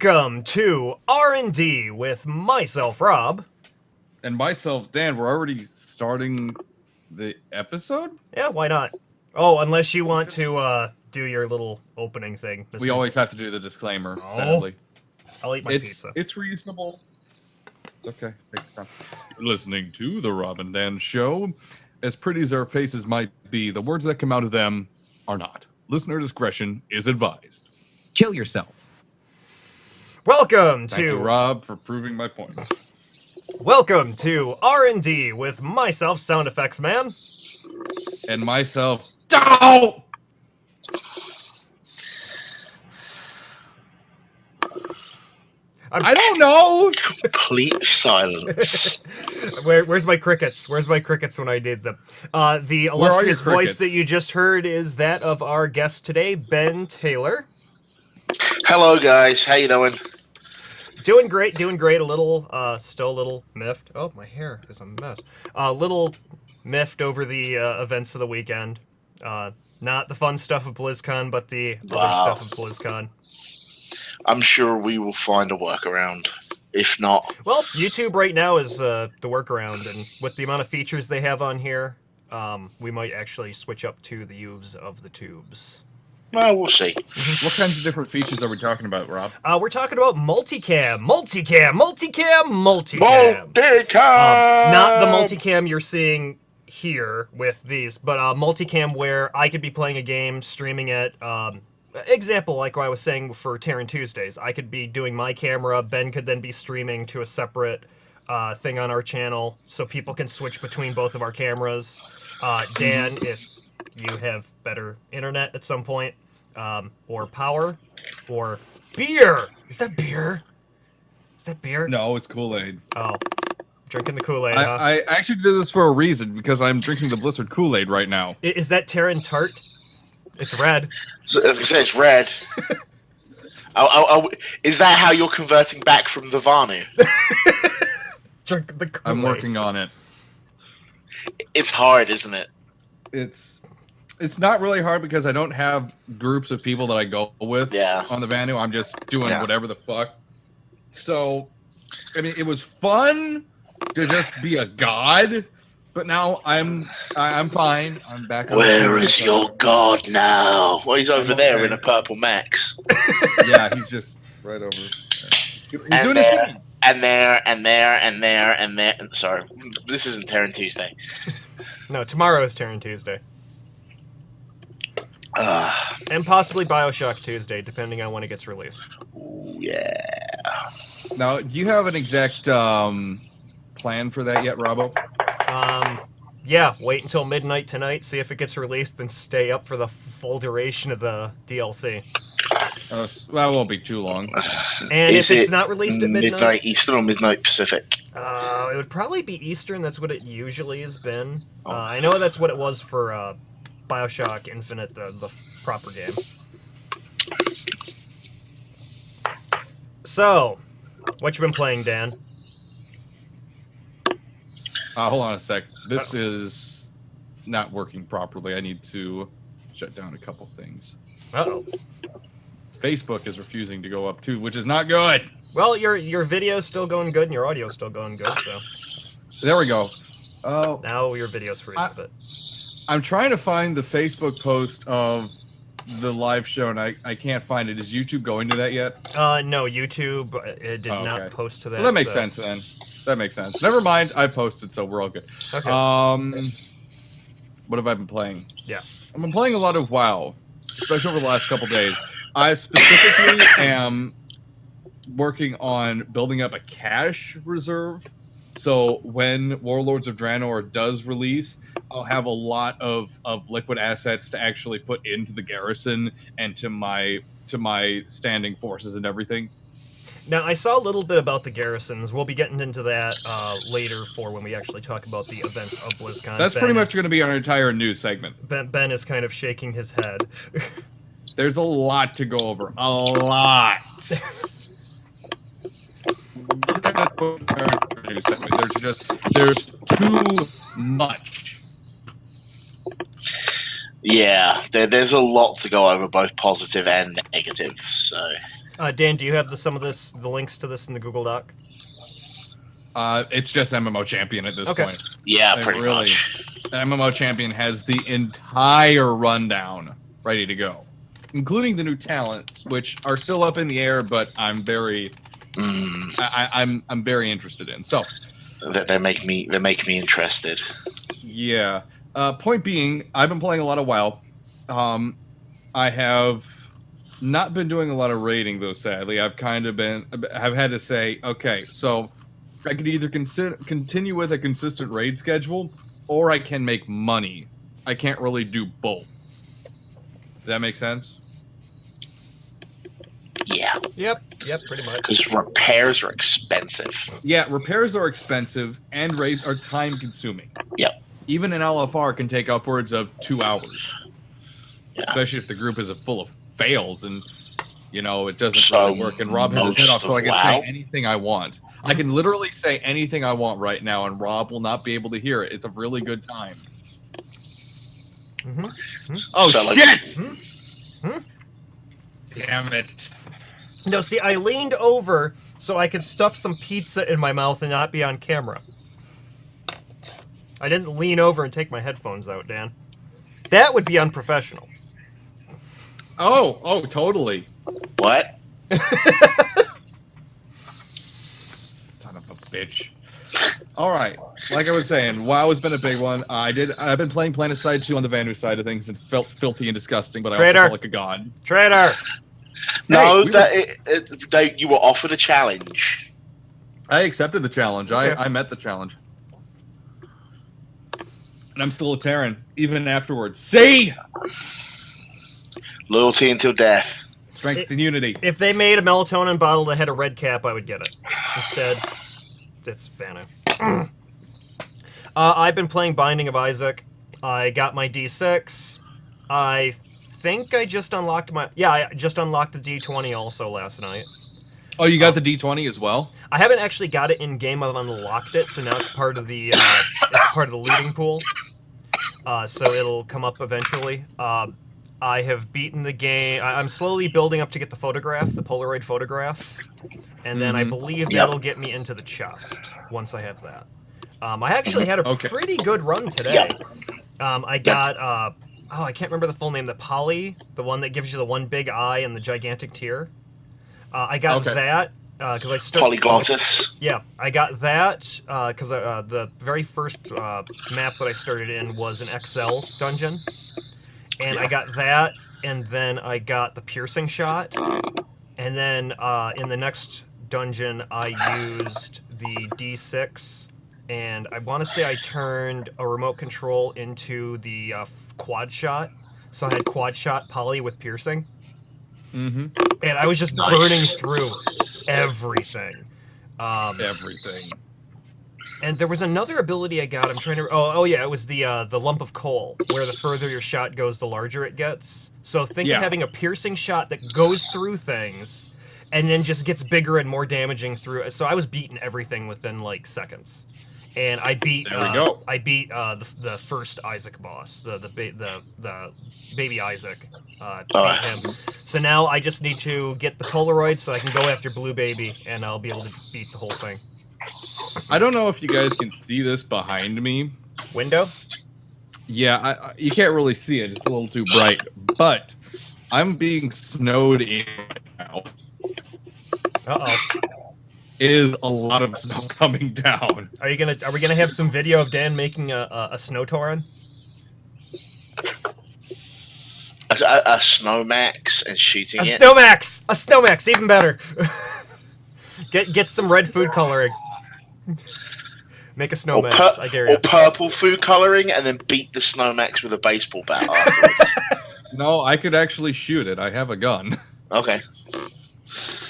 Welcome to R&D with myself, Rob. And myself, Dan. We're already starting the episode? Yeah, why not? Oh, unless you want to do your little opening thing. Mr. We always have to do the disclaimer, Oh. sadly. I'll eat my pizza. It's reasonable. Okay. Take your time. You're listening to The Rob and Dan Show. As pretty as our faces might be, the words that come out of them are not. Listener discretion is advised. Kill yourself. Welcome Thank you, to Rob, for proving my point. Welcome to R&D with myself, Sound Effects Man. And myself. Oh! I don't know. Complete silence. Where's my crickets? Where's my crickets when I need them? The illustrious voice that you just heard is that of our guest today, Ben Taylor. Hello, guys. How you doing? Doing great. A little, still a little miffed. Oh, my hair is a mess. A little miffed over the events of the weekend. Not the fun stuff of Blizzcon, but the other stuff of Blizzcon. I'm sure we will find a workaround. If not, well, YouTube right now is the workaround, and with the amount of features they have on here, we might actually switch up to the use of the tubes. well, we'll see. What kinds of different features are we talking about, Rob? We're talking about multicam. Not the multicam you're seeing here with these, but multicam where I could be playing a game, streaming it. Example, like what I was saying for Tauren Tuesdays, I could be doing my camera, Ben could then be streaming to a separate thing on our channel, so people can switch between both of our cameras. Dan, if you have better internet at some point, or power, or beer. Is that beer? Is that beer? No, it's Kool-Aid. Oh, drinking the Kool-Aid, huh? I actually did this for a reason, because I'm drinking the Blizzard Kool-Aid right now. Is that Tauren Tart? It's red. As I say, it's red. Is that how you're converting back from the Vanu? Drink the Kool-Aid. I'm working on it. It's hard, isn't it? It's not really hard because I don't have groups of people that I go with on the Vanu. I'm just doing whatever the fuck. So, I mean, it was fun to just be a god, but now I'm fine. I'm back on the team. Where is your god now? Well, he's over there in a purple Max. Yeah, he's just right over. He's doing his thing. And there. Sorry, this isn't Tauren Tuesday. No, tomorrow is Tauren Tuesday. And possibly Bioshock Tuesday, depending on when it gets released. Yeah. Now, do you have an exact plan for that yet, Robbo? Yeah, wait until midnight tonight, see if it gets released, then stay up for the full duration of the DLC. Well, it won't be too long. And if it's not released at midnight Eastern or midnight Pacific? It would probably be Eastern. That's what it usually has been. I know that's what it was for Bioshock Infinite, the proper game. So, what you been playing, Dan? Hold on a sec. This is not working properly. I need to shut down a couple things. Uh-oh. Facebook is refusing to go up too, which is not good. Well, your video's still going good and your audio's still going good, so. There we go. Oh, now your video's freezing a bit. I'm trying to find the Facebook post of the live show, and I can't find it. Is YouTube going to that yet? No, YouTube did not post to that. Well, that makes sense then. That makes sense. Never mind. I posted, so we're all good. Okay. What have I been playing? Yes. I've been playing a lot of WoW, especially over the last couple days. I specifically am working on building up a cash reserve. So when Warlords of Draenor does release, I'll have a lot of liquid assets to actually put into the garrison and to my standing forces and everything. Now, I saw a little bit about the garrisons. We'll be getting into that later for when we actually talk about the events of BlizzCon. That's pretty much going to be our entire news segment. Ben is kind of shaking his head. There's a lot to go over. A lot. There's too much. Yeah, there's a lot to go over, both positive and negative. So Dan, do you have the links to this in the Google Doc? It's just MMO Champion at this point. Yeah, Like, pretty really, much. MMO Champion has the entire rundown ready to go, including the new talents, which are still up in the air, but I'm very, I'm very interested in. So, They make me interested. yeah. Point being, I've been playing a lot of WoW. I have not been doing a lot of raiding, though. Sadly, I've had to say, okay, so I could either continue with a consistent raid schedule, or I can make money. I can't really do both. Does that make sense? Yeah. Yep, pretty much. Because repairs are expensive. Yeah, repairs are expensive, and raids are time-consuming. Yep. Even an LFR can take upwards of 2 hours. Yeah. Especially if the group is full of fails and, you know, it doesn't really work. And Rob has his head off, so I can say anything I want. I can literally say anything I want right now, and Rob will not be able to hear it. It's a really good time. Oh, So, like- shit! Damn it. No, see, I leaned over so I could stuff some pizza in my mouth and not be on camera. I didn't lean over and take my headphones out, Dan. That would be unprofessional. Oh, totally. What? Son of a bitch. All right. Like I was saying, WoW has been a big one. I've been playing PlanetSide 2 on the Vanu side of things. It's felt filthy and disgusting, but I also felt like a god. Traitor! No, Hey, you were offered a challenge. I accepted the challenge. Okay. I met the challenge. And I'm still a Terran, even afterwards. See? Loyalty until death. Strength and unity. If they made a melatonin bottle that had a red cap, I would get it. Instead, it's Vanu. I've been playing Binding of Isaac. I got my D6. I think I just unlocked my... Yeah, I just unlocked the D20 also last night. Oh, you got the D20 as well? I haven't actually got it in game. I've unlocked it, so now it's part of the looting pool. So it'll come up eventually. I have beaten the game. I'm slowly building up to get the photograph, the Polaroid photograph, and then I believe that'll get me into the chest once I have that. I actually had a pretty good run today. I got I can't remember the full name. The Poly, the one that gives you the one big eye and the gigantic tear. I got that because I started. Polyglottis. Yeah, I got that because the very first map that I started in was an XL dungeon, and I got that, and then I got the piercing shot, and then in the next dungeon I used the D6, and I want to say I turned a remote control into the quad shot, so I had quad shot poly with piercing. And I was just burning through everything. Everything. And there was another ability I got. I'm trying to. Oh yeah, it was the lump of coal, where the further your shot goes, the larger it gets. So think of having a piercing shot that goes through things, and then just gets bigger and more damaging through it. So I was beating everything within like seconds. And I beat. There we go. I beat the first Isaac boss, the baby Isaac. Beat him. So now I just need to get the Polaroid so I can go after Blue Baby, and I'll be able to beat the whole thing. I don't know if you guys can see this behind me. Window? Yeah, you can't really see it. It's a little too bright. But I'm being snowed in right now. Uh-oh. It is a lot of snow coming down. Are we gonna have some video of Dan making a snow Tauren? A Snowmax and shooting A it. Snowmax! A Snowmax, even better. Get some red food coloring. Make a Snowmax, I dare you. Or purple food coloring, and then beat the Snowmax with a baseball bat afterwards. No, I could actually shoot it. I have a gun. Okay.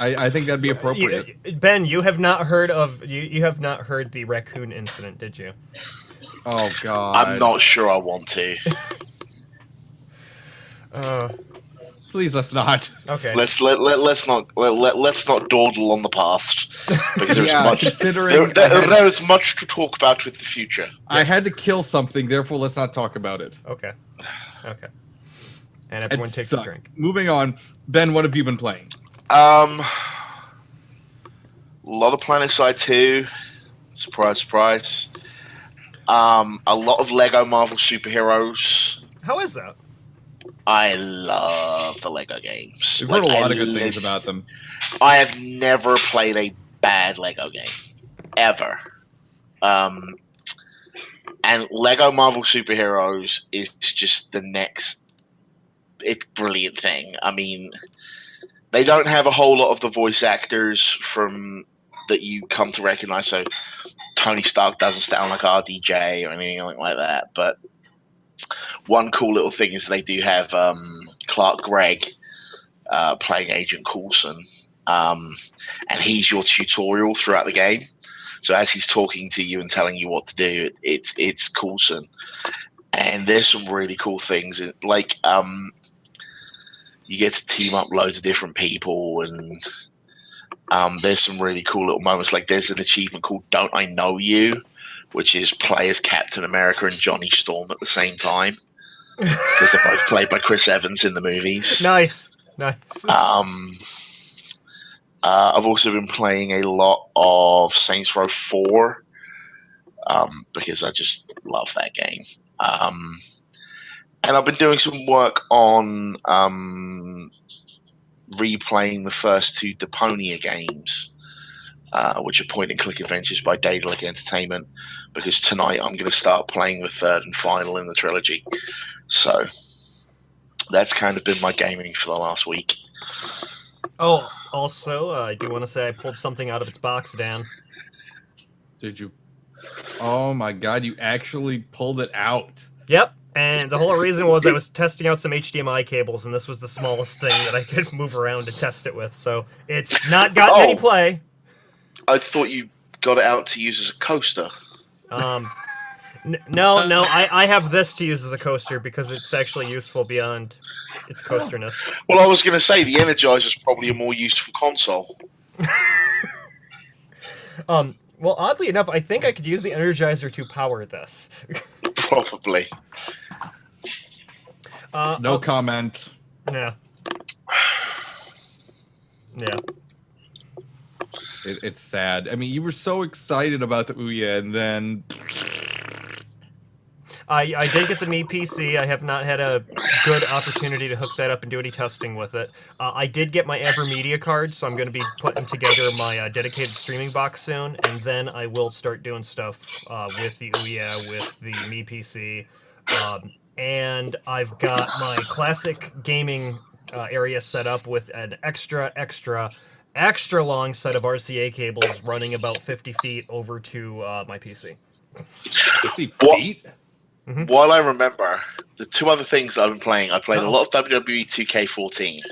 I think that'd be appropriate. Ben, you have not heard of you have not heard the raccoon incident, did you? Oh God. I'm not sure I want to. Please, let's not. Okay. Let's not dawdle on the past, because considering there is much to talk about with the future. Yes. I had to kill something, therefore let's not talk about it. Okay. And everyone takes a drink. Moving on, Ben, what have you been playing? A lot of PlanetSide 2. Surprise, surprise. A lot of Lego Marvel superheroes. How is that? I love the Lego games. We've heard a lot of good things about them. I have never played a bad Lego game. Ever. And Lego Marvel superheroes is just the next it's brilliant thing. I mean, they don't have a whole lot of the voice actors from that you come to recognize. So Tony Stark doesn't sound like RDJ or anything like that. But one cool little thing is they do have Clark Gregg playing Agent Coulson, and he's your tutorial throughout the game. So as he's talking to you and telling you what to do, it's Coulson. And there's some really cool things. Like, you get to team up loads of different people, and there's some really cool little moments. Like, there's an achievement called Don't I Know You, which is play as Captain America and Johnny Storm at the same time. Because they're both played by Chris Evans in the movies. Nice. I've also been playing a lot of Saints Row 4 because I just love that game. And I've been doing some work on replaying the first two Deponia games, which are point-and-click adventures by Daedalic Entertainment, because tonight I'm going to start playing the third and final in the trilogy. So that's kind of been my gaming for the last week. Oh, also, I do want to say I pulled something out of its box, Dan. Did you? Oh my god, you actually pulled it out. Yep, and the whole reason was I was testing out some HDMI cables, and this was the smallest thing that I could move around and test it with, so it's not gotten any play. I thought you got it out to use as a coaster. No, I have this to use as a coaster because it's actually useful beyond its coasterness. Well, I was going to say the Energizer's probably a more useful console. Well, oddly enough, I think I could use the Energizer to power this. Probably. No comment. Yeah. Yeah. It's sad. I mean, you were so excited about the Ouya, and then... I did get the Mi PC. I have not had a good opportunity to hook that up and do any testing with it. I did get my Evermedia card, so I'm going to be putting together my dedicated streaming box soon, and then I will start doing stuff with the Ouya, with the Mi PC, and I've got my classic gaming area set up with an extra long set of RCA cables running about 50 feet over to my PC. 50 feet? Mm-hmm. While I remember, the two other things I've been playing, I played a lot of WWE 2K14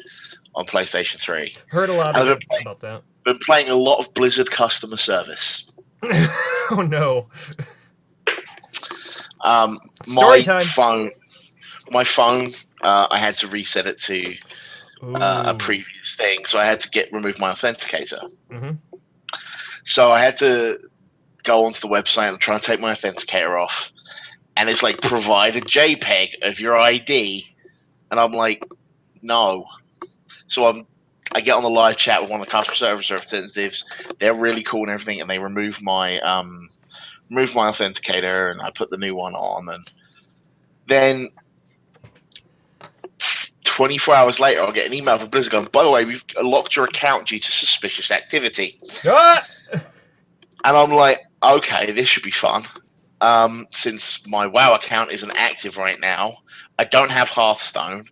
on PlayStation 3. Heard a lot about that. Been playing a lot of Blizzard customer service. Oh no. My phone, I had to reset it to a previous thing, so I had to remove my authenticator. Mm-hmm. So I had to go onto the website and try to take my authenticator off. And it's like, provide a JPEG of your ID. And I'm like, no. So I get on the live chat with one of the customer service representatives. They're really cool and everything. And they remove my authenticator, and I put the new one on. And then 24 hours later, I'll get an email from Blizzard going, by the way, we've locked your account due to suspicious activity. Ah! And I'm like, okay, this should be fun. Since my WoW account isn't active right now, I don't have Hearthstone,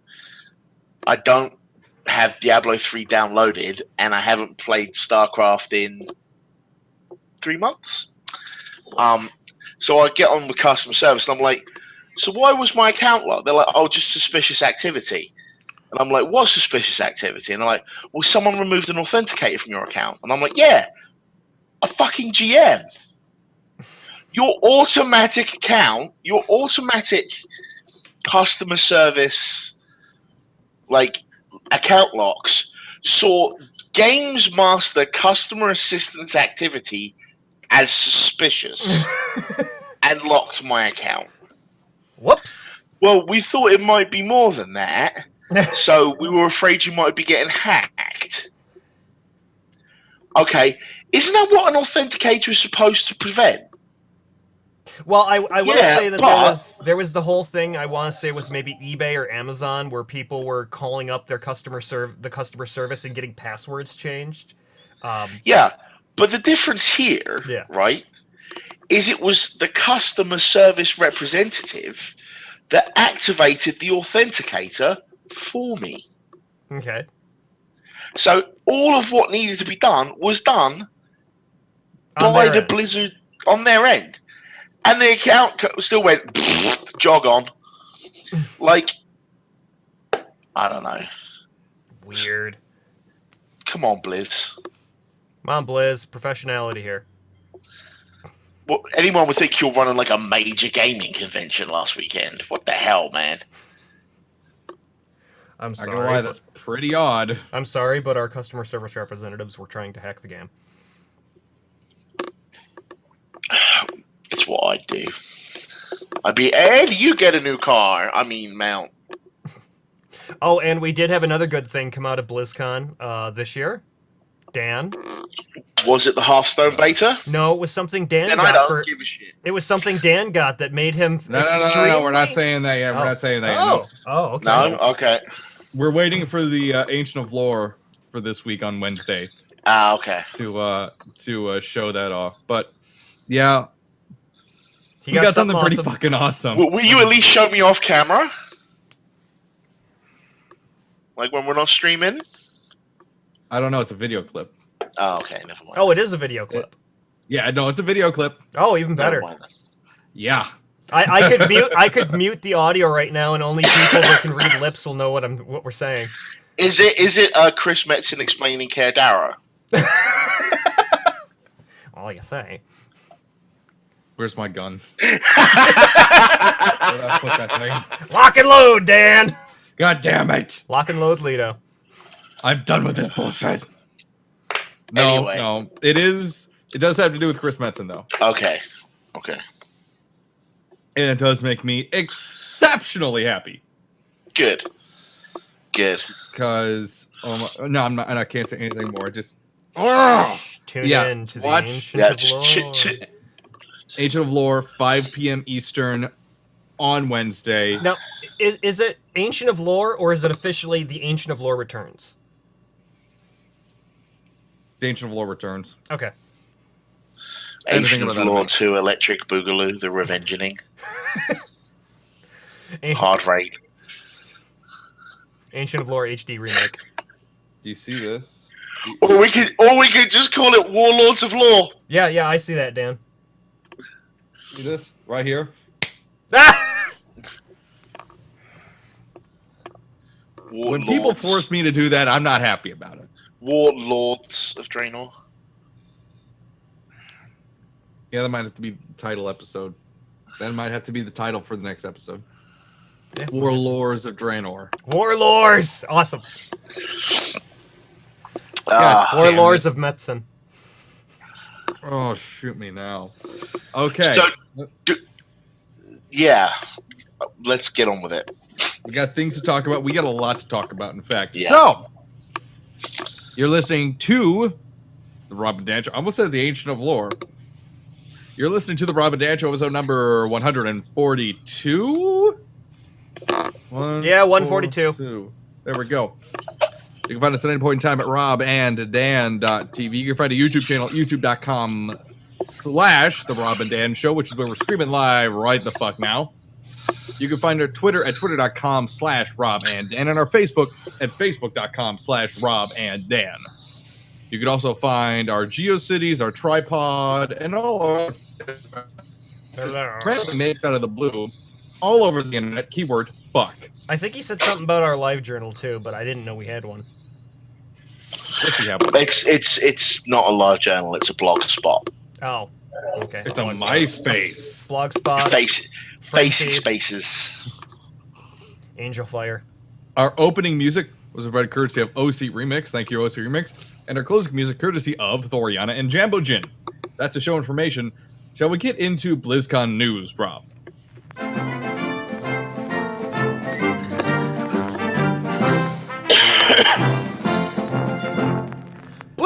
I don't have Diablo 3 downloaded, and I haven't played Starcraft in 3 months. So I get on with customer service, and I'm like, so why was my account locked? They're like, oh, just suspicious activity. And I'm like, what suspicious activity? And they're like, well, someone removed an authenticator from your account. And I'm like, yeah, a fucking GM. Your automatic account, your automatic customer service, like, account locks saw Games Master customer assistance activity as suspicious and locked my account. Whoops. Well, we thought it might be more than that, so we were afraid you might be getting hacked. Okay, isn't that what an authenticator is supposed to prevent? Well, I will Yeah, say that but- there was the whole thing, I want to say, with maybe eBay or Amazon, where people were calling up their customer service and getting passwords changed. Yeah, but the difference here, Yeah. right, is it was the customer service representative that activated the authenticator for me. Okay. So all of what needed to be done was done On by their the end. Blizzard on their end, and the account still went jog on. Like, I don't know. Weird. Come on, Blizz. Come on, Blizz. Professionality here. Well, anyone would think you're running like a major gaming convention last weekend. What the hell, man? I'm Not sorry. gonna lie, that's pretty odd. I'm sorry, but our customer service representatives were trying to hack the game. It's what I'd do. I'd be, Ed, you get a new car. I mean, mount. Oh, and we did have another good thing come out of BlizzCon this year. Dan? Was it the Hearthstone beta? No, it was something Dan And I got don't for. give a shit. It was something Dan got that made him. No, we're not saying that yet. We're not saying that yet. Oh, oh, okay. No? Okay. We're waiting for the Ancient of Lore for this week on Wednesday Okay. to show that off. But yeah, He we got something pretty awesome. fucking awesome. Will you at least show me off camera? Like when we're not streaming? I don't know. It's a video clip. Oh, okay. Never mind. Oh, it is a video clip. Yeah, no, it's a video clip. Oh, even better. Never mind. Yeah. I could mute the audio right now, and only people that can read lips will know what we're saying. Is it Chris Metzen explaining Caldara? All you say. Where's my gun? Where'd I put that thing? Lock and load, Dan. God damn it! Lock and load, Lido. I'm done with this bullshit. No, Anyway. no, it is. It does have to do with Chris Metzen though, Okay. Okay. and it does make me exceptionally happy Good. Good. because no, I'm not. And I can't say anything more. Just Tune Yeah, in to the watch- Ancient Yeah, of Lore. Ancient of Lore, 5 p.m. Eastern on Wednesday. Now, is it Ancient of Lore, or is it officially the Ancient of Lore Returns? The Ancient of Lore returns. Okay. I had to think Ancient of about that a Lore minute. 2 Electric Boogaloo, The Revengeing. An- Hard Raid. Ancient of Lore HD remake. Do you see this? Or we could just call it Warlords of Lore. Yeah, I see that, Dan. See this right here? Ah! When people force me to do that, I'm not happy about it. Warlords of Draenor. Yeah, that might have to be the title episode. That might have to be the title for the next episode. Yeah. Warlords of Draenor. Warlords! Awesome. Ah, damn Warlords it. of Metzen. Oh, shoot me now. Okay. yeah. Let's get on with it. We got things to talk about. We got a lot to talk about, in fact. Yeah. So, you're listening to the Rob and Dan Show. I almost said the Ancient of Lore. You're listening to the Rob and Dan Show, episode number 142? Yeah, 142. There we go. You can find us at any point in time at robanddan.tv. You can find a YouTube channel, youtube.com/The Rob and Dan Show, which is where we're streaming live right the fuck now. You can find our Twitter at twitter.com/RobandDan and our Facebook at facebook.com/RobandDan. You can also find our GeoCities, our tripod, and all our randomly mixed out of the blue all over the internet. Keyword fuck. I think he said something about our live journal too, but I didn't know we had one. Of course we have one. It's not a live journal. It's a blog spot. Oh, okay. It's a MySpace. Blogspot. Basic Friendfeed, spaces. Angel Fire. Our opening music was provided courtesy of OC Remix. Thank you, OC Remix. And our closing music courtesy of Thoriana and Jambo Jin. That's the show information. Shall we get into BlizzCon news, Rob?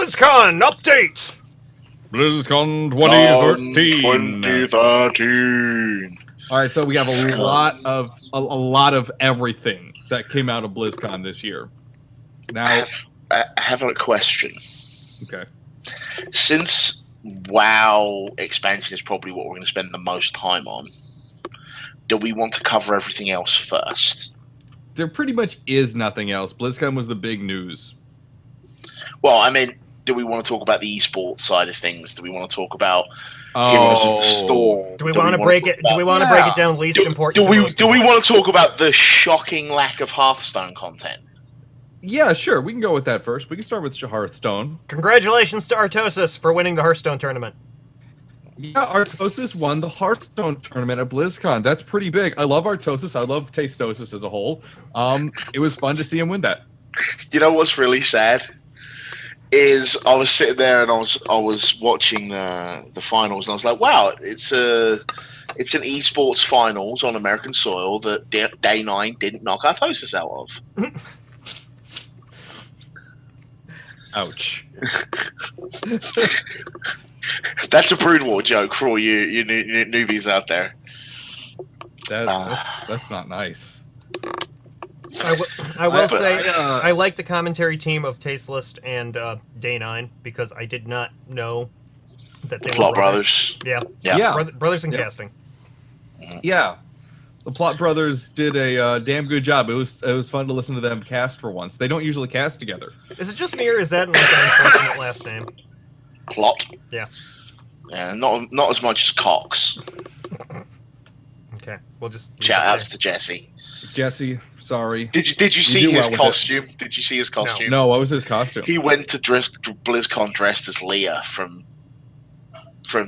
BlizzCon update. Blizzcon 2013. 2013. All right, so we have a lot of everything that came out of BlizzCon this year. Now, I have a question. okay. Since WoW expansion is probably what we're going to spend the most time on, do we want to cover everything else first? There pretty much is nothing else. BlizzCon was the big news. Well, I mean, do we want to talk about the esports side of things? Do we want to talk about Oh, Do we want to break it? Do we want to break it down least important? Do we want to talk about the shocking lack of Hearthstone content? yeah, sure. We can go with that first. We can start with Hearthstone. Congratulations to Arthas for winning the Hearthstone tournament. Yeah, Arthas won the Hearthstone tournament at BlizzCon. That's pretty big. I love Arthas. I love Tastosis as a whole. It was fun to see him win that. You know what's really sad is I was sitting there and I was watching the finals and I was like, wow, it's an esports finals on American soil that Day 9 didn't knock Arthas out of. Ouch. That's a Brood War joke for all you newbies out there. That's not nice. I will say I like the commentary team of Tasteless and Day 9 because I did not know that they Plot were brothers. Yeah. Brothers in casting. Yeah, the Plot Brothers did a damn good job. It was fun to listen to them cast for once. They don't usually cast together. Is it just me or is that like an unfortunate last name? Plot. Yeah. Yeah, not as much as Cox. Okay, we'll just Shout out to Jesse. Jesse, sorry. Did you see his costume? Did you see his costume? No, what was his costume? He went to BlizzCon dressed as Leah from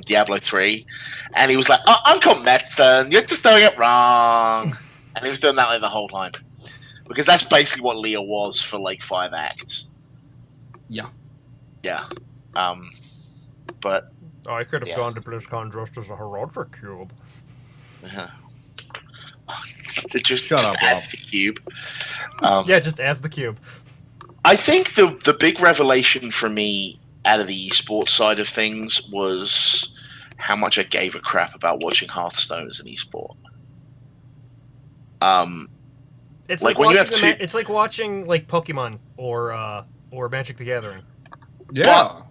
Diablo 3, and he was like, Uncle Metzen, you're just doing it wrong. And he was doing that like the whole time. Because that's basically what Leah was for like 5 acts. Yeah. Yeah. But I could have gone to BlizzCon dressed as a Heraldric Cube. just shut up, Rob. the cube. Yeah, just as the cube. I think the big revelation for me out of the esports side of things was how much I gave a crap about watching Hearthstone as an esport. It's like like when watching you have it's like watching like Pokemon or Magic the Gathering. Yeah.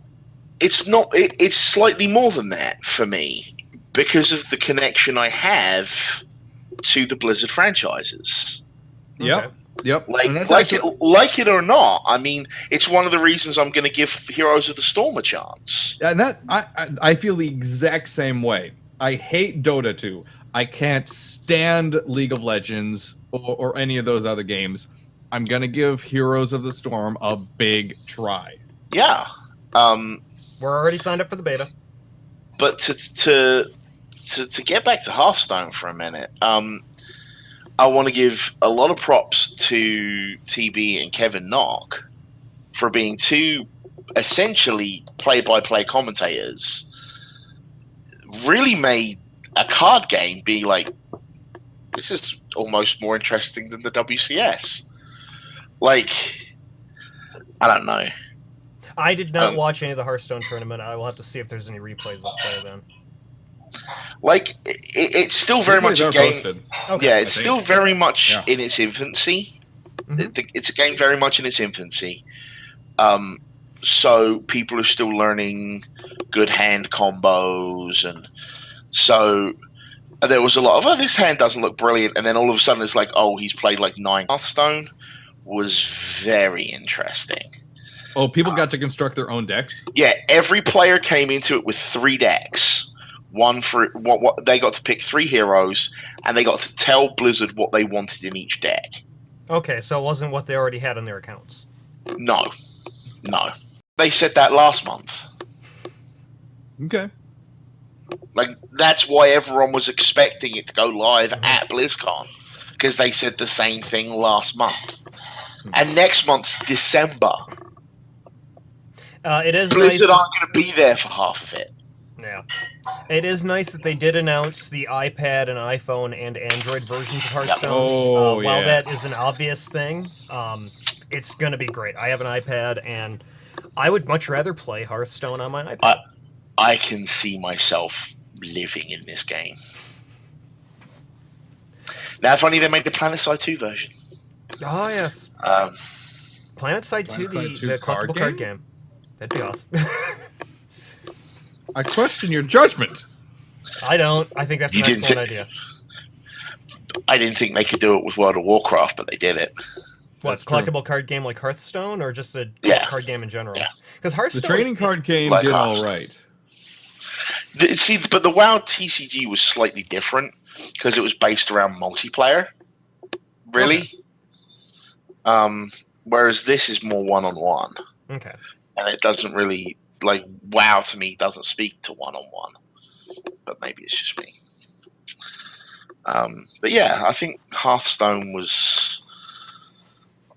It's not. It's slightly more than that for me because of the connection I have to the Blizzard franchises. Yep. Okay. Yep. Like it or not, I mean, it's one of the reasons I'm going to give Heroes of the Storm a chance. And that I feel the exact same way. I hate Dota 2. I can't stand League of Legends or any of those other games. I'm going to give Heroes of the Storm a big try. Yeah. We're already signed up for the beta. But to get back to Hearthstone for a minute, I want to give a lot of props to TB and Kevin Knock for being two essentially play-by-play commentators. Really made a card game be like, this is almost more interesting than the WCS. Like, I don't know. I did not watch any of the Hearthstone tournament. I will have to see if there's any replays up there then. Like, it's still very much a game. Okay. Yeah, it's still very much in its infancy. Mm-hmm. It's a game very much in its infancy. So people are still learning good hand combos, and so there was a lot of, this hand doesn't look brilliant, and then all of a sudden it's like, he's played like 9 Hearthstone. Was very interesting. Oh, people got to construct their own decks? Yeah, every player came into it with 3 decks. One for what they got to pick 3 heroes, and they got to tell Blizzard what they wanted in each deck. Okay, so it wasn't what they already had on their accounts. No. They said that last month. Okay. Like, that's why everyone was expecting it to go live at BlizzCon, because they said the same thing last month. And next month's December. It is Blizzard nice. aren't going to be there for half of it. Yeah. It is nice that they did announce the iPad and iPhone and Android versions of Hearthstone. While that is an obvious thing, it's going to be great. I have an iPad, and I would much rather play Hearthstone on my iPad. I can see myself living in this game. Now, if only they made the PlanetSide 2 version. Oh, yes. PlanetSide 2, the collectible card game. That'd be awesome. I question your judgment. I don't. I think that's an excellent idea. I didn't think they could do it with World of Warcraft, but they did it. What, That's collectible card game like Hearthstone, or just a card game in general? Yeah. Because Hearthstone... The trading card game Like did Hearthstone. all right. See, but the WoW TCG was slightly different because it was based around multiplayer. Really? Okay. Whereas this is more one-on-one. Okay. And it doesn't really... Like, WoW to me doesn't speak to one-on-one. But maybe it's just me. But yeah, I think Hearthstone was...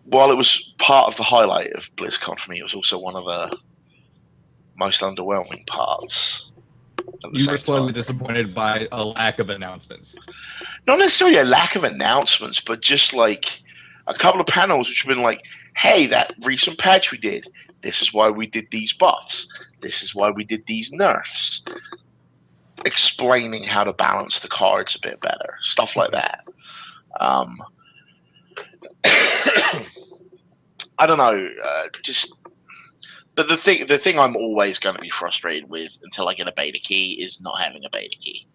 While it was part of the highlight of BlizzCon for me, it was also one of the most underwhelming parts. You were slightly disappointed by a lack of announcements. Not necessarily a lack of announcements, but just like a couple of panels which have been like, hey, that recent patch we did, this is why we did these buffs, this is why we did these nerfs. Explaining how to balance the cards a bit better. Stuff like that. I don't know. But the thing I'm always going to be frustrated with until I get a beta key is not having a beta key.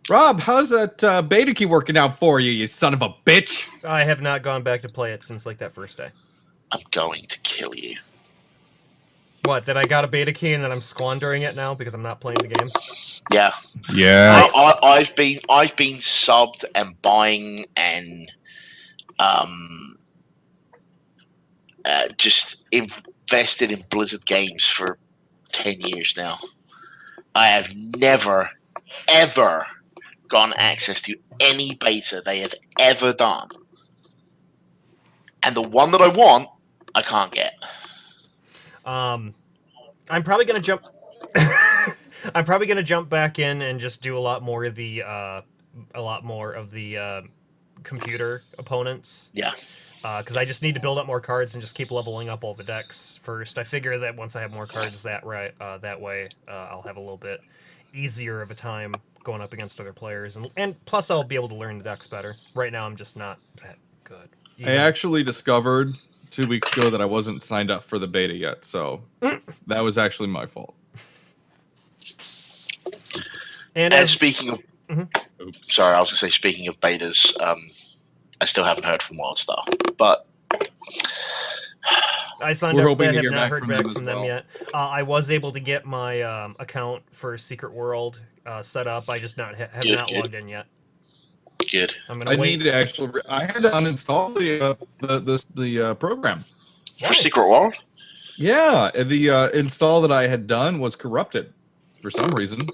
Rob, how's that beta key working out for you, you son of a bitch? I have not gone back to play it since like that first day. I'm going to kill you. What, that I got a beta key and then I'm squandering it now because I'm not playing the game? Yeah. Yes. I've been subbed and buying and just invested in Blizzard games for 10 years now. I have never, ever gotten access to any beta they have ever done. And the one that I want, I can't get. I'm probably gonna jump. I'm probably gonna jump back in and just do a lot more of the computer opponents. Yeah. Because I just need to build up more cards and just keep leveling up all the decks first. I figure that once I have more cards that way, I'll have a little bit easier of a time going up against other players, and plus I'll be able to learn the decks better. Right now I'm just not that good. I actually discovered 2 weeks ago that I wasn't signed up for the beta yet, so that was actually my fault. And speaking of, sorry, I was going to say, speaking of betas, I still haven't heard from WildStar, but I signed up, but have not heard back from them yet. I was able to get my account for Secret World set up. I just have not logged in yet. Good. I need to actually. I had to uninstall the program for Secret World. Yeah, the install that I had done was corrupted for some reason,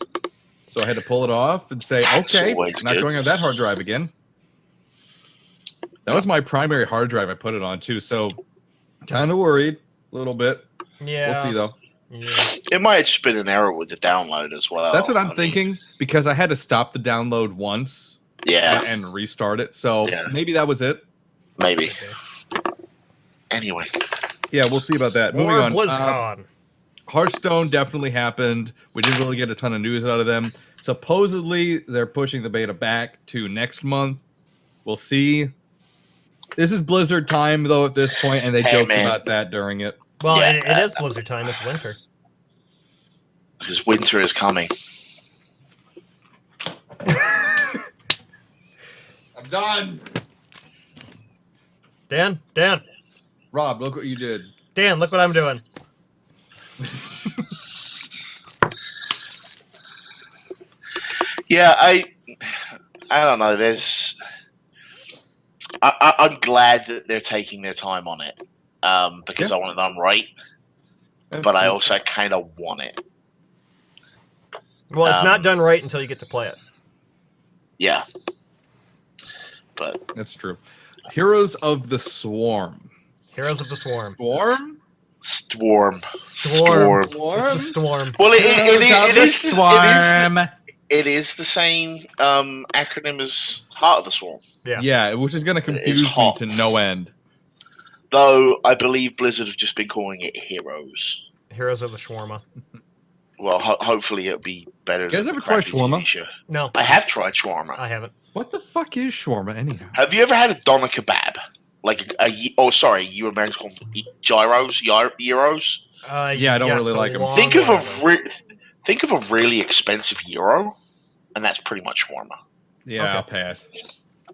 so I had to pull it off and say, "Okay, not going on that hard drive again." That was my primary hard drive I put it on too, so kind of worried a little bit. Yeah, we'll see though. Yeah. It might have just been an error with the download as well. That's what I'm thinking, because I had to stop the download once. Yeah. And restart it. So maybe that was it. Maybe. Anyway. Yeah, we'll see about that. Moving on. BlizzCon. Hearthstone definitely happened. We didn't really get a ton of news out of them. Supposedly, they're pushing the beta back to next month. We'll see. This is Blizzard time, though, at this point, and they joked about that during it. Well, it is Blizzard time. It's winter. Because winter is coming. I'm done. Dan. Rob, look what you did. Dan, look what I'm doing. Yeah, I don't know. I'm glad that they're taking their time on it, because I want it done right. Absolutely. But I also kind of want it. Well, it's not done right until you get to play it. Yeah. But that's true. Heroes of the Swarm. Heroes of the Swarm. Storm. It's the Storm. Well, it is Storm. It is the same acronym as Heart of the Swarm. Yeah, which is going to confuse me to no end. Though I believe Blizzard have just been calling it Heroes. Heroes of the Shawarma. Well, hopefully it'll be better. You guys than ever the tried crappy shawarma? Indonesia. No, I have tried shawarma. I haven't. What the fuck is shawarma anyhow? Have you ever had a doner kebab? Like you Americans call them gyros. Yeah, I don't really like 'em. Think of a really expensive gyro, and that's pretty much shawarma. Yeah, Okay. I'll pass.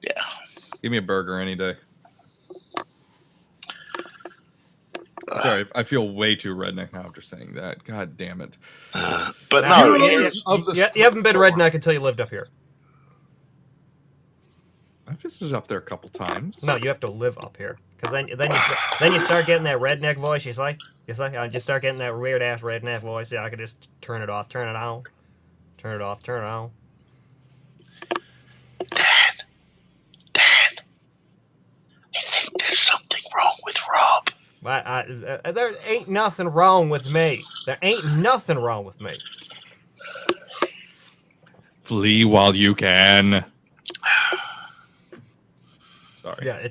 Yeah. Give me a burger any day. Sorry, I feel way too redneck now after saying that. God damn it. But Now, no, you haven't been redneck until you lived up here. I've visited up there a couple times. No, you have to live up here, because then you start getting that redneck voice. You say, I just start getting that weird ass redneck voice. Yeah, I could just turn it off, turn it on, turn it off, turn it on. Dan, I think there's something wrong with Rob. There ain't nothing wrong with me. There ain't nothing wrong with me. Flee while you can. Sorry. Yeah,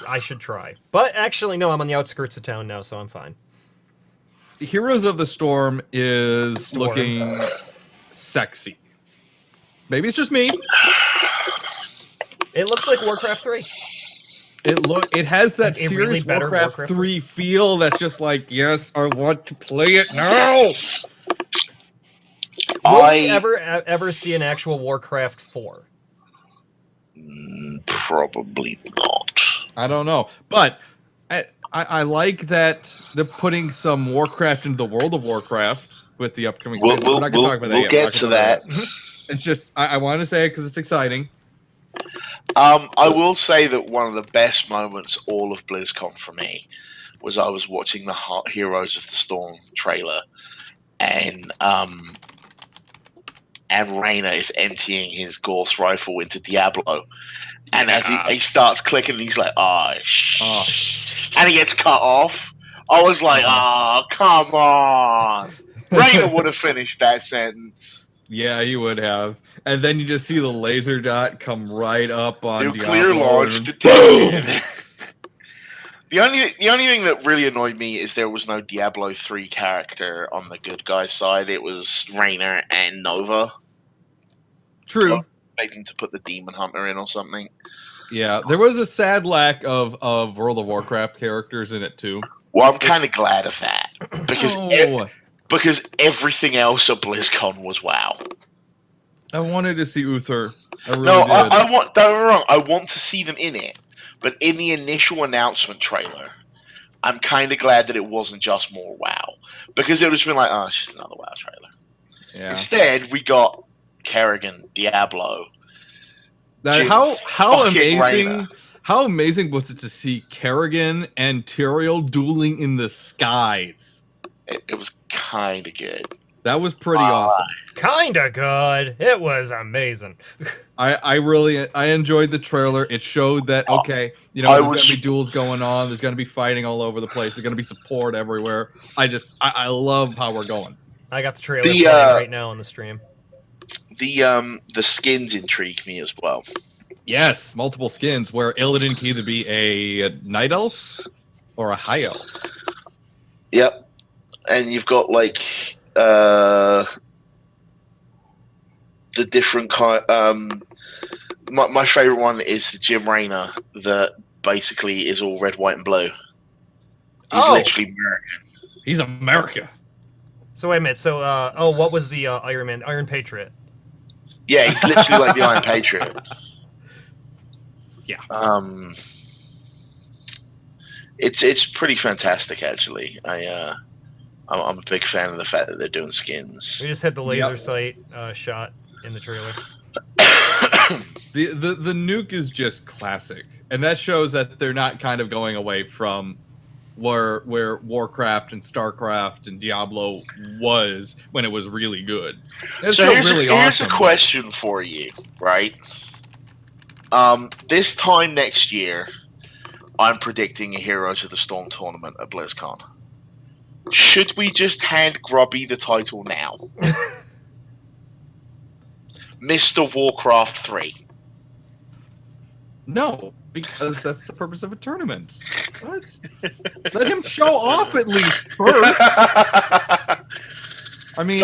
I should try. But actually, no, I'm on the outskirts of town now, so I'm fine. Heroes of the Storm is Storm. looking sexy. Maybe it's just me. It looks like Warcraft 3. It has that Like a serious really better Warcraft 3 feel that's just like, yes, I want to play it now. Will we ever see an actual Warcraft 4? Probably not. I don't know. But I like that they're putting some Warcraft into the World of Warcraft with the upcoming expansion. We're not going to talk about that yet. We'll get to that. It's just, I want to say it because it's exciting. I will say that one of the best moments all of BlizzCon for me was I was watching the Heroes of the Storm trailer, and Reyna is emptying his Gauss rifle into Diablo, and as he starts clicking, he's like, and he gets cut off. I was like, come on. Reyna would have finished that sentence. Yeah, he would have. And then you just see the laser dot come right up on Nuclear Diablo. launch detected. The only thing that really annoyed me is there was no Diablo 3 character on the good guy side. It was Reyna and Nova. True. Expecting to put the Demon Hunter in or something. Yeah, there was a sad lack of World of Warcraft characters in it too. Well, I'm kind of glad of that because everything else at BlizzCon was WoW. I wanted to see Uther. I really No, did. I want. Don't get me wrong. I want to see them in it, but in the initial announcement trailer, I'm kind of glad that it wasn't just more WoW, because it would have been like, oh, it's just another WoW trailer. Yeah. Instead, we got Kerrigan, Diablo. How amazing! Reyna. How amazing was it to see Kerrigan and Tyrael dueling in the skies? It was kind of good. That was pretty awesome. Kinda good. It was amazing. I enjoyed the trailer. It showed that there's gonna be duels going on. There's gonna be fighting all over the place. There's gonna be support everywhere. I love how we're going. I got the trailer playing right now on the stream. The skins intrigue me as well. Yes, multiple skins where Illidan can either be a night elf or a high elf. Yep, and you've got like the different kind. My favorite one is the Jim Rayner that basically is all red, white, and blue. He's literally American. He's America. So wait a minute. So what was the Iron Patriot? Yeah, he's literally like the Iron Patriot. Yeah. It's pretty fantastic actually. I'm a big fan of the fact that they're doing skins. We just had the laser sight shot in the trailer. The nuke is just classic, and that shows that they're not kind of going away from where Warcraft and Starcraft and Diablo was when it was really good. It's still really awesome. Here's a question for you, right? This time next year, I'm predicting a Heroes of the Storm tournament at BlizzCon. Should we just hand Grubby the title now? Mr. Warcraft 3. No, Because that's the purpose of a tournament. What? Let him show off at least first. I mean,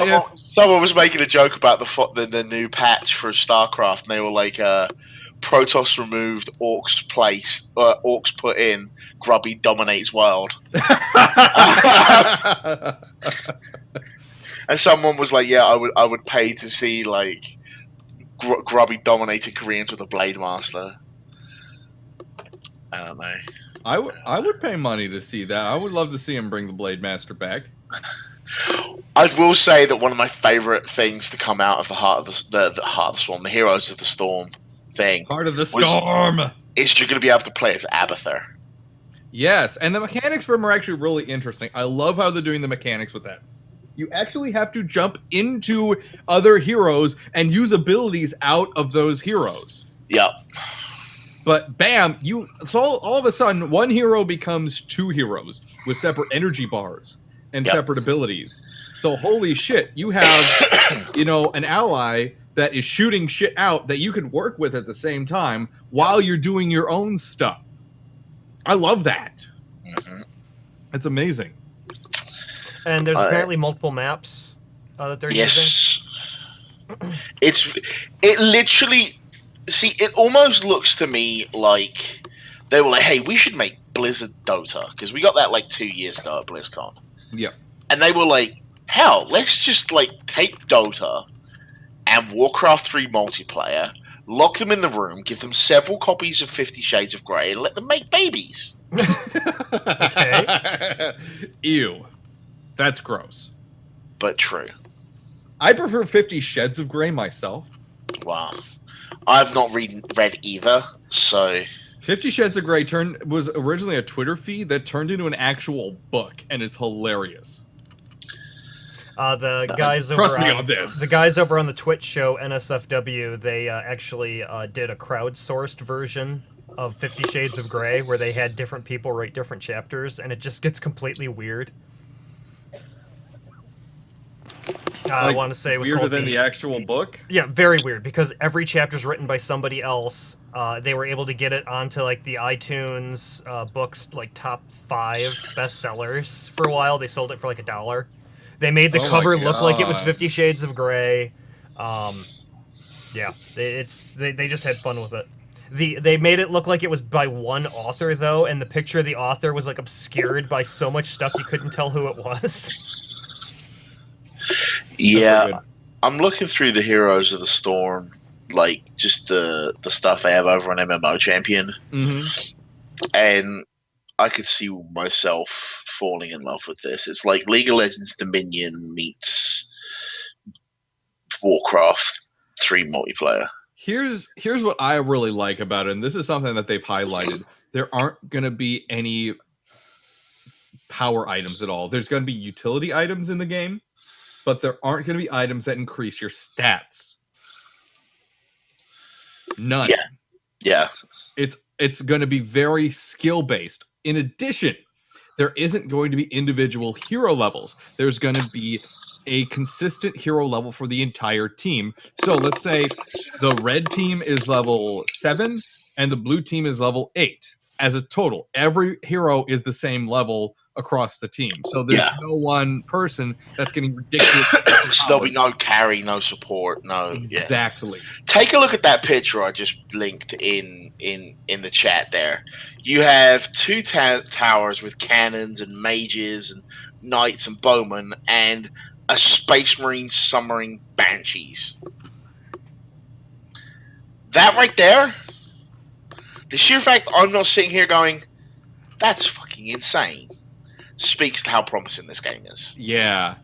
someone was making a joke about the new patch for StarCraft, and they were like, Protoss removed, Orcs placed, Orcs put in, Grubby dominates world. And someone was like, yeah, I would pay to see like Grubby dominating Koreans with a Blade Master. I don't know. I would pay money to see that. I would love to see him bring the Blade Master back. I will say that one of my favorite things to come out of the Heart of the Heart of the Storm, the Heroes of the Storm thing, Heart of the Storm, is you're going to be able to play as Abathur. Yes, and the mechanics for him are actually really interesting. I love how they're doing the mechanics with that. You actually have to jump into other heroes and use abilities out of those heroes. Yep. But bam, so all of a sudden, one hero becomes two heroes with separate energy bars and separate abilities. So holy shit, you have, an ally that is shooting shit out that you can work with at the same time while you're doing your own stuff. I love that. Mm-hmm. It's amazing. And there's apparently multiple maps that they're using. It literally. See, it almost looks to me like they were like, hey, we should make Blizzard Dota, because we got that like 2 years ago at BlizzCon. Yeah. And they were like, hell, let's just like take Dota and Warcraft 3 multiplayer, lock them in the room, give them several copies of 50 Shades of Grey, and let them make babies. Okay. Ew. That's gross. But true. I prefer 50 Shades of Grey myself. Wow. I've not read either, so... 50 Shades of Grey was originally a Twitter feed that turned into an actual book, and it's hilarious. The guys Trust over me on on this. The guys over on the Twitch show NSFW, they actually did a crowdsourced version of 50 Shades of Grey where they had different people write different chapters, and it just gets completely weird. I want to say it was weirder called than the actual book. Yeah, very weird, because every chapter is written by somebody else. They were able to get it onto like the iTunes books like top 5 bestsellers for a while. They sold it for like $1. They made the cover look like it was 50 Shades of Grey. Yeah, they just had fun with it. They made it look like it was by one author though, and the picture of the author was like obscured by so much stuff you couldn't tell who it was. Yeah, I'm looking through the Heroes of the Storm, like just the stuff they have over on MMO Champion, and I could see myself falling in love with this. It's like League of Legends Dominion meets Warcraft 3 multiplayer. Here's what I really like about it, and this is something that they've highlighted. There aren't going to be any power items at all. There's going to be utility items in the game, but there aren't going to be items that increase your stats. None. Yeah. It's going to be very skill-based. In addition, there isn't going to be individual hero levels. There's going to be a consistent hero level for the entire team. So let's say the red team is level 7 and the blue team is level 8. As a total, every hero is the same level across the team. So there's no one person that's getting ridiculous. So there'll be no carry, no support, no. Exactly. Take a look at that picture I just linked in the chat there. You have 2 towers with cannons and mages and knights and bowmen, and a Space Marine summoning banshees. That right there, the sheer fact I'm not sitting here going, that's fucking insane, speaks to how promising this game is. Yeah.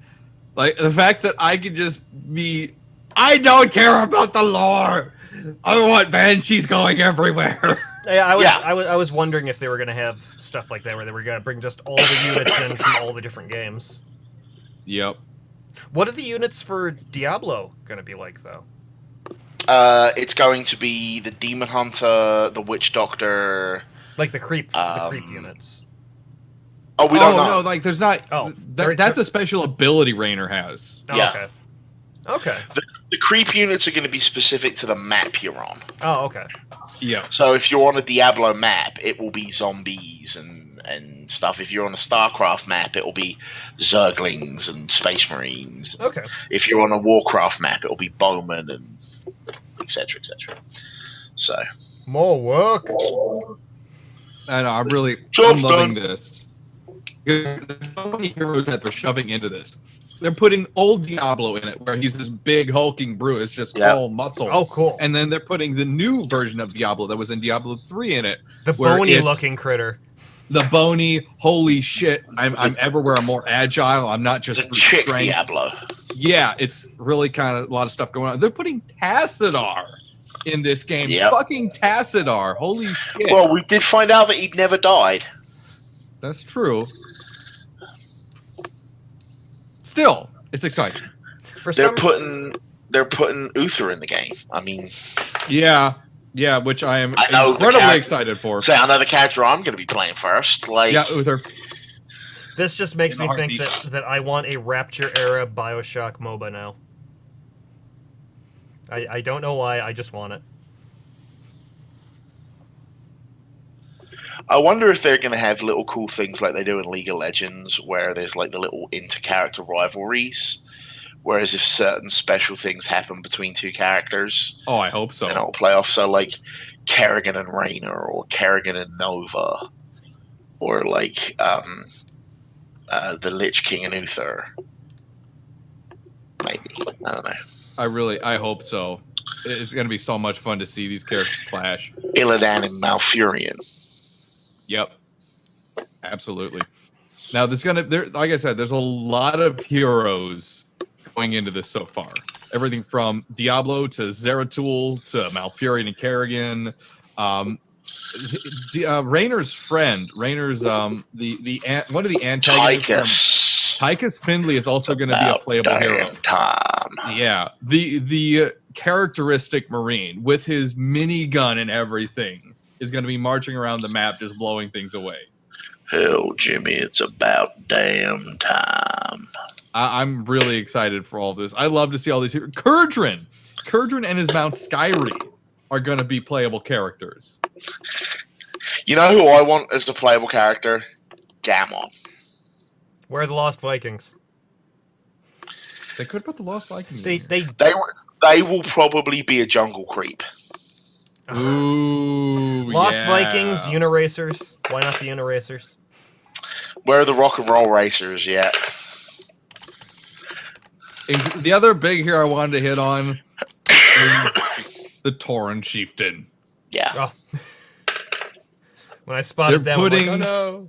Like, the fact that I could just be... I don't care about the lore! I want banshees going everywhere! Yeah, I was wondering if they were going to have stuff like that, where they were going to bring just all the units in from all the different games. Yep. What are the units for Diablo going to be like, though? It's going to be the Demon Hunter, the Witch Doctor... Like the creep units. Oh, we don't know. No, like, there's not... Oh, that's a special ability Raynor has. Oh, yeah. Okay. The creep units are going to be specific to the map you're on. Oh, okay. Yeah. So if you're on a Diablo map, it will be zombies and stuff. If you're on a Starcraft map, it will be Zerglings and Space Marines. Okay. If you're on a Warcraft map, it will be Bowmen and etc. etc. So More work. I know. I'm Job's loving done. this. There's so many heroes that they're shoving into this. They're putting old Diablo in it, where he's this big hulking brute. It's just all muscle. Oh, cool. And then they're putting the new version of Diablo that was in Diablo 3 in it. The where bony it's looking critter. The bony, holy shit! I'm everywhere. I'm more agile. I'm not just The brute chick strength. Diablo. Yeah, it's really kind of a lot of stuff going on. They're putting Tassadar in this game. Yep. Fucking Tassadar. Holy shit. Well, we did find out that he'd never died. That's true. Still, it's exciting. For They're some, putting Uther in the game. I mean, Yeah, which I am I know the incredibly character- excited for. I know the character I'm going to be playing first. Like, Yeah, Uther. this just makes In a me think heartbeat. that I want a Rapture era Bioshock MOBA now. I don't know why, I just want it. I wonder if they're going to have little cool things like they do in League of Legends, where there's like the little inter-character rivalries. Whereas if certain special things happen between two characters, Oh, I hope so. then it'll play off. So like Kerrigan and Raynor, or Kerrigan and Nova, or like the Lich King and Uther. Maybe, I don't know. I hope so. It's going to be so much fun to see these characters clash. Illidan and Malfurion. Yep. Absolutely. Now, like I said, there's a lot of heroes going into this so far. Everything from Diablo to Zeratul to Malfurion and Kerrigan. Raynor's friend, one of the antagonists from Tychus Findlay is also going to be a playable hero. Time. Yeah, the characteristic Marine with his minigun and everything is going to be marching around the map just blowing things away. Hell, Jimmy, it's about damn time. I'm really excited for all this. I love to see all these heroes. Kurdrin and his Mount Skyri are going to be playable characters. You know who I want as the playable character? Gammon. Where are the Lost Vikings? They could put the Lost Viking in They here. They will probably be a jungle creep. Ooh, Lost yeah. Vikings, Uniracers. Why not the Uniracers? Where are the rock and roll racers yet? And the other big hero I wanted to hit on is the Tauren Chieftain. Yeah. Oh. When I spotted They're them, I'm like, putting- oh no.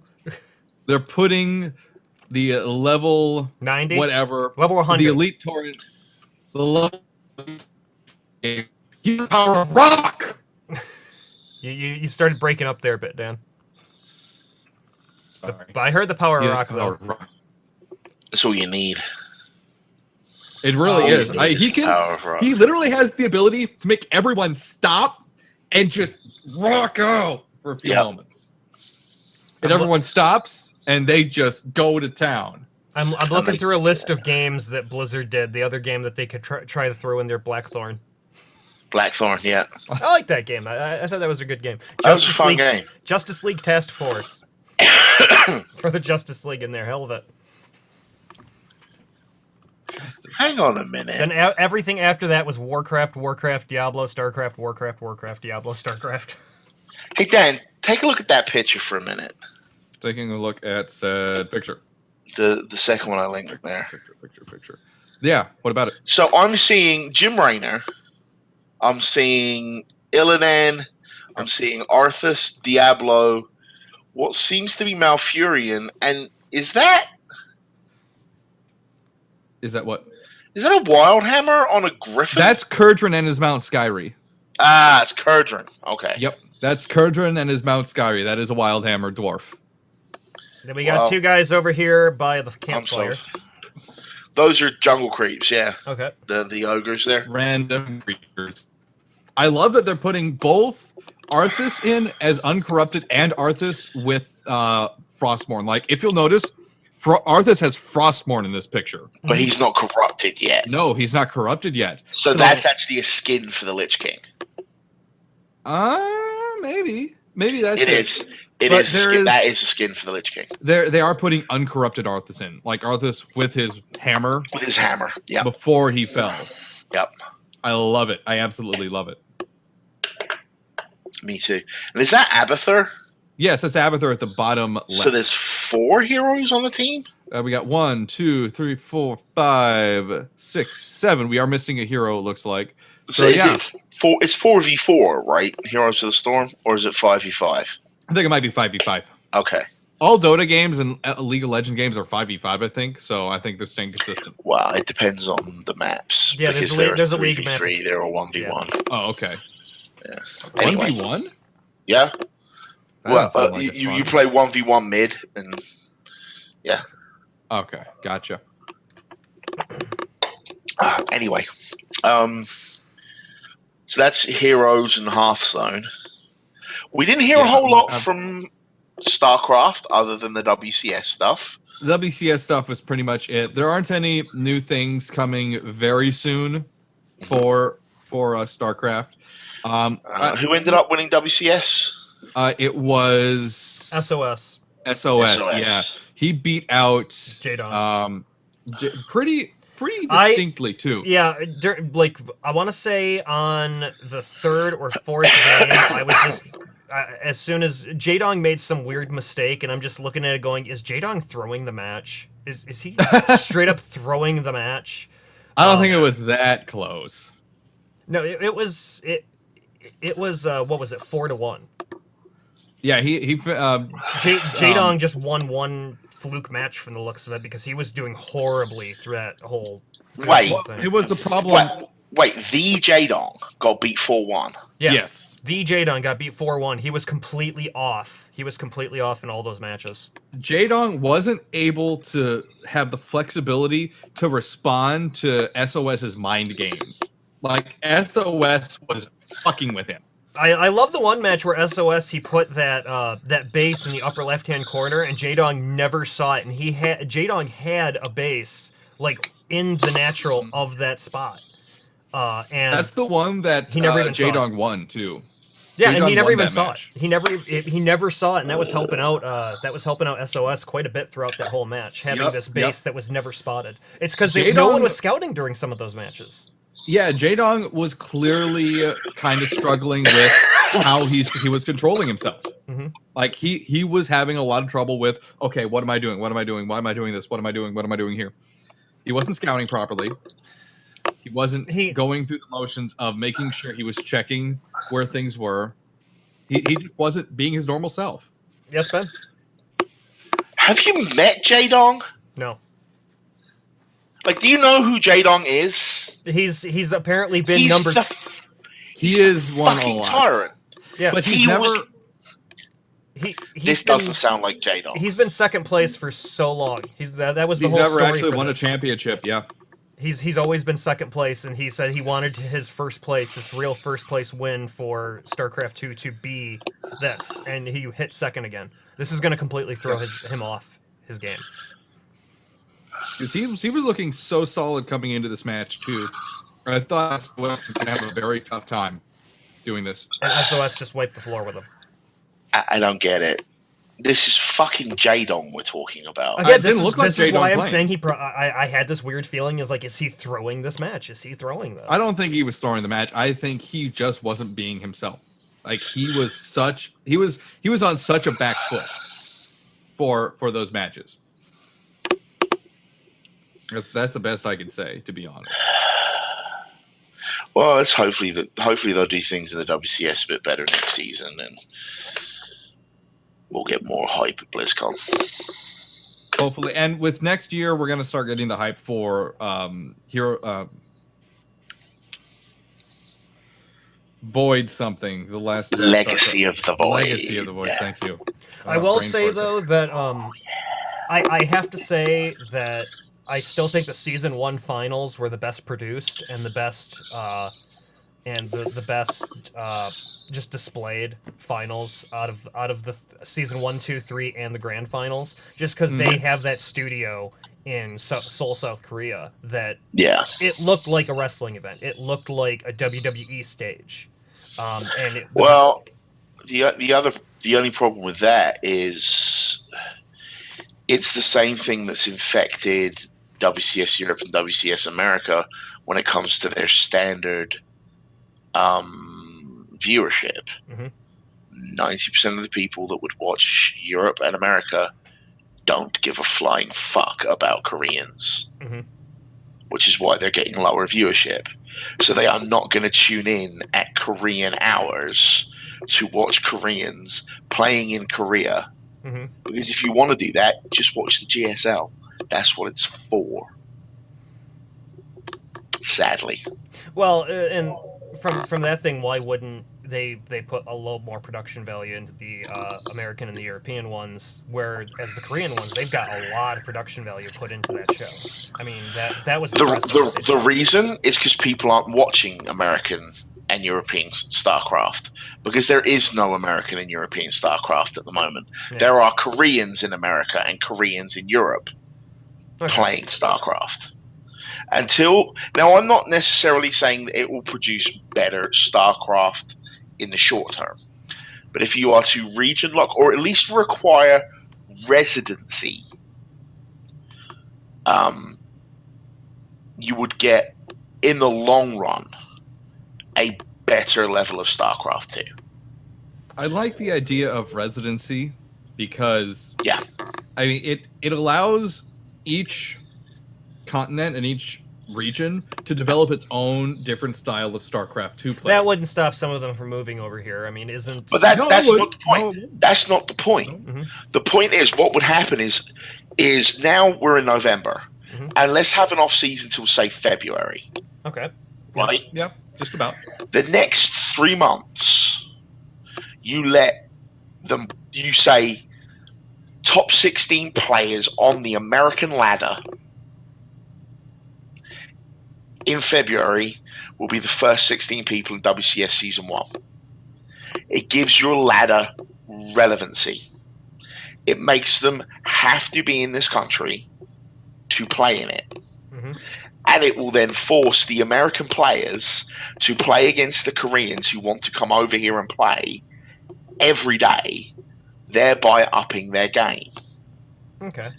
They're putting the level 90? whatever, Level 100. the elite Tauren, the level. He's the power of rock. You started breaking up there a bit, Dan. Sorry. But I heard the power He of has rock, the power though. of rock. That's all you need. It really Oh, is. you need He power of rock. He literally has the ability to make everyone stop and just rock out for a few Yep. moments. And everyone stops and they just go to town. I'm looking through a list of games that Blizzard did. The other game that they could try to throw in there, Blackthorn. Blackthorn, yeah. I like that game. I thought that was a good game. That was a fun game. Justice League Task Force. Throw the Justice League in there. Hell of it. Hang on a minute. Then everything after that was Warcraft, Diablo, Starcraft, Warcraft, Diablo, Starcraft. Hey, Dan, take a look at that picture for a minute. Taking a look at said picture. The second one I linked there. Picture. Yeah, what about it? So I'm seeing Jim Raynor. I'm seeing Illidan. I'm seeing Arthas, Diablo. What seems to be Malfurion. And is that What? a Wildhammer on a Griffin? That's Kurdrin and his Mount Skyri. Ah, it's Kurdrin. Okay. Yep, that's Kurdrin and his Mount Skyri. That is a Wildhammer dwarf. Then we got Wow. two guys over here by the campfire. Those are jungle creeps, yeah. Okay. The ogres there. Random creatures. I love that they're putting both Arthas in as uncorrupted and Arthas with Frostmourne. Like, if you'll notice, Arthas has Frostmourne in this picture. But he's not corrupted yet. No, he's not corrupted yet. So that's actually a skin for the Lich King. Maybe that's It it. is. It But is. there That is a skin for the Lich King They are putting uncorrupted Arthas in, like Arthas with his hammer with his hammer. Yeah. before he fell. Yep. I love it. I absolutely love it. Me too. And is that Abathur? Yes, that's Abathur at the bottom left. So there's 4 heroes on the team. We got 1, 2, 3, 4, 5, 6, 7. We are missing a hero. It looks like. So yeah, it's 4v4, right? Heroes of the Storm, or is it 5v5? I think it might be 5v5. Okay. All Dota games and League of Legends games are 5v5, I think. So I think they're staying consistent. Well, it depends on the maps. Yeah, because there's a league map. There are 1v1. Yeah. Oh, okay. Yeah. 1v1? Yeah. That Well, sounds like you play 1v1 mid, and yeah. Okay, gotcha. Anyway, so that's Heroes and Hearthstone. We didn't hear a whole lot from Starcraft other than the WCS stuff. The WCS stuff was pretty much it. There aren't any new things coming very soon for Starcraft. Who ended up winning WCS? It was SOS. SOS. Yeah, he beat out Jaedong. Pretty distinctly too. Yeah, I want to say on the 3rd or 4th game, I was just as soon as Jaedong made some weird mistake, and I'm just looking at it going, is Jaedong throwing the match? Is he straight up throwing the match? I don't think it was that close. No, it was what was it, 4-1? Yeah, Jaedong just won one fluke match from the looks of it because he was doing horribly through that whole Wait, thing. It was the problem. Wait, the Jaedong got beat 4-1. Yeah. Yes. The Jaedong got beat 4-1. He was completely off. He was completely off in all those matches. Jaedong wasn't able to have the flexibility to respond to SOS's mind games. Like, SOS was fucking with him. I love the one match where SOS, he put that base in the upper left-hand corner, and Jaedong never saw it, and Jaedong had a base, like, in the natural of that spot. And that's the one that he never even Jaedong won too. Yeah, Jaedong and he never won even that saw match. it. He never saw it, and that was helping out. That was helping out SOS quite a bit throughout that whole match, having this base that was never spotted. It's because no one was scouting during some of those matches. Yeah, Jaedong was clearly kind of struggling with how he was controlling himself. Mm-hmm. Like he was having a lot of trouble with, okay, what am I doing? What am I doing? Why am I doing this? What am I doing? What am I doing here? He wasn't scouting properly. He wasn't going through the motions of making sure he was checking where things were. He just wasn't being his normal self. Yes, Ben? Have you met Jaedong? No. Like, do you know who Jaedong is? He's apparently been number two. He is one a lot. Tyrant. Yeah, but he's never. This doesn't sound like Jaedong. He's been second place for so long. That was the He's whole never story actually for won a this. championship. Yeah. He's always been second place, and he said he wanted his first place, his real first place win for StarCraft 2 to be this, and he hit second again. This is going to completely throw him off his game. Because he was looking so solid coming into this match too. I thought SOS was going to have a very tough time doing this. And SOS just wiped the floor with him. I don't get it. This is fucking Jaedong we're talking about. Again, didn't look like this is Jaedong why I'm playing. saying I had this weird feeling is like, is he throwing this match? Is he throwing this? I don't think he was throwing the match. I think he just wasn't being himself. Like he was on such a back foot for those matches. That's the best I can say, to be honest. Well, let's hopefully they'll do things in the WCS a bit better next season, and we'll get more hype at BlizzCon. Hopefully, and with next year, we're gonna start getting the hype for Void something. The last Legacy of the Void. Legacy of the Void. Yeah. Thank you. I will brain say fart there. though that I have to say that I still think the season 1 finals were the best produced and the best the best just displayed finals out of the season 1, 2, 3 and the grand finals, just because they have that studio in Seoul, South Korea, that Yeah. it looked like a wrestling event. It looked like a WWE stage. Well, the only problem with that is it's the same thing that's infected WCS Europe and WCS America when it comes to their standard viewership. 90% of the people that would watch Europe and America don't give a flying fuck about Koreans, which is why they're getting lower viewership. So they are not going to tune in at Korean hours to watch Koreans playing in Korea. Because if you want to do that, just watch the GSL. That's what it's for. Sadly. Well, and from that thing, why wouldn't they put a little more production value into the American and the European ones, whereas the Korean ones, they've got a lot of production value put into that show. I mean, that was the reason is because people aren't watching American and European StarCraft, because there is no American and European StarCraft at the moment. Yeah. There are Koreans in America and Koreans in Europe playing StarCraft. Now, I'm not necessarily saying that it will produce better StarCraft in the short term, but if you are to region lock or at least require residency, you would get in the long run a better level of StarCraft 2. I like the idea of residency because I mean it allows each continent and each region to develop its own different style of StarCraft 2 play. That wouldn't stop some of them from moving over here. I mean, isn't... But that's not the point. No. That's not the point. The point is, what would happen is now we're in November, and let's have an off-season till, say, February. Okay. Right? Yep, just about. The next 3 months, you say, top 16 players on the American ladder in February will be the first 16 people in WCS Season 1. It gives your ladder relevancy. It makes them have to be in this country to play in it. And it will then force the American players to play against the Koreans who want to come over here and play every day, thereby upping their game. Okay.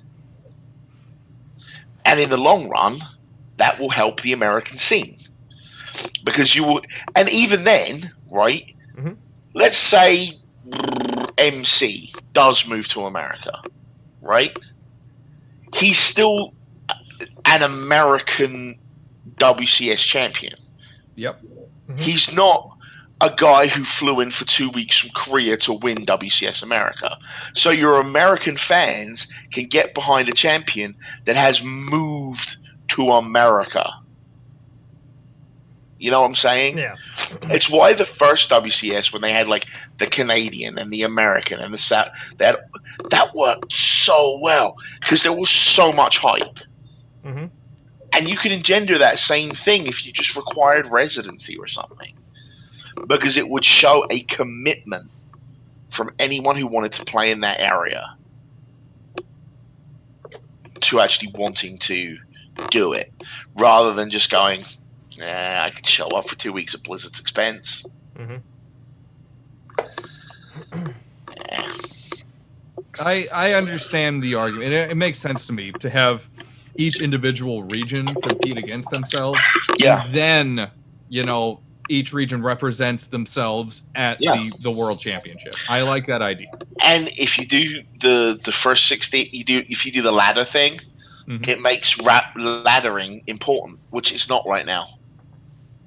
And in the long run, that will help the American scene. Because you will, and even then, right, let's say MC does move to America, right? He's still an American WCS champion. Yep. He's not a guy who flew in for 2 weeks from Korea to win WCS America. So your American fans can get behind a champion that has moved to America. You know what I'm saying? Yeah. It's why the first WCS, when they had like the Canadian and the American and the South, that worked so well because there was so much hype. And you could engender that same thing if you just required residency or something, because it would show a commitment from anyone who wanted to play in that area to actually wanting to do it, rather than just going, I could show up for 2 weeks at Blizzard's expense. I understand the argument. It makes sense to me to have each individual region compete against themselves. Yeah. And then, each region represents themselves at the World Championship. I like that idea. And if you do the first 16, if you do the ladder thing, it makes laddering important, which it's not right now.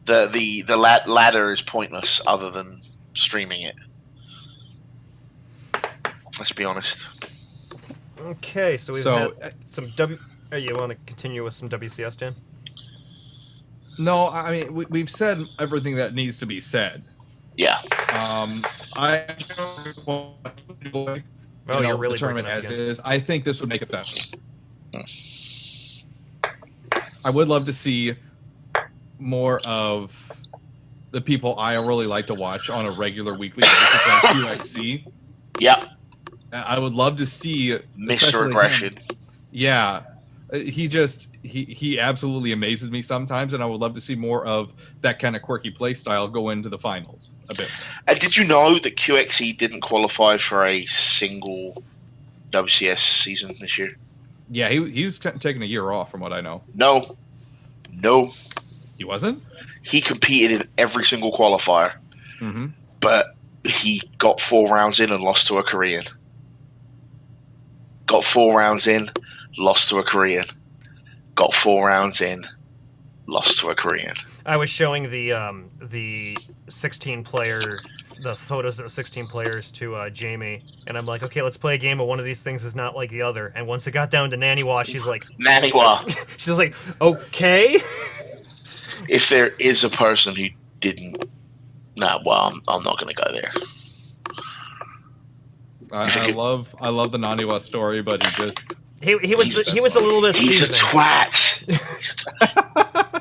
The ladder is pointless other than streaming it. Let's be honest. Okay, so we've had some you want to continue with some WCS, Dan? No, I mean we've said everything that needs to be said. Yeah. I enjoy you're really the tournament as is. I think this would make it better. I would love to see more of the people I really like to watch on a regular weekly basis on QXC. Yep. I would love to see Mr. Aggression. Yeah. He absolutely amazes me sometimes, and I would love to see more of that kind of quirky play style go into the finals. a bit. And did you know that QXE didn't qualify for a single WCS season this year? Yeah, he was taking a year off, from what I know. No. He wasn't? He competed in every single qualifier, but he got 4 rounds in and lost to a Korean. Got 4 rounds in, lost to a Korean. Got 4 rounds in, lost to a Korean. I was showing the 16 player, the photos of the 16 players to Jamie, and I'm like, okay, let's play a game, but one of these things is not like the other. And once it got down to Naniwa, she's like, Naniwa. She's like, okay. If there is a person who didn't, I'm not going to go there. I love the Naniwa story, but he was a little bit seasoned.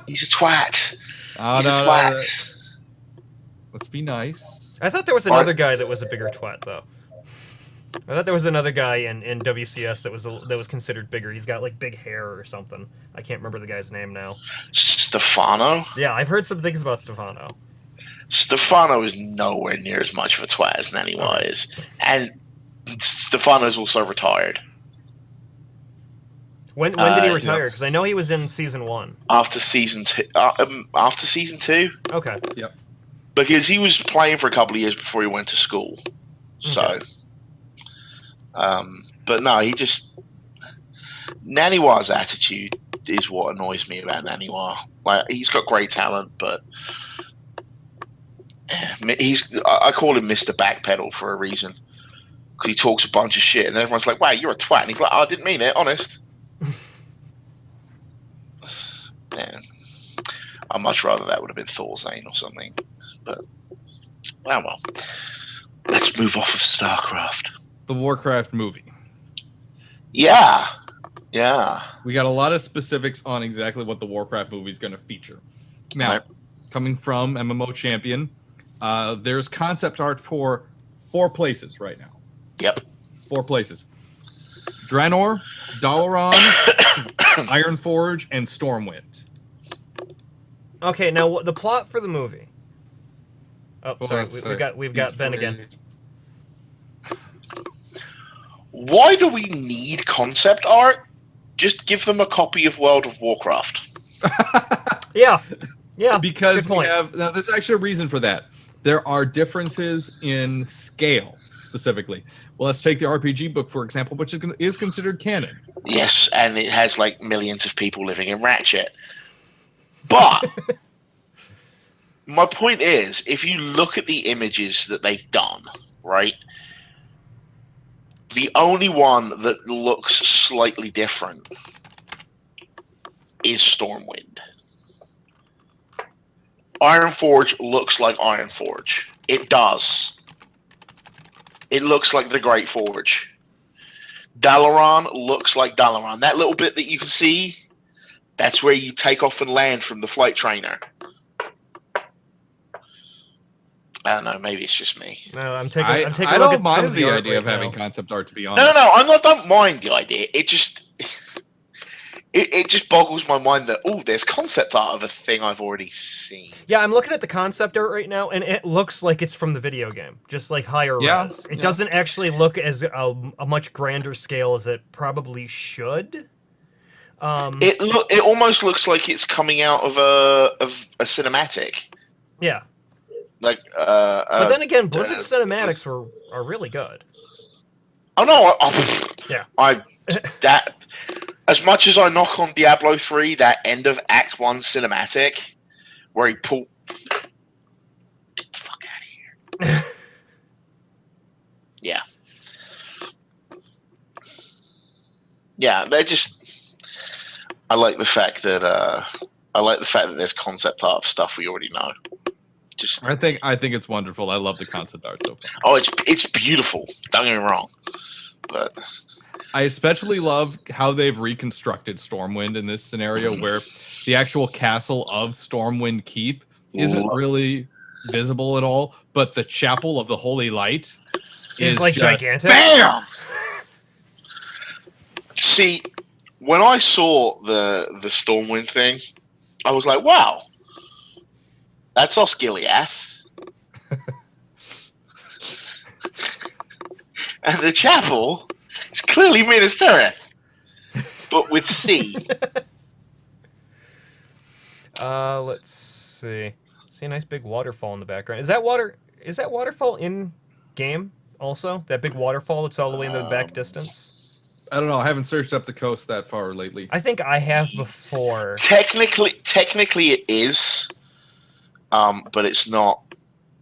He's a twat. No. Let's be nice. I thought there was another guy that was a bigger twat, though. I thought there was another guy in WCS that was considered bigger. He's got like big hair or something. I can't remember the guy's name now. Stefano? Yeah, I've heard some things about Stefano. Stefano is nowhere near as much of a twat as Naniwa is. And Stefano's also retired. When did he retire? Because I know he was in season 1. After season 2. After season 2? Okay. Yep. Because he was playing for a couple of years before he went to school. So, but no, he just... Naniwa's attitude is what annoys me about Naniwa. Like, he's got great talent, but... I call him Mr. Backpedal for a reason. Because he talks a bunch of shit, and everyone's like, wow, you're a twat. And he's like, I didn't mean it, honest. Yeah. I'd much rather that would have been Thorzane or something. But, well. Let's move off of Starcraft. The Warcraft movie. Yeah. We got a lot of specifics on exactly what the Warcraft movie is going to feature. Now, coming from MMO Champion, there's concept art for 4 places right now. Yep. 4 places. Draenor, Dalaran, Ironforge, and Stormwind. Okay, now the plot for the movie. Oh, sorry, we've got Ben again. Why do we need concept art? Just give them a copy of World of Warcraft. Yeah, because good point. There's actually a reason for that. There are differences in scale, specifically. Well, let's take the RPG book, for example, which is considered canon. Yes, and it has like millions of people living in Ratchet. But my point is, if you look at the images that they've done, right? The only one that looks slightly different is Stormwind. Ironforge looks like Ironforge. It does. It looks like the Great Forge. Dalaran looks like Dalaran. That little bit that you can see, that's where you take off and land from the flight trainer. I don't know. Maybe it's just me. No, I'm taking a look I at don't some mind of the art idea of right having now. concept art, to be honest. No. I don't mind the idea. It just it just boggles my mind that there's concept art of a thing I've already seen. Yeah, I'm looking at the concept art right now, and it looks like it's from the video game, just like higher res. It doesn't actually look as a much grander scale as it probably should. It almost looks like it's coming out of a cinematic. Yeah. Like, but then again, Blizzard cinematics are really good. Oh no! Yeah. That as much as I knock on Diablo 3, that end of Act 1 cinematic where he pulled. Get the fuck out of here! Yeah. They're just. I like the fact that there's concept art of stuff we already know. I think it's wonderful. I love the concept art so far. Oh, it's beautiful. Don't get me wrong, but I especially love how they've reconstructed Stormwind in this scenario, where the actual castle of Stormwind Keep isn't really visible at all, but the Chapel of the Holy Light is like just gigantic. Bam! See, when I saw the Stormwind thing, I was like, wow. That's Osgiliath. And the chapel is clearly Minas Tirith, but with C. Let's see. See a nice big waterfall in the background. Is that waterfall in game also? That big waterfall that's all the way in the back distance? I don't know. I haven't searched up the coast that far lately. I think I have before. Technically it is, but it's not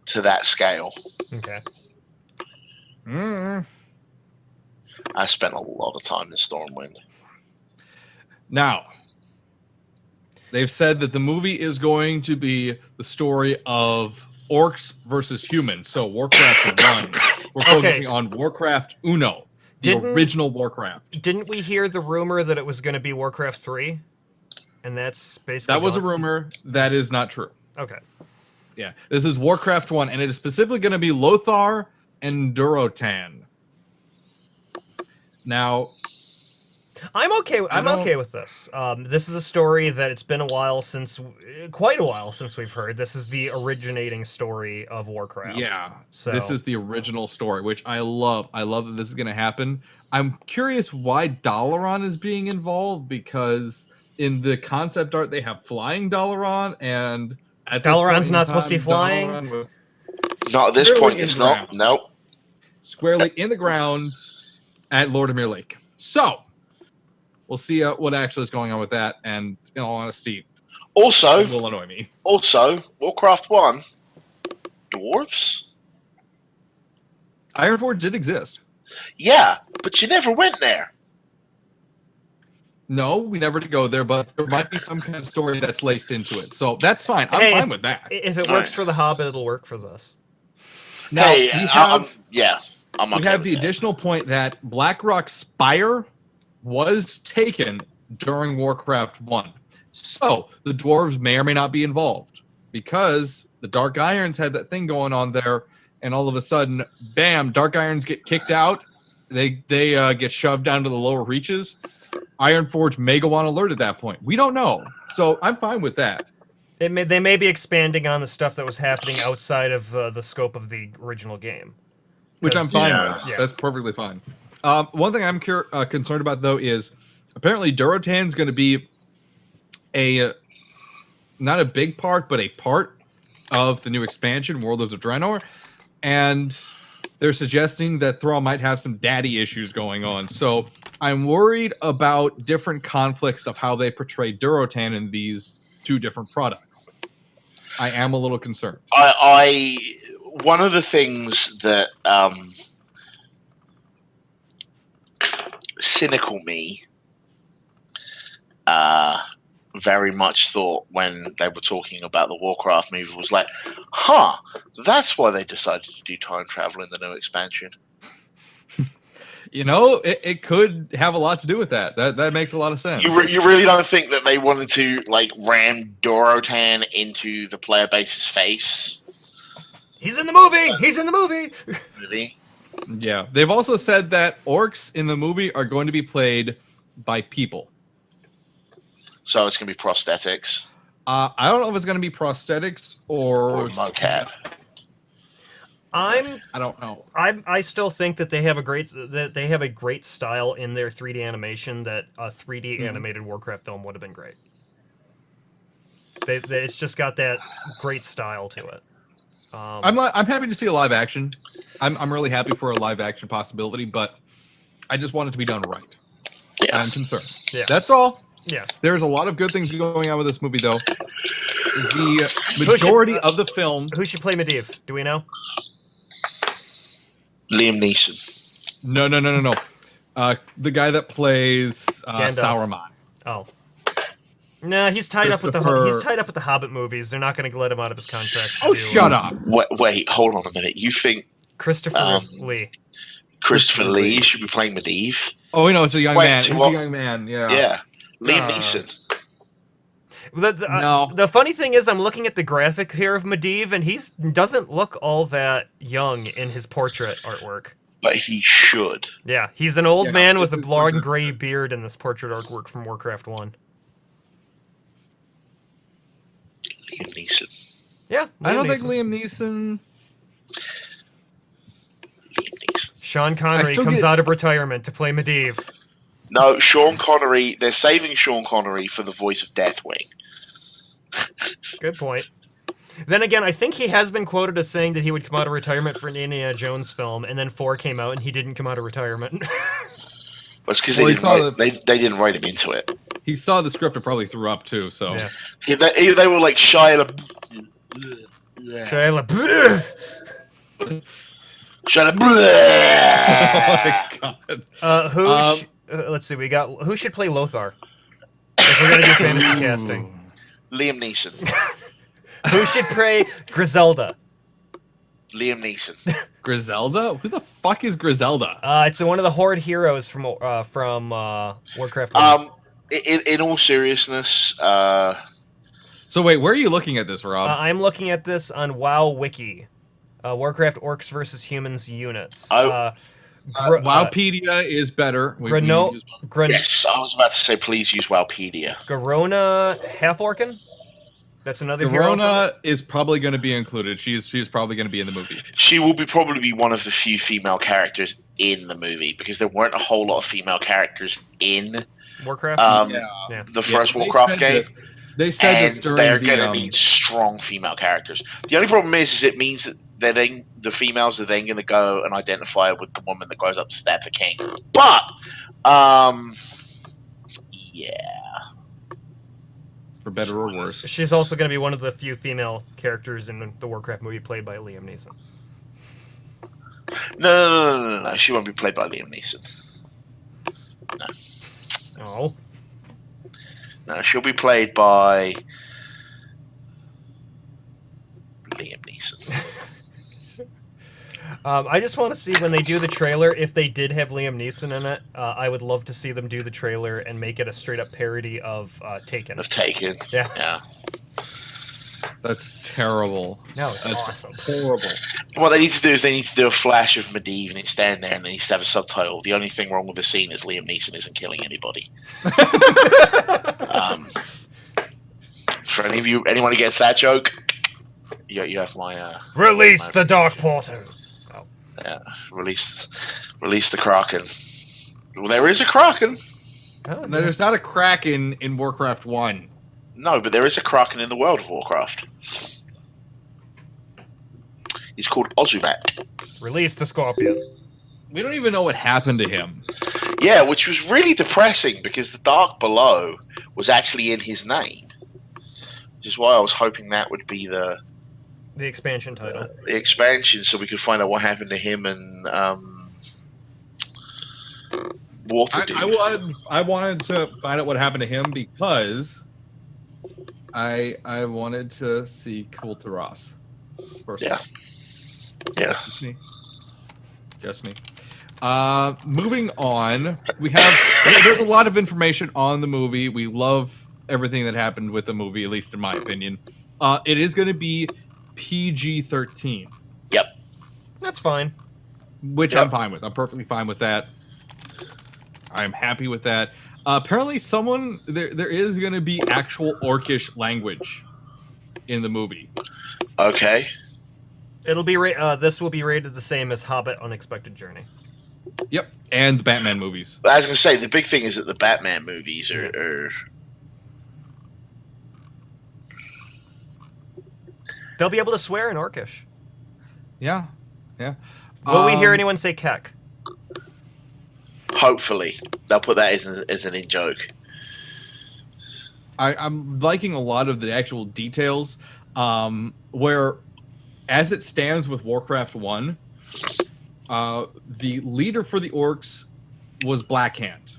to that scale. Okay. I spent a lot of time in Stormwind. Now, they've said that the movie is going to be the story of orcs versus humans. So Warcraft 1. We're focusing on Warcraft Uno, the original Warcraft. Didn't we hear the rumor that it was going to be Warcraft 3? And that's basically... That was a rumor. That is not true. Okay. Yeah. This is Warcraft 1, and it is specifically going to be Lothar and Durotan. Now... I'm okay with this. This is a story that it's been quite a while since we've heard. This is the originating story of Warcraft. Yeah. So this is the original story, which I love. I love that this is going to happen. I'm curious why Dalaran is being involved, because in the concept art they have flying Dalaran, and at Dalaran's not supposed to be flying. Not at this point. It's not. Nope. Squarely in the ground at Lordmere Lake. So. We'll see what actually is going on with that, and in all honesty, also it will annoy me. Also, Warcraft 1, dwarves? Ironforge did exist. Yeah, but you never went there. No, we never did go there, but there might be some kind of story that's laced into it. So that's fine. I'm fine with that. If it works for The Hobbit, it'll work for this. Now, we have the additional point that Blackrock Spire was taken during Warcraft 1. So the dwarves may or may not be involved, because the Dark Irons had that thing going on there, and all of a sudden, bam, Dark Irons get kicked out. They get shoved down to the lower reaches. Ironforge may go on alert at that point. We don't know. So I'm fine with that. They may be expanding on the stuff that was happening outside of the scope of the original game. Which I'm fine with. Yeah. That's perfectly fine. One thing I'm concerned about, though, is apparently Durotan's going to be not a big part, but a part of the new expansion, Warlords of Draenor. And they're suggesting that Thrall might have some daddy issues going on. So I'm worried about different conflicts of how they portray Durotan in these two different products. I am a little concerned. One of the things that... cynical me very much thought when they were talking about the Warcraft movie was like, that's why they decided to do time travel in the new expansion. You know, it could have a lot to do with that. That makes a lot of sense. You really don't think that they wanted to ram Durotan into the player base's face? He's in the movie! He's in the movie! Really? Yeah, they've also said that orcs in the movie are going to be played by people. So it's going to be prosthetics? I don't know if it's going to be prosthetics or mocap. I don't know. I still think that they have a great style in their 3D animation that a 3D animated Warcraft film would have been great. It's just got that great style to it. I'm happy to see a live action. I'm really happy for a live action possibility, but I just want it to be done right. Yes. I'm concerned. Yeah. That's all. Yeah. There's a lot of good things going on with this movie, though. The majority of the film... Who should play Medivh? Do we know? Liam Neeson. No. The guy that plays Sauron. Oh. No, he's tied up with the Hobbit movies. They're not going to let him out of his contract. Oh, shut up! Wait, hold on a minute. You think Christopher Lee should be playing Medivh? Oh, it's a young man. He's a young man. Yeah. Yeah. Liam Neeson. The funny thing is, I'm looking at the graphic here of Medivh, and he doesn't look all that young in his portrait artwork. But he should. Yeah, he's an old man with a blonde gray beard in this portrait artwork from Warcraft 1. Liam Neeson. Yeah, I don't think Liam Neeson... Sean Connery still comes get- out of retirement to play Medivh. No, Sean Connery. They're saving Sean Connery for the voice of Deathwing. Good point. Then again, I think he has been quoted as saying that he would come out of retirement for an Indiana Jones film, and then 4 came out and he didn't come out of retirement. But it's because Well, they didn't write him into it. He saw the script and probably threw up too. So Yeah. Yeah, they were like Shia LaBeouf. Shia LaBeouf. Shia oh LaBeouf. my god. Let's see, who should play Lothar? If we're gonna do fantasy casting. Liam Neeson. Who should play Griselda? Liam Neeson. Griselda? Who the fuck is Griselda? It's one of the Horde heroes from Warcraft 1. In all seriousness, So wait, where are you looking at this, Rob? I'm looking at this on WoW Wiki. Warcraft Orcs versus Humans units. Oh. Wowpedia is better. We use yes, I was about to say, please use Wowpedia. Garona Half-Orcan? That's another hero. Verona is probably going to be included. She's probably going to be in the movie. She will probably be one of the few female characters in the movie because there weren't a whole lot of female characters in Warcraft? the first Warcraft game. They said this during they're going to be strong female characters. The only problem is it means that the females are then going to go and identify with the woman that goes up to stab the king. But, yeah. For better or worse. She's also going to be one of the few female characters in the Warcraft movie played by Liam Neeson. No. She won't be played by Liam Neeson. No. Oh. No, she'll be played by Liam Neeson. I just want to see when they do the trailer, if they did have Liam Neeson in it, I would love to see them do the trailer and make it a straight-up parody of Taken. Of Taken. Yeah. That's terrible. No, it's That's awesome. horrible. What they need to do is they need to do a flash of Medivh and it's stand there and they need to have a subtitle. The only thing wrong with the scene is Liam Neeson isn't killing anybody. For anyone who gets that joke, you have my Release the Dark Portal. Release the Kraken. Well, there is a Kraken. Oh, No, there's not a Kraken in Warcraft 1. No, but there is a Kraken in the world of Warcraft. He's called Ozubat. Release the Scorpion. We don't even know what happened to him. Yeah, which was really depressing because the Dark Below was actually in his name. Which is why I was hoping that would be the expansion title. The expansion, so we could find out what happened to him and Waterdeep. I wanted to find out what happened to him because I wanted to see Kultaras. Yeah. Yeah. Just me. Moving on, there's a lot of information on the movie. We love everything that happened with the movie, at least in my opinion. It is going to be PG-13. Yep. That's fine. Which I'm fine with. I'm perfectly fine with that. I'm happy with that. Apparently, there is going to be actual Orcish language in the movie. Okay. It'll be this will be rated the same as Hobbit: Unexpected Journey. Yep, and the Batman movies. But I was going to say, the big thing is that the Batman movies are They'll be able to swear in Orcish. Yeah. Will we hear anyone say Kek? Hopefully. They'll put that as an in-joke. I'm liking a lot of the actual details, where, as it stands with Warcraft 1, the leader for the orcs was Blackhand.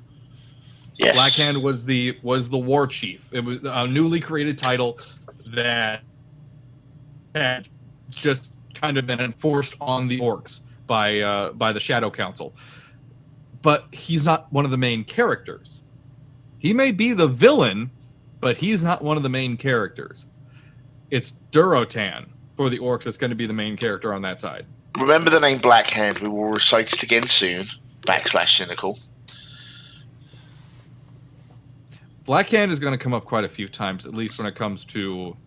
Yes. Blackhand was the war chief. It was a newly created title that had just kind of been enforced on the orcs by the Shadow Council. But he's not one of the main characters. He may be the villain, but he's not one of the main characters. It's Durotan for the orcs that's going to be the main character on that side. Remember the name Blackhand. We will recite it again soon. /cynical. Blackhand is going to come up quite a few times, at least when it comes to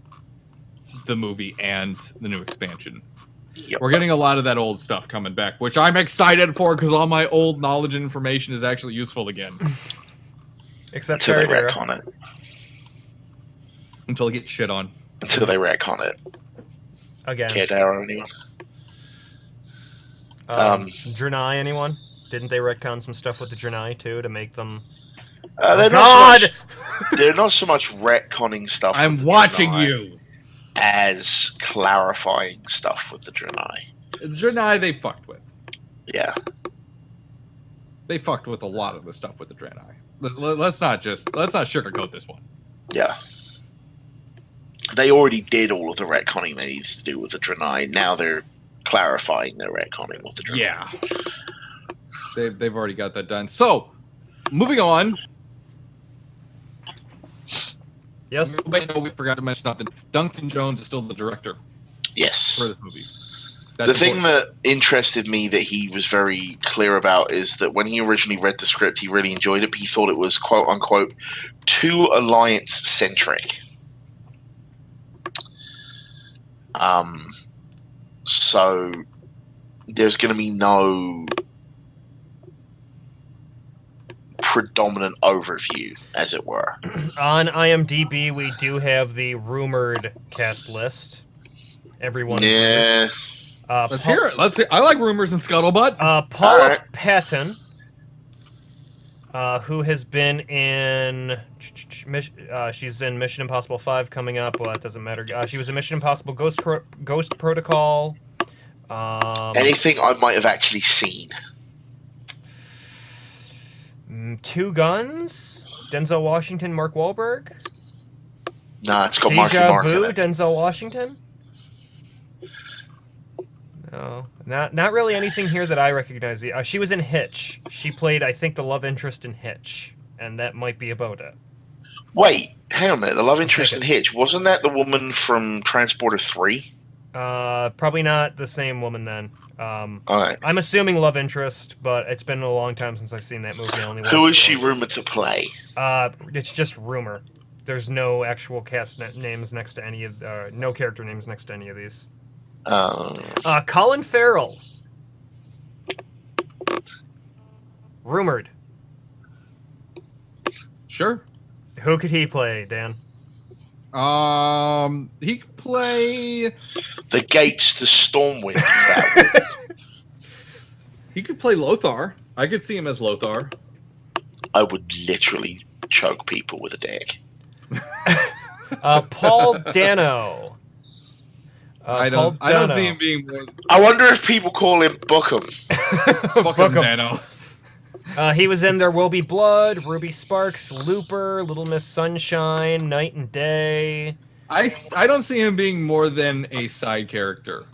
the movie and the new expansion. Yep. We're getting a lot of that old stuff coming back, which I'm excited for because all my old knowledge and information is actually useful again. Except Until they Terradera. retcon it. Until I get shit on. Until they retcon it. Again. Terradera, anyone? Draenei, anyone? Didn't they retcon some stuff with the Draenei too to make them? They're not so much retconning stuff. I'm with the watching Draenei you. as clarifying stuff with the Draenei. Draenei, they fucked with. Yeah. They fucked with a lot of the stuff with the Draenei. Let's not sugarcoat this one. Yeah. They already did all of the retconning they needed to do with the Draenei. Now they're clarifying their retconning with the Draenei. Yeah. They've already got that done. So, moving on. Yes. We forgot to mention something. Duncan Jones is still the director Yes. for this movie. The thing that interested me that he was very clear about is that when he originally read the script, he really enjoyed it, but he thought it was quote unquote too alliance centric. So there's going to be no predominant overview, as it were. On IMDb, we do have the rumored cast list. Everyone. Yeah. Let's hear it. I like rumors and scuttlebutt. Paula right. Patton, who has been in... she's in Mission Impossible 5 coming up. Well, that doesn't matter. She was in Mission Impossible Ghost Protocol. Anything I might have actually seen. Two Guns, Denzel Washington, Mark Wahlberg. Nah, it's got Marky Deja Mark in Vu, it. Denzel Washington. No, not really anything here that I recognize. She was in Hitch. She played, I think, the love interest in Hitch, and that might be about it. Wait, hang on a minute. The love interest in Hitch, wasn't that the woman from Transporter 3? Probably not the same woman then. Alright. I'm assuming love interest, but it's been a long time since I've seen that movie. I only Who watched is she it rumored to play? once. It's just rumor. There's no actual cast names next to any of... no character names next to any of these. Colin Farrell. Rumored. Sure. Who could he play, Dan? He could play. The Gates to Stormwind. That He could play Lothar. I could see him as Lothar. I would literally choke people with a dick. Paul Dano. I don't see him being more. I wonder if people call him Bookham. Fuck him, Dano. He was in There Will Be Blood, Ruby Sparks, Looper, Little Miss Sunshine, Night and Day. I don't see him being more than a side character,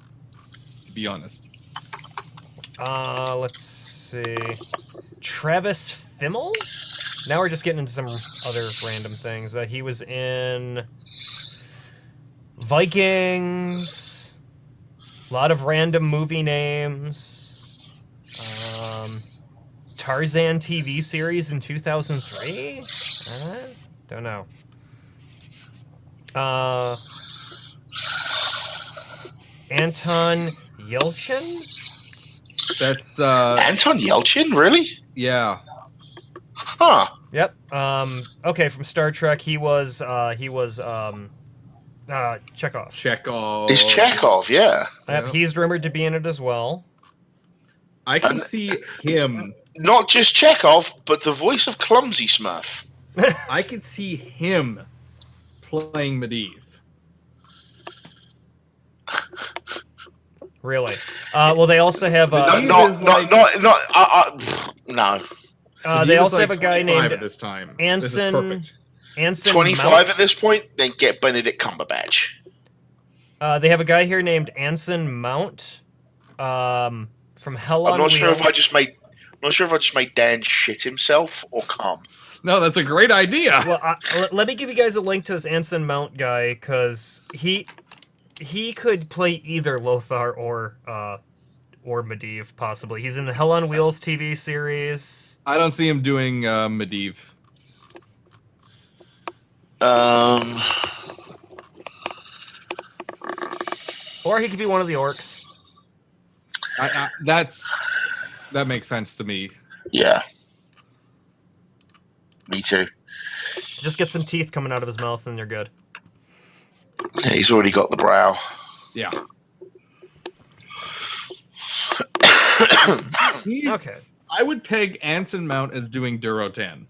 to be honest. Let's see. Travis Fimmel? Now we're just getting into some other random things. He was in Vikings. A lot of random movie names. Tarzan TV series in 2003? Don't know. Anton Yelchin? That's Anton Yelchin, really? yeah. Huh. Yep. Okay, from Star Trek, he was Chekhov. Chekhov. It's Chekhov, yeah. Yep, he's rumored to be in it as well. I can see him. Not just Chekhov, but the voice of Clumsy Smurf. I can see him playing Medivh. Really? Well, they also have No. they also have a guy named at this time. Anson. This is perfect. Anson 25 Mount. at this point, then get Benedict Cumberbatch. They have a guy here named Anson Mount. From Hell on I'm not sure if Wheels. I just made Dan shit himself or come. No, that's a great idea. Well, let me give you guys a link to this Anson Mount guy, because he could play either Lothar or Medivh, possibly. He's in the Hell on Wheels TV series. I don't see him doing Medivh. Or he could be one of the orcs. That makes sense to me. Yeah. Me too. Just get some teeth coming out of his mouth and you're good. He's already got the brow. Yeah. Okay. I would peg Anson Mount as doing Durotan.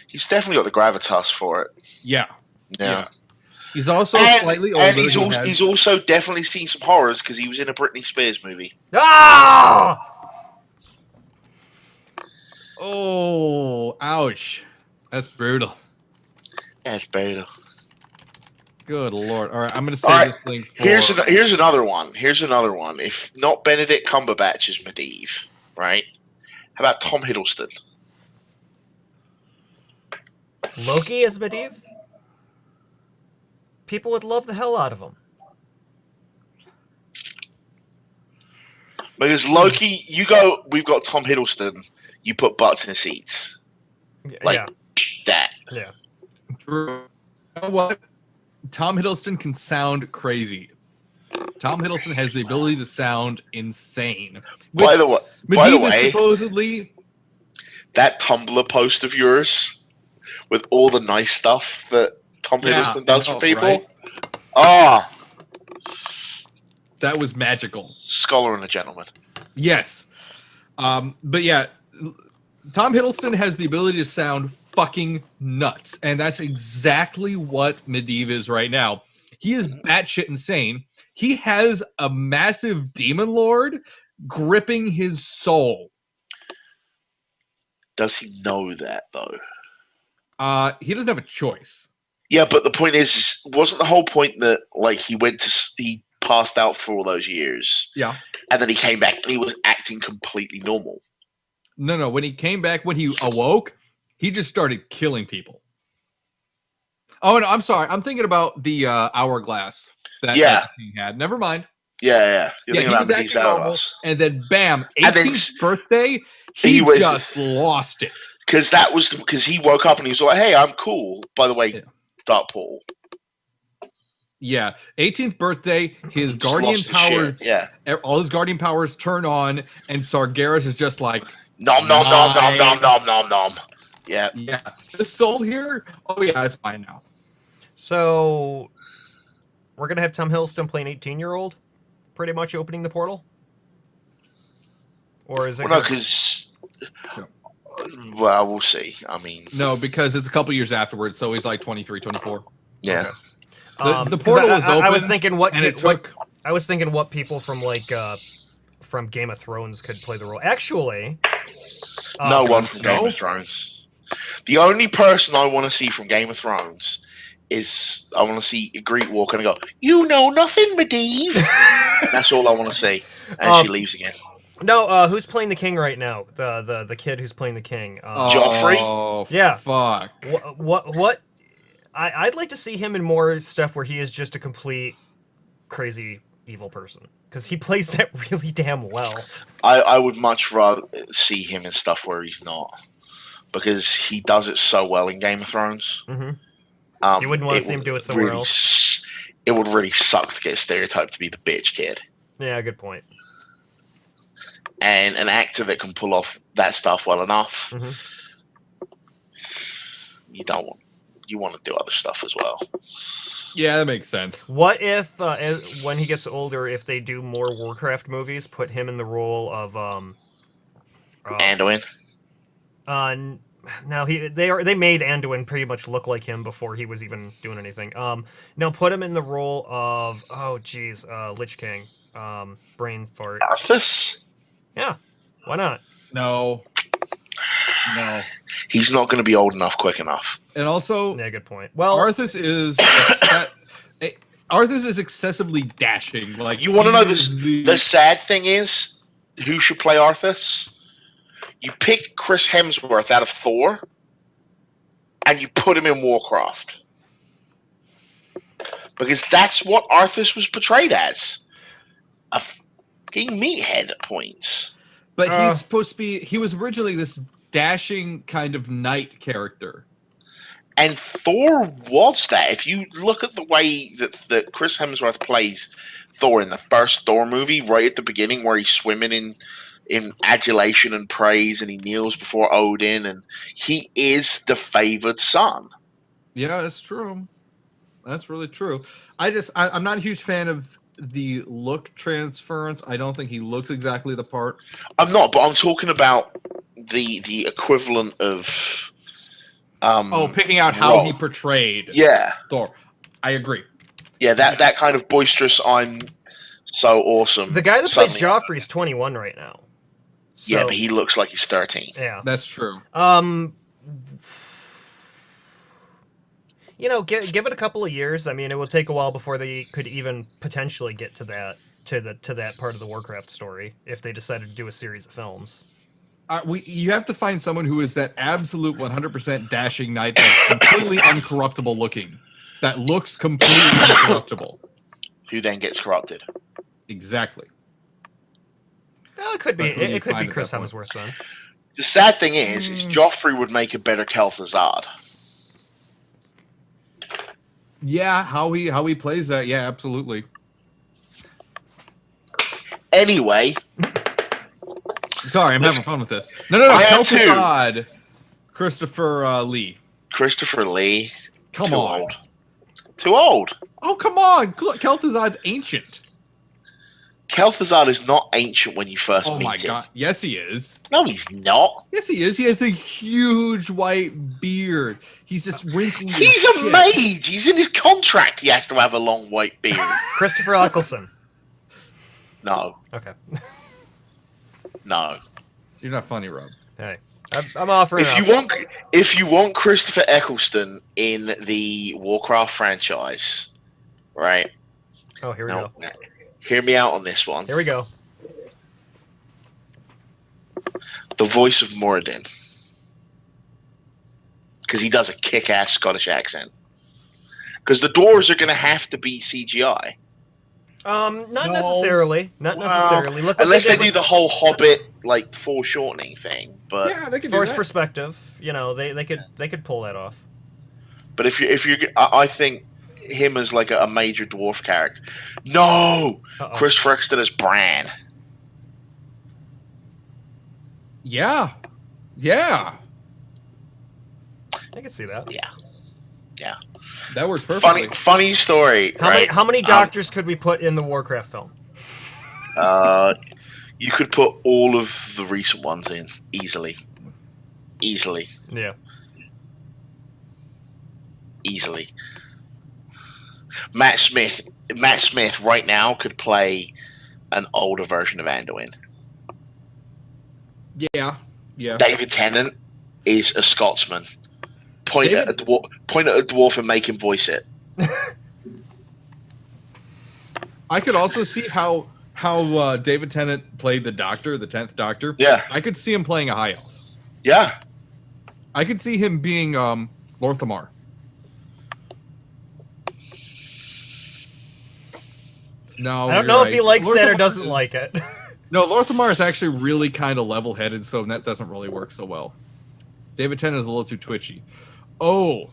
He's definitely got the gravitas for it. Yeah. Yeah. He's also slightly older. And he's also definitely seen some horrors because he was in a Britney Spears movie. Ah! Oh, ouch. That's brutal. Yeah, it's brutal. Good Lord. All right, I'm going to say this thing for... Here's another one. If not Benedict Cumberbatch as Medivh, right? How about Tom Hiddleston? Loki as Medivh? People would love the hell out of him. Because Loki, we've got Tom Hiddleston, you put butts in seats. Like that. Yeah. You know what? Tom Hiddleston can sound crazy. Tom Hiddleston has the ability to sound insane. By the way, supposedly... That Tumblr post of yours with all the nice stuff that Tom Hiddleston does for people. Right? That was magical. Scholar and a gentleman. Yes. But yeah, Tom Hiddleston has the ability to sound fucking nuts. And that's exactly what Medivh is right now. He is batshit insane. He has a massive demon lord gripping his soul. Does he know that, though? He doesn't have a choice. Yeah, but the point is, wasn't the whole point that, like, he passed out for all those years? Yeah. And then he came back and he was acting completely normal. No. When he came back, when he awoke, he just started killing people. Oh, no, I'm sorry. I'm thinking about the hourglass that he had. Never mind. Yeah. He was acting normal, and then bam, 18th birthday, he just lost it. Because he woke up and he was like, hey, I'm cool. By the way, Dark Portal. Yeah, 18th birthday, his guardian powers, all his guardian powers turn on, and Sargeras is just like, nom. Yeah. Yeah. The soul here? Oh, yeah, it's fine now. So, we're going to have Tom Hiddleston play an 18-year-old, pretty much opening the portal? Or is it... Well, no, because... Well, we'll see. I mean... No, because it's a couple years afterwards, so he's like 23, 24. Yeah. Okay. The portal was open, I was thinking I was thinking what people from, like, from Game of Thrones could play the role. Actually... no one from Game of Thrones. The only person I want to see from Game of Thrones is I want to see Ygritte walk in and go, you know nothing, Medivh. That's all I want to see. And she leaves again. No, who's playing the king right now? The kid who's playing the king. Joffrey? Oh, yeah. Fuck. What? I'd like to see him in more stuff where he is just a complete crazy evil person. Because he plays that really damn well. I would much rather see him in stuff where he's not. Because he does it so well in Game of Thrones. Mm-hmm. You wouldn't want to see him do it somewhere else? It would really suck to get stereotyped to be the bitch kid. Yeah, good point. And an actor that can pull off that stuff well enough, you want to do other stuff as well. Yeah, that makes sense. What if, when he gets older, if they do more Warcraft movies, put him in the role of Anduin? Now they made Anduin pretty much look like him before he was even doing anything. No, put him in the role of Lich King. Brain fart. Arthas? Yeah, why not? No. He's not going to be old enough quick enough. And also, yeah, good point. Well, Arthas is excessively dashing. Like, you want to know the sad thing is, who should play Arthas? You pick Chris Hemsworth out of Thor, and you put him in Warcraft. Because that's what Arthas was portrayed as. A fucking meathead at points. But he's supposed to be... He was originally this dashing kind of knight character. And Thor was that. If you look at the way that Chris Hemsworth plays Thor in the first Thor movie, right at the beginning, where he's swimming in adulation and praise, and he kneels before Odin, and he is the favored son. Yeah, it's true. That's really true. I'm not a huge fan of the look transference. I don't think he looks exactly the part. I'm not, but I'm talking about the equivalent of picking out how Rob. he portrayed Thor. I agree. Yeah, that kind of boisterous, I'm so awesome. The guy that plays Joffrey is 21 right now. So, yeah, but he looks like he's 13. Yeah. That's true. You know, give it a couple of years. I mean, it will take a while before they could even potentially get to that part of the Warcraft story if they decided to do a series of films. You have to find someone who is that absolute 100% dashing knight that's completely uncorruptible looking. That looks completely uncorruptible. Who then gets corrupted. Exactly. Well, it could be Chris Hemsworth then. The sad thing is Joffrey would make a better Kel'Thuzad. Yeah, how he plays that, yeah, absolutely. Anyway. Sorry, I'm having fun with this. No, Kel'Thuzad. Christopher Lee. Christopher Lee. Come on. Too old. Oh, come on. Kel'Thuzad's ancient. Kel'Thuzad is not ancient when you first meet him. Oh my god. Yes, he is. No, he's not. Yes, he is. He has a huge white beard. He's just wrinkly. He's a mage. He's in his contract. He has to have a long white beard. Christopher Eccleston. No. Okay. No. You're not funny, Rob. Hey, I'm offering. If you want Christopher Eccleston in the Warcraft franchise, right? Oh, here we go. Hear me out on this one. Here we go. The voice of Moradin. Because he does a kick-ass Scottish accent. Because the dwarves are going to have to be CGI. Not necessarily. Not necessarily. Look, unless they do the whole Hobbit foreshortening thing, but yeah, they could force perspective. You know, they could pull that off. But if you, I think him as like a major dwarf character. No, Chris Frexton as Bran. Yeah. I can see that. Yeah. That works perfectly. Funny story. How many doctors could we put in the Warcraft film? You could put all of the recent ones in easily. Yeah. Easily. Matt Smith right now could play an older version of Anduin. Yeah. David Tennant is a Scotsman. Point at a dwarf and make him voice it. I could also see how David Tennant played the Doctor, the 10th Doctor. Yeah. I could see him playing a high elf. Yeah. I could see him being Lorthamar. No, I don't know if he likes that or doesn't like it. No, Lorthamar is actually really kind of level-headed, so that doesn't really work so well. David Tennant is a little too twitchy. Oh.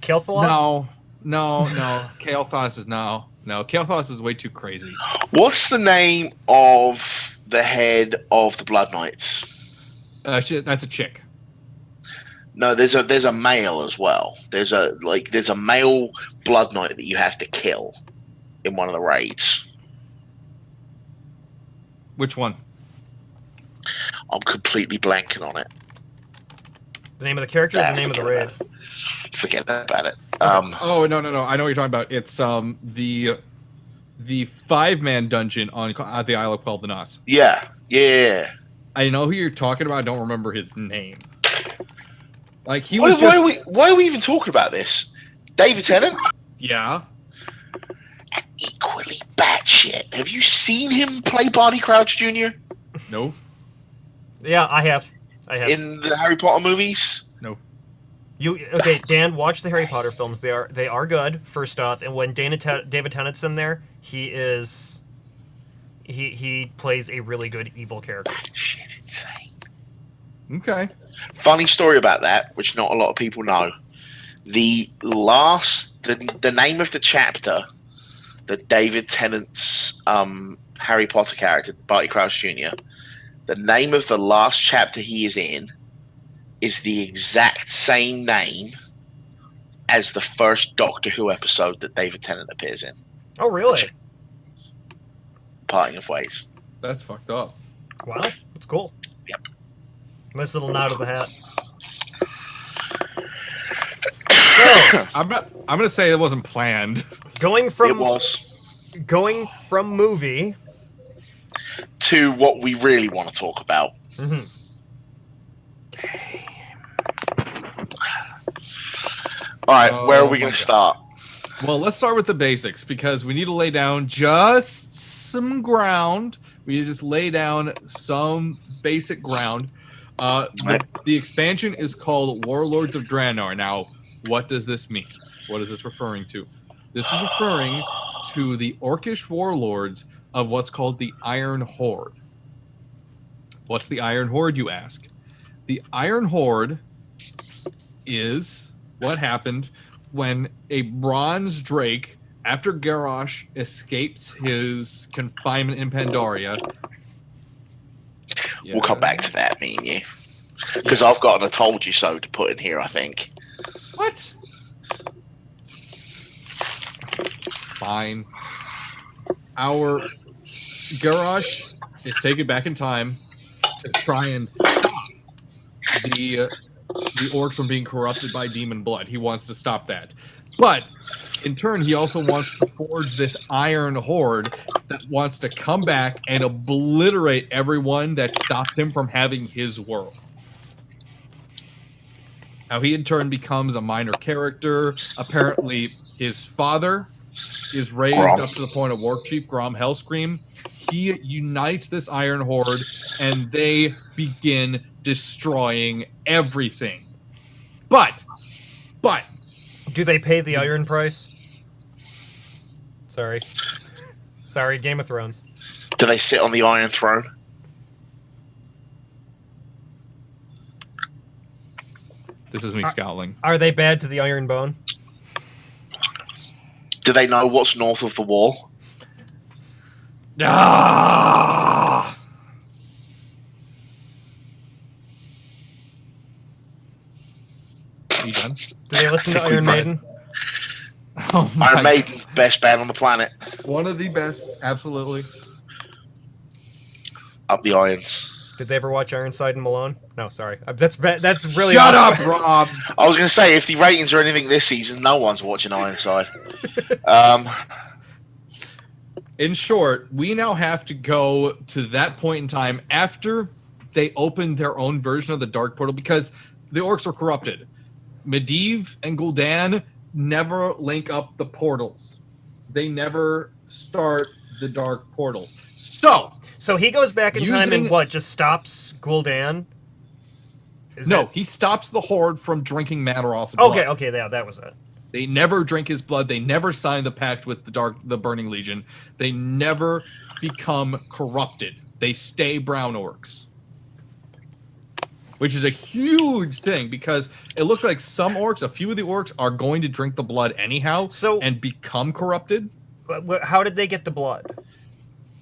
Kel'Thas? No. Kael'thas is no. Kael'thas is way too crazy. What's the name of the head of the Blood Knights? That's a chick. No, there's a male as well. There's a male Blood Knight that you have to kill in one of the raids. Which one? I'm completely blanking on it. The name of the character or the name of the raid? Forget about it. Oh no! I know what you're talking about. It's the 5-man dungeon on the Isle of Quel'Thanas. Yeah. I know who you're talking about. I don't remember his name. Like he why, was just. Why are we even talking about this? David Tennant? Yeah. Equally batshit. Have you seen him play Barney Crouch Jr.? No. Yeah, I have. In the Harry Potter movies? No. Okay, Dan, watch the Harry Potter films. They are good, first off, and when David Tennant's in there, he plays a really good evil character. Shit, insane. Okay. Funny story about that, which not a lot of people know. The name of the chapter that David Tennant's Harry Potter character, Barty Crouch Jr., the name of the last chapter he is in is the exact same name as the first Doctor Who episode that David Tennant appears in. Oh, really? Parting of Ways. That's fucked up. Wow, that's cool. Yep. Nice little nod of the hat. So, I'm gonna say it wasn't planned. going It from was movie to what we really want to talk about. mhm. All right, where are we my going to God. start? Well, let's start with the basics because we need to lay down just some ground. We need to just lay down some basic ground. The expansion is called Warlords of Draenor. Now, what does this mean? What is this referring to? This is referring to the Orcish warlords of what's called the Iron Horde. What's the Iron Horde, you ask? The Iron Horde is what happened when a bronze drake, after Garrosh escapes his confinement in Pandaria. We'll come back to that, me and you. Because I've got a told you so to put in here, I think. What? Fine. Our Garrosh is taken back in time to try and stop the orcs from being corrupted by demon blood. He wants to stop that. But in turn, he also wants to forge this Iron Horde that wants to come back and obliterate everyone that stopped him from having his world. Now, he in turn becomes a minor character. Apparently, his father is raised up to the point of War Chief Grom Hellscream. He unites this Iron Horde, and they begin destroying everything. But, Do they pay the iron price? Sorry, Game of Thrones. Do they sit on the Iron Throne? this is me scowling. Are they bad to the Iron Bone? Do they know what's north of the wall? Ah! You done? Do they listen to Iron Maiden? Oh my Iron Maiden, best band on the planet. One of the best, absolutely. Up the irons. Did they ever watch Ironside and Malone? No, sorry. That's really Shut off. up, Rob. I was going to say, if the ratings are anything this season, no one's watching Ironside. In short, we now have to go to that point in time after they opened their own version of the Dark Portal because the orcs were corrupted. Medivh and Gul'dan never link up the portals. They never start the Dark Portal. So he goes back in time and Using- what? Just stops Gul'dan? he stops the Horde from drinking Mannoroth's blood. Okay, that was it. They never drink his blood. They never sign the pact with the Burning Legion. They never become corrupted. They stay brown orcs. Which is a huge thing because it looks like some orcs, a few of the orcs, are going to drink the blood anyhow and become corrupted. How did they get the blood?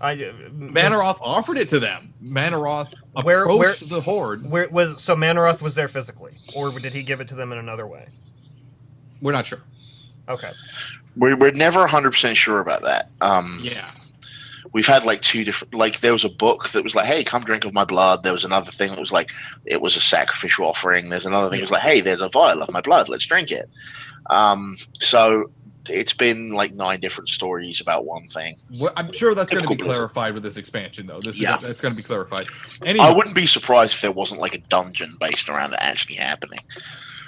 Mannoroth offered it to them. Mannoroth approached the Horde. So Mannoroth was there physically, or did he give it to them in another way? We're not sure. Okay. We're never 100% sure about that. Yeah. We've had like two different, like there was a book that was like, hey, come drink of my blood. There was another thing that was like, it was a sacrificial offering. There's another thing that was like, hey, there's a vial of my blood. Let's drink it. So it's been like 9 different stories about one thing. Well, I'm sure that's going to be clarified with this expansion, though. That's going to be clarified. Anyway, I wouldn't be surprised if there wasn't like a dungeon based around it actually happening.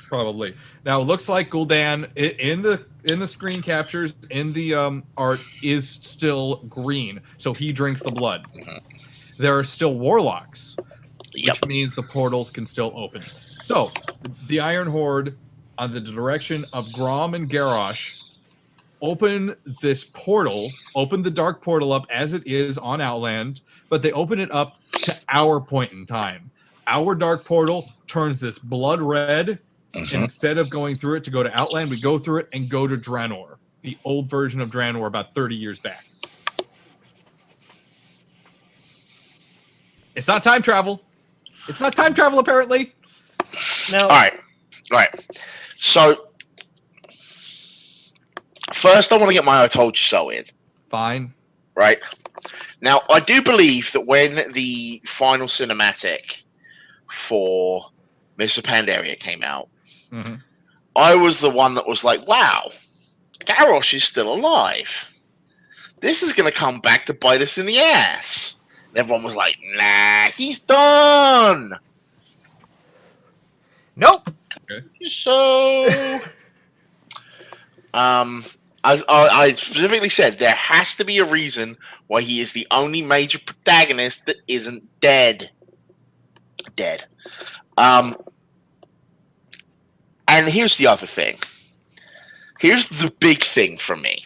Probably. Now it looks like Gul'dan in the screen captures in the art is still green, so he drinks the blood. Mm-hmm. There are still warlocks, Yep. which means the portals can still open. So the Iron Horde, on the direction of Grom and Garrosh, open this portal, open the Dark Portal up as it is on Outland, but they open it up to our point in time. Our Dark Portal turns this blood red. Mm-hmm. And instead of going through it to go to Outland, we go through it and go to Draenor. the old version of Draenor about 30 years back. It's not time travel. It's not time travel, apparently. Now, All right. So, first I want to get my I told you so in. Fine. Right? Now, I do believe that when the final cinematic for Mr. Pandaria came out, Mm-hmm. I was the one that was like, wow, Garrosh is still alive. This is going to come back to bite us in the ass. And everyone was like, nah, he's done. nope. So, I specifically said there has to be a reason why he is the only major protagonist that isn't dead. And here's the other thing. Here's the big thing for me,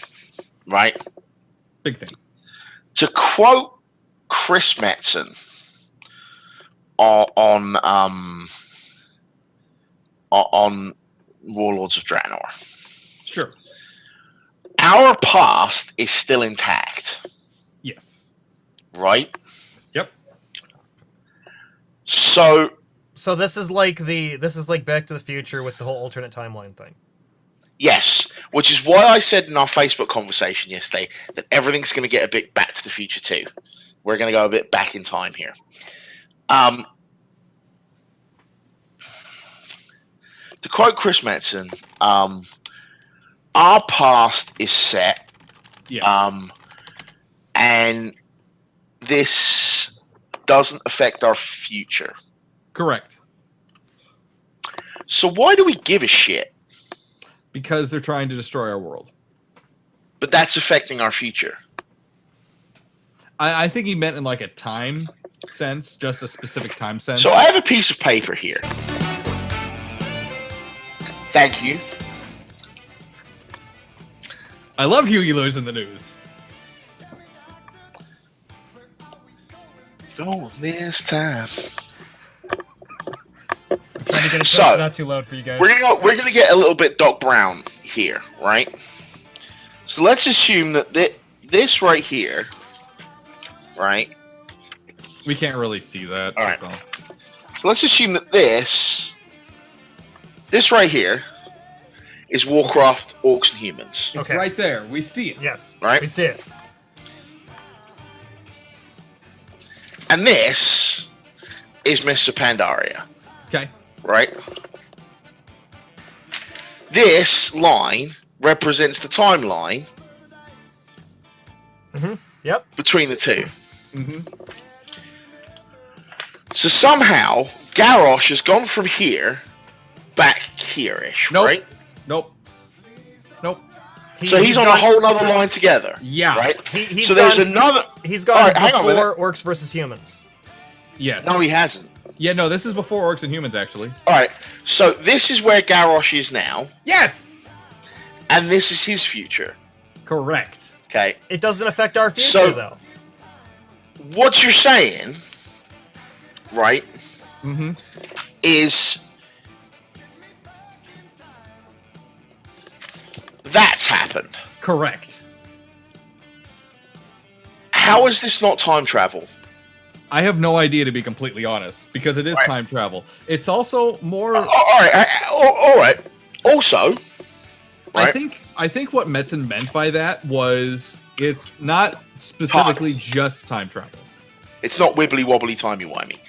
right? Big thing. To quote Chris Metzen on Warlords of Draenor. Sure. Our past is still intact, Yes. right? Yep. So this is like Back to the Future with the whole alternate timeline thing. yes, which is why I said in our Facebook conversation yesterday that everything's going to get a bit Back to the Future too. We're going to go a bit back in time here. To quote Chris Metzen, our past is set, Yes. and this doesn't affect our future. Correct. So why do we give a shit? Because they're trying to destroy our world. But that's affecting our future. I think he meant in like a time sense, just a specific time sense. So I have a piece of paper here. Thank you. I love Huey Lewis in the news. Oh, this time. I'm trying to get it So, not too loud for you guys. We're gonna get a little bit Doc Brown here, right? So let's assume that this right here, right? We can't really see that. All right. So let's assume that this right here is Warcraft, Orcs, and Humans, It's Okay. right there. We see it. Yes. right? We see it. And this is Mr. Pandaria, Okay. right? This line represents the timeline Yep. between the two. Mm-hmm. So somehow, Garrosh has gone from here back here-ish, Nope. right? Nope. Nope. So he's on a whole other line together, Yeah. right? He's So there's gone, another... He's gone All right, hang on a before Orcs versus Humans. Yes. No, he hasn't. Yeah, no, this is before Orcs and Humans, actually. All right, so this is where Garrosh is now, Yes! and this is his future, Correct. okay? It doesn't affect our future, So- though. What you're saying, right, Mm-hmm. is that's happened. Correct. How is this not time travel? I have no idea, to be completely honest, because it is Right. time travel. It's also more... All right. Also, right? I think what Metzen meant by that was it's not specifically just time travel. It's not wibbly wobbly timey wimey.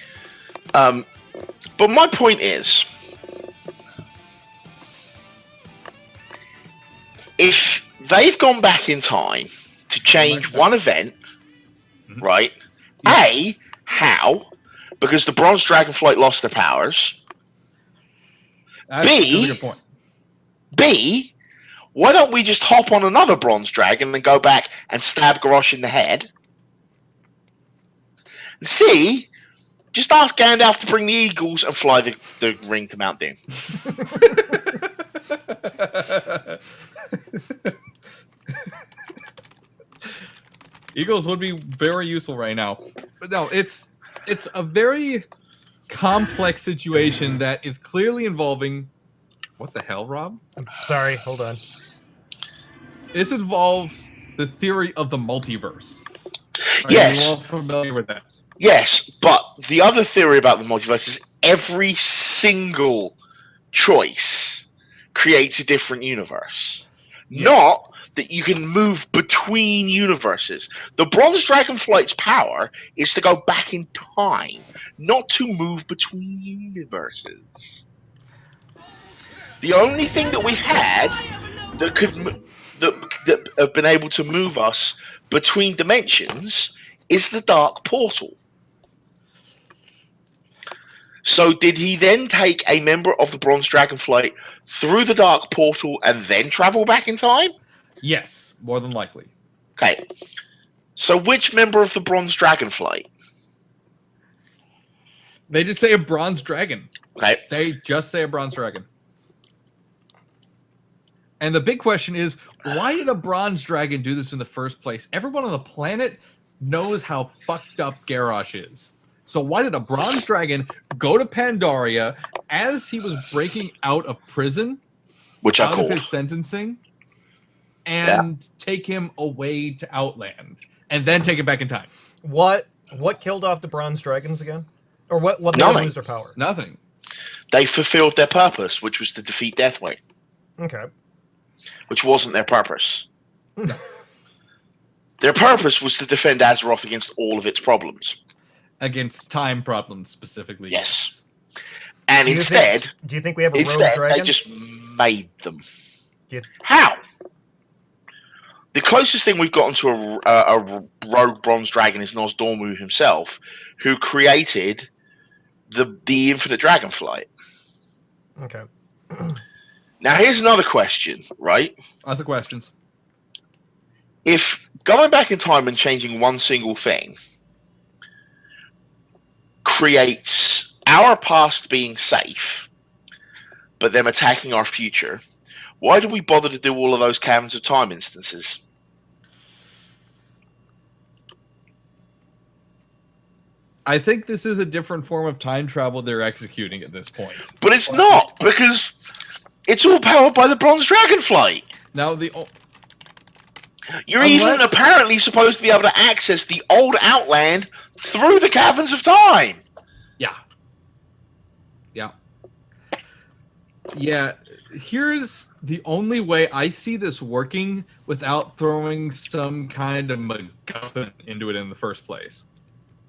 But my point is, if they've gone back in time to change one event, Mhm. right? Yeah. A, how? Because the Bronze Dragonflight lost their powers. That's B- a really good point. B, why don't we just hop on another Bronze Dragon and go back and stab Garrosh in the head? And C, just ask Gandalf to bring the eagles and fly the ring to Mount Doom. Eagles would be very useful right now. But no, it's a very complex situation that is clearly involving... What the hell, Rob? I'm sorry, hold on. This involves the theory of the multiverse. Are Yes. you all familiar with that? Yes, but the other theory about the multiverse is every single choice creates a different universe. Yes. Not that you can move between universes. The Bronze Dragonflight's power is to go back in time, not to move between universes. The only thing that we've had that could that have been able to move us between dimensions is the Dark Portal. So did he then take a member of the Bronze Dragonflight through the Dark Portal and then travel back in time? Yes, more than likely. Okay. So which member of the Bronze Dragonflight? They just say a bronze dragon. Okay. They just say a bronze dragon. And the big question is, why did a bronze dragon do this in the first place? Everyone on the planet knows how fucked up Garrosh is. So why did a bronze dragon go to Pandaria as he was breaking out of prison, Which I out of call. his sentencing, and take him away to Outland, and then take him back in time? What killed off the bronze dragons again? Or what made them Nothing. lose their power? Nothing. They fulfilled their purpose, which was to defeat Deathwing, Okay. which wasn't their purpose. Their purpose was to defend Azeroth against all of its problems. Against time problems specifically. Yes. And Do you instead, do you think we have a rogue instead dragon? they just made them. Yeah. How? The closest thing we've gotten to a rogue bronze dragon is Nosdormu himself, who created the Infinite Dragonflight. Okay. Now, here's another question, right? Lots of questions. If going back in time and changing one single thing creates our past being safe, but them attacking our future, why do we bother to do all of those Caverns of Time instances? I think this is a different form of time travel they're executing at this point. But it's not, because it's all powered by the Bronze Dragonflight. Now, You're even apparently supposed to be able to access the old Outland through the Caverns of Time. Yeah, here's the only way I see this working without throwing some kind of MacGuffin into it in the first place.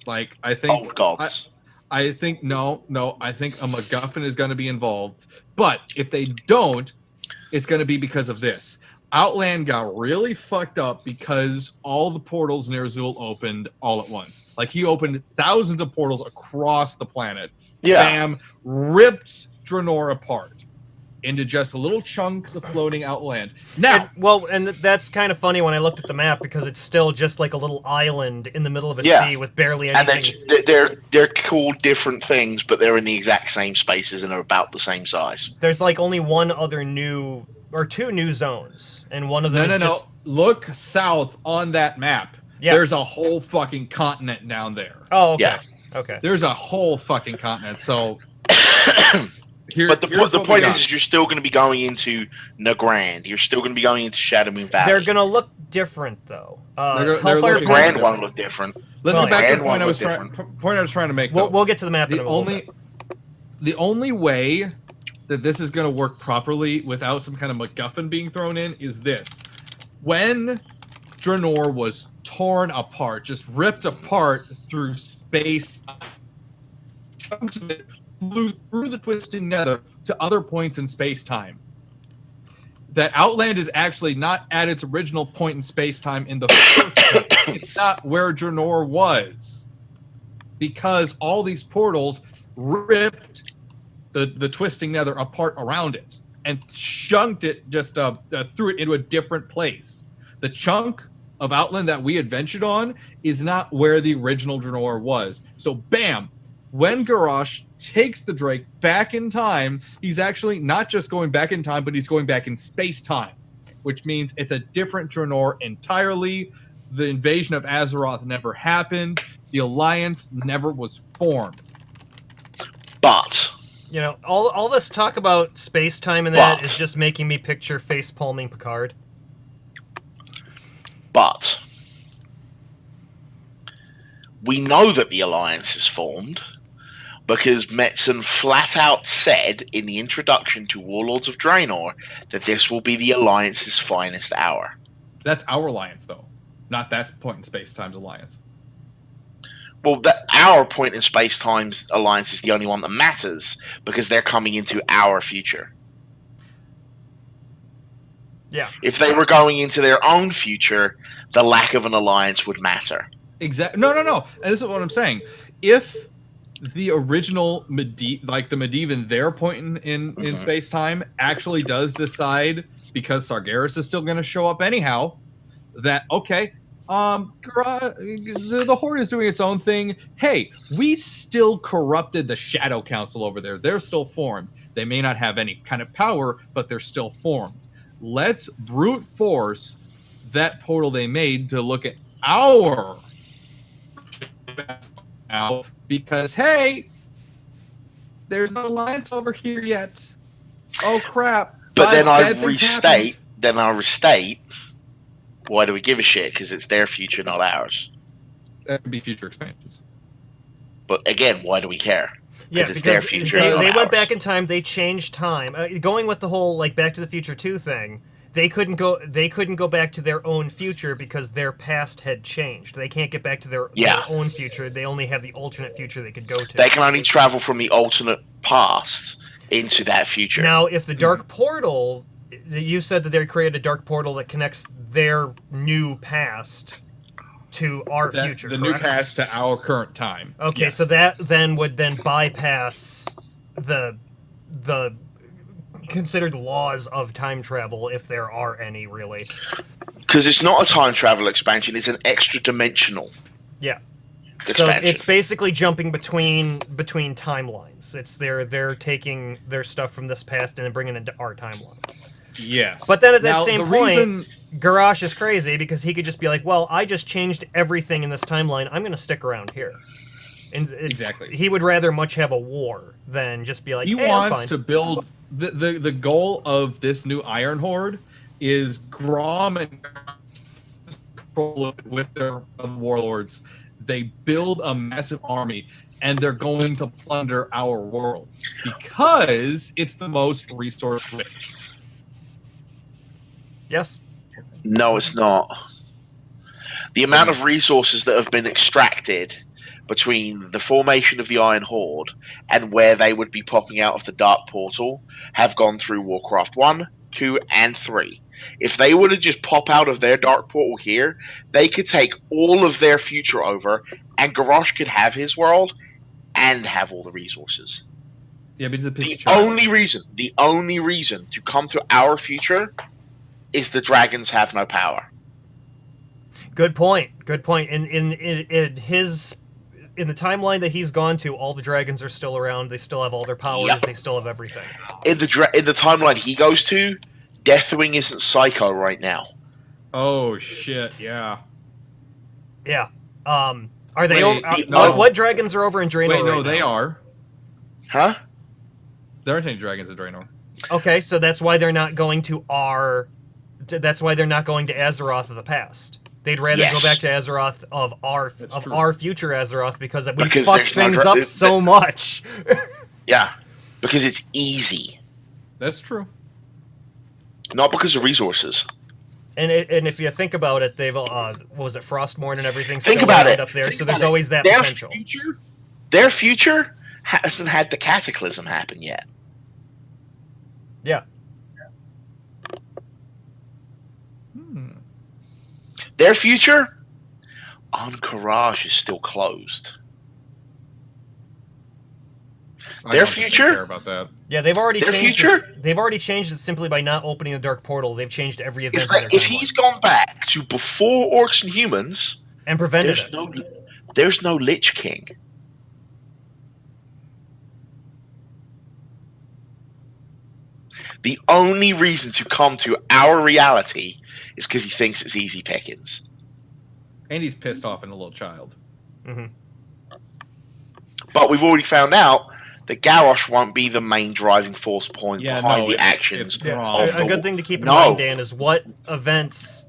Like, I think... Oh, gods. I think, no, I think a MacGuffin is going to be involved. But if they don't, it's going to be because of this. Outland got really fucked up because all the portals near Azul opened all at once. Like, he opened thousands of portals across the planet. Yeah. Bam, ripped Draenor apart into just little chunks of floating Outland. Now, And that's kind of funny when I looked at the map, because it's still just like a little island in the middle of a Yeah. sea with barely And anything. they're called different things, but they're in the exact same spaces and are about the same size. There's like only one other new, or two new zones, and one of them is just... Look south on that map. Yeah. There's a whole fucking continent down there. Oh, okay. Yeah. Okay. There's a whole fucking continent. So, But the here's what we point got. is, you're still going to be going into Nagrand. You're still going to be going into Shadow Moon Valley. They're gonna look different though. They're Hellfire looking Grand- Nagrand won't look different. Let's Well, get back to the and point one I was trying to make. We'll, though. we'll get to the map in the a little only bit. the only way that this is going to work properly without some kind of MacGuffin being thrown in is this: when Draenor was torn apart, just ripped apart through space, chunks of it flew through the twisting nether to other points in space-time. That Outland is actually not at its original point in space-time in the first place. It's not where Draenor was. Because all these portals ripped the twisting nether apart around it and chunked it, just threw it into a different place. The chunk of Outland that we had ventured on is not where the original Draenor was. So, bam! When Garrosh takes the Drake back in time, he's actually not just going back in time, but he's going back in space-time, which means it's a different Draenor entirely. The invasion of Azeroth never happened. The Alliance never was formed. But You know, all this talk about space time and that is just making me picture face palming Picard. But we know that the alliance is formed because Metzen flat out said in the introduction to Warlords of Draenor that this will be the alliance's finest hour. That's our alliance, though, not that point in space time's alliance. Well, our point in space time's alliance is the only one that matters because they're coming into our future. Yeah. If they were going into their own future, the lack of an alliance would matter. Exactly. No. And this is what I'm saying. If the original the Medivh, their point in space time actually does decide, because Sargeras is still going to show up anyhow, that okay, the Horde is doing its own thing. Hey, we still corrupted the Shadow Council over there. They're still formed. They may not have any kind of power, but they're still formed. Let's brute force that portal they made to look at our now, because hey, there's no alliance over here yet. Oh crap! But then I restate. Why do we give a shit? Because it's their future, not ours. That would be future expansions. But again, why do we care? Yeah, it's because their future, they went back in time. They changed time. Going with the whole like Back to the Future 2 thing, they couldn't go back to their own future because their past had changed. They can't get back to their own future. They only have the alternate future they could go to. They can only travel from the alternate past into that future. Now, if the Dark Portal, you said that they created a Dark Portal that connects their new past to our future. The correct? new past to our current time. Okay, yes. so that then would bypass the considered laws of time travel, if there are any, really. Because it's not a time travel expansion; it's an extra dimensional. Yeah. Expansion. So it's basically jumping between timelines. It's they're taking their stuff from this past and then bringing it into our timeline. Yes. But then at that Now, same the point, reason... Garrosh is crazy because he could just be like, well, I just changed everything in this timeline. I'm going to stick around here. And Exactly. He would rather much have a war than just be like, he hey, wants I'm fine. to build... The goal of this new Iron Horde is Grom and control with their warlords. They build a massive army, and they're going to plunder our world because it's the most resource rich. Yes. No, it's not. The amount of resources that have been extracted between the formation of the Iron Horde and where they would be popping out of the Dark Portal have gone through Warcraft 1, 2, and 3. If they were to just pop out of their Dark Portal here, they could take all of their future over, and Garrosh could have his world and have all the resources. Yeah, but he's a piece of The only reason to come to our future is the dragons have no power. Good point. In the timeline that he's gone to, all the dragons are still around. They still have all their powers. Yep. They still have everything. In the timeline he goes to, Deathwing isn't psycho right now. Oh shit! Yeah. Yeah. Are they? Wait, over, what dragons are over in Draenor? Wait, no, right they now? are. Huh? There aren't any dragons in Draenor. Okay, so that's why they're not going to That's why they're not going to Azeroth of the past. They'd rather go back to Azeroth of our future Azeroth because we fucked things up so much. Yeah, because it's easy. That's true. Not because of resources. And if you think about it, they've what was it, Frostmourne and everything Think still about around it. up there, Think so there's about it. always that potential. Their future hasn't had the cataclysm happen yet. Yeah. Their future on Courage is still closed. Their future? Care about that. Yeah, they've already Their changed future? it. They've already changed it simply by not opening the Dark Portal. They've changed every event in their If timeline. he's gone back to before Orcs and Humans, And prevented it. there's no Lich King. The only reason to come to our reality is because he thinks it's easy pickings. And he's pissed off in a little child. Mm-hmm. But we've already found out that Garrosh won't be the main driving force point behind the actions. It's Yeah, wrong. a good thing to keep in mind, Dan, is what events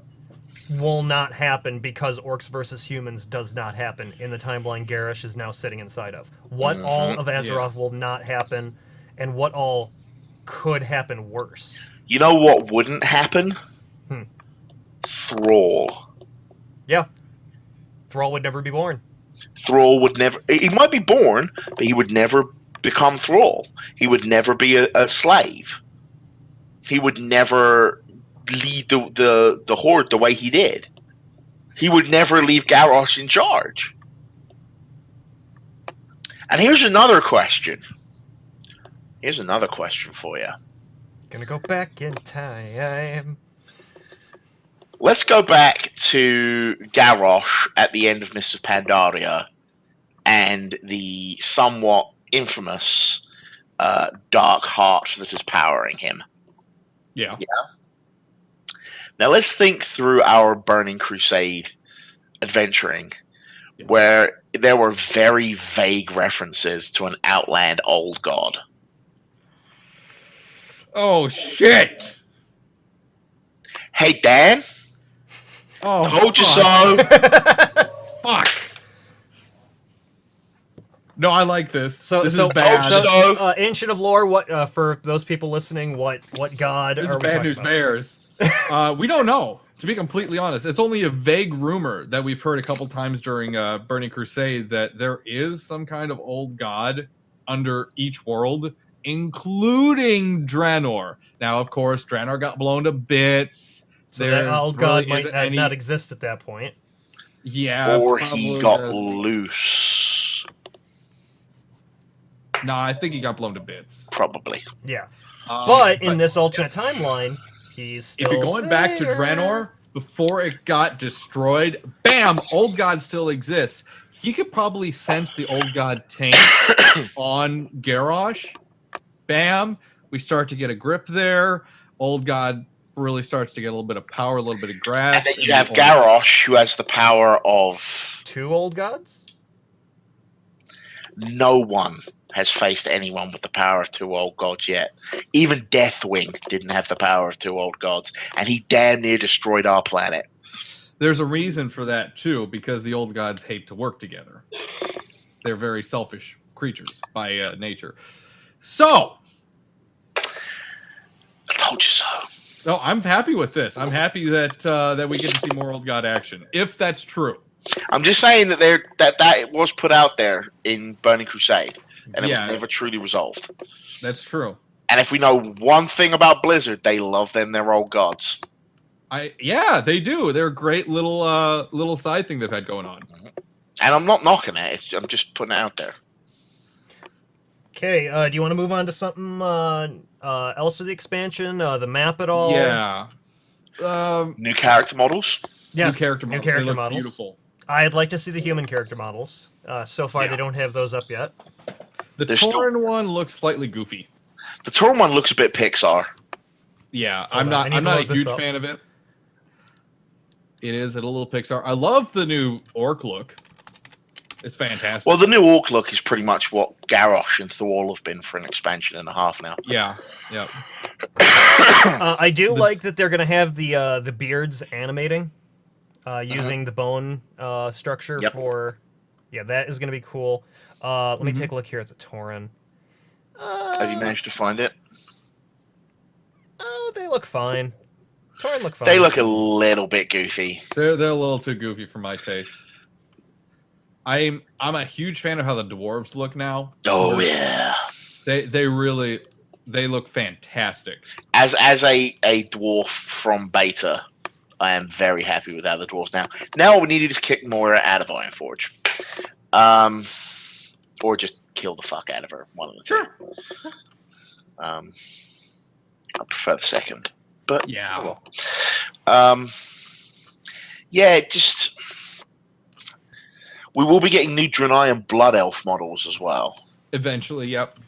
will not happen because Orcs versus Humans does not happen in the timeline Garrosh is now sitting inside of. What all of Azeroth will not happen, and what all could happen worse. You know what wouldn't happen? Thrall. Yeah. Thrall would never be born. Thrall would never... He might be born, but he would never become Thrall. He would never be a slave. He would never lead the Horde the way he did. He would never leave Garrosh in charge. And here's another question. Here's another question for you. Gonna go back in time. Let's go back to Garrosh at the end of Mists of Pandaria and the somewhat infamous dark heart that is powering him. Yeah. Now let's think through our Burning Crusade adventuring, where there were very vague references to an outland old god. Oh, shit! Hey, Dan? Oh, Told you so. Fuck. No, I like this. This is so bad. Ancient of Lore, what for those people listening, what god This are is we bad talking news about? bears. We don't know, to be completely honest. It's only a vague rumor that we've heard a couple times during Burning Crusade that there is some kind of old god under each world, including Draenor. Now, of course, Draenor got blown to bits. So that old god might isn't not exist at that point. Yeah, Or probably he got does. loose. Nah, I think he got blown to bits. Probably. Yeah. But in this alternate yeah. timeline, he's still If you're going back to Draenor before it got destroyed, bam, old god still exists. He could probably sense the old god taint on Garrosh. Bam, we start to get a grip there. Old god really starts to get a little bit of power, a little bit of grasp. And then you have Garrosh, who has the power of... 2 old gods? No one has faced anyone with the power of 2 old gods yet. Even Deathwing didn't have the power of 2 old gods, and he damn near destroyed our planet. There's a reason for that, too, because the old gods hate to work together. They're very selfish creatures by nature. So... I told you so. No, I'm happy with this. I'm happy that that we get to see more old god action, if that's true. I'm just saying that that was put out there in Burning Crusade, and it was Yeah. never truly resolved. That's true. And if we know one thing about Blizzard, they love their old gods. Yeah, they do. They're a great little side thing they've had going on. And I'm not knocking it. I'm just putting it out there. Okay, do you want to move on to something else with the expansion? The map at all? Yeah. New character models. Yes, New character models. They look models. beautiful. I'd like to see the human character models. So far, Yeah. they don't have those up yet. The They're Tauren one looks slightly goofy. The Tauren one looks a bit Pixar. Yeah, Hold on, I need I'm to not load a this huge up. fan of it. It is a little Pixar. I love the new orc look. It's fantastic. Well, the new orc look is pretty much what Garrosh and Thrall have been for an expansion and a half now. Yeah. I do like that they're going to have the beards animating using the bone structure Yep. for... Yeah, that is going to be cool. Let me take a look here at the Tauren. Have you managed to find it? Oh, they look fine. Tauren look fine. They look a little bit goofy. They're a little too goofy for my taste. I'm a huge fan of how the dwarves look now. Oh yeah. They really look fantastic. As a dwarf from beta, I am very happy with how the dwarves now. Now all we need to do is kick Moira out of Ironforge. Or just kill the fuck out of her. One of the two. I prefer the second. But Yeah. yeah, just we will be getting new Draenei and Blood Elf models as well. Eventually, yep.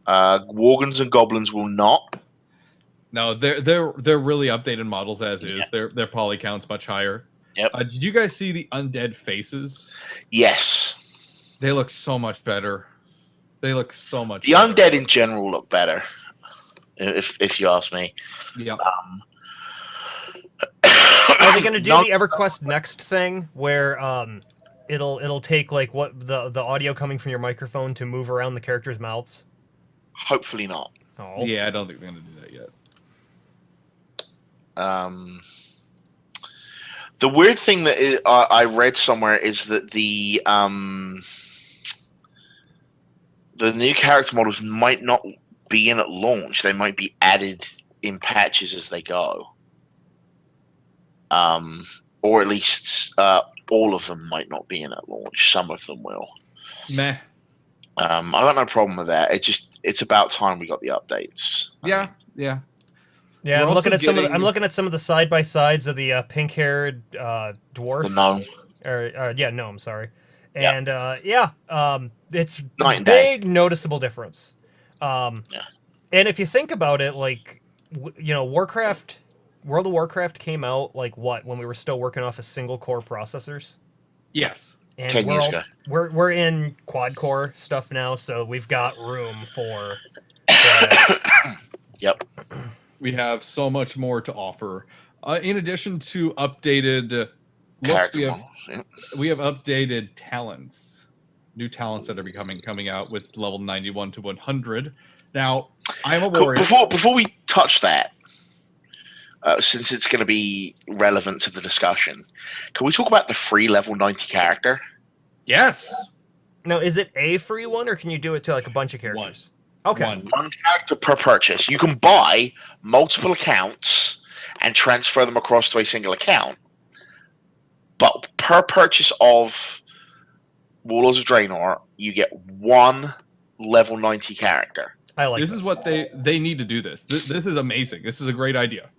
Worgans and Goblins will not. No, they're really updated models as is. Their poly count's much higher. Yep. Did you guys see the undead faces? Yes. They look so much better. They look so much The better. undead in general look better, if you ask me. Yeah. they gonna do the EverQuest Next thing where it'll take like what the audio coming from your microphone to move around the characters' mouths? Hopefully not. Oh. Yeah, I don't think they're gonna do that yet. The weird thing that I read somewhere is that the new character models might not be in at launch. They might be added in patches as they go. Or at least all of them might not be in at launch. Some of them will. Meh. I got no problem with that. It's about time we got the updates. Yeah. Yeah, We're I'm looking also at some of the side by sides of the pink-haired dwarf. The gnome. Gnome. Sorry, Yeah. and it's Night and big noticeable difference. Yeah. And if you think about it, like Warcraft, World of Warcraft came out like when we were still working off of single core processors. Yes. And 10 years ago. We're in quad core stuff now, so we've got room for Yep. We have so much more to offer. In addition to updated looks, Character models, yeah. we have updated talents, new talents that are coming out with level 91 to 100. Now, I'm a warrior. Before we touch that, since it's going to be relevant to the discussion, can we talk about the free level 90 character? Yes. Now, is it a free one, or can you do it to like a bunch of characters? Okay. One character per purchase. You can buy multiple accounts and transfer them across to a single account. But per purchase of Warlords of Draenor, you get one level 90 character. I like This is what they need to do this. This is amazing. This is a great idea.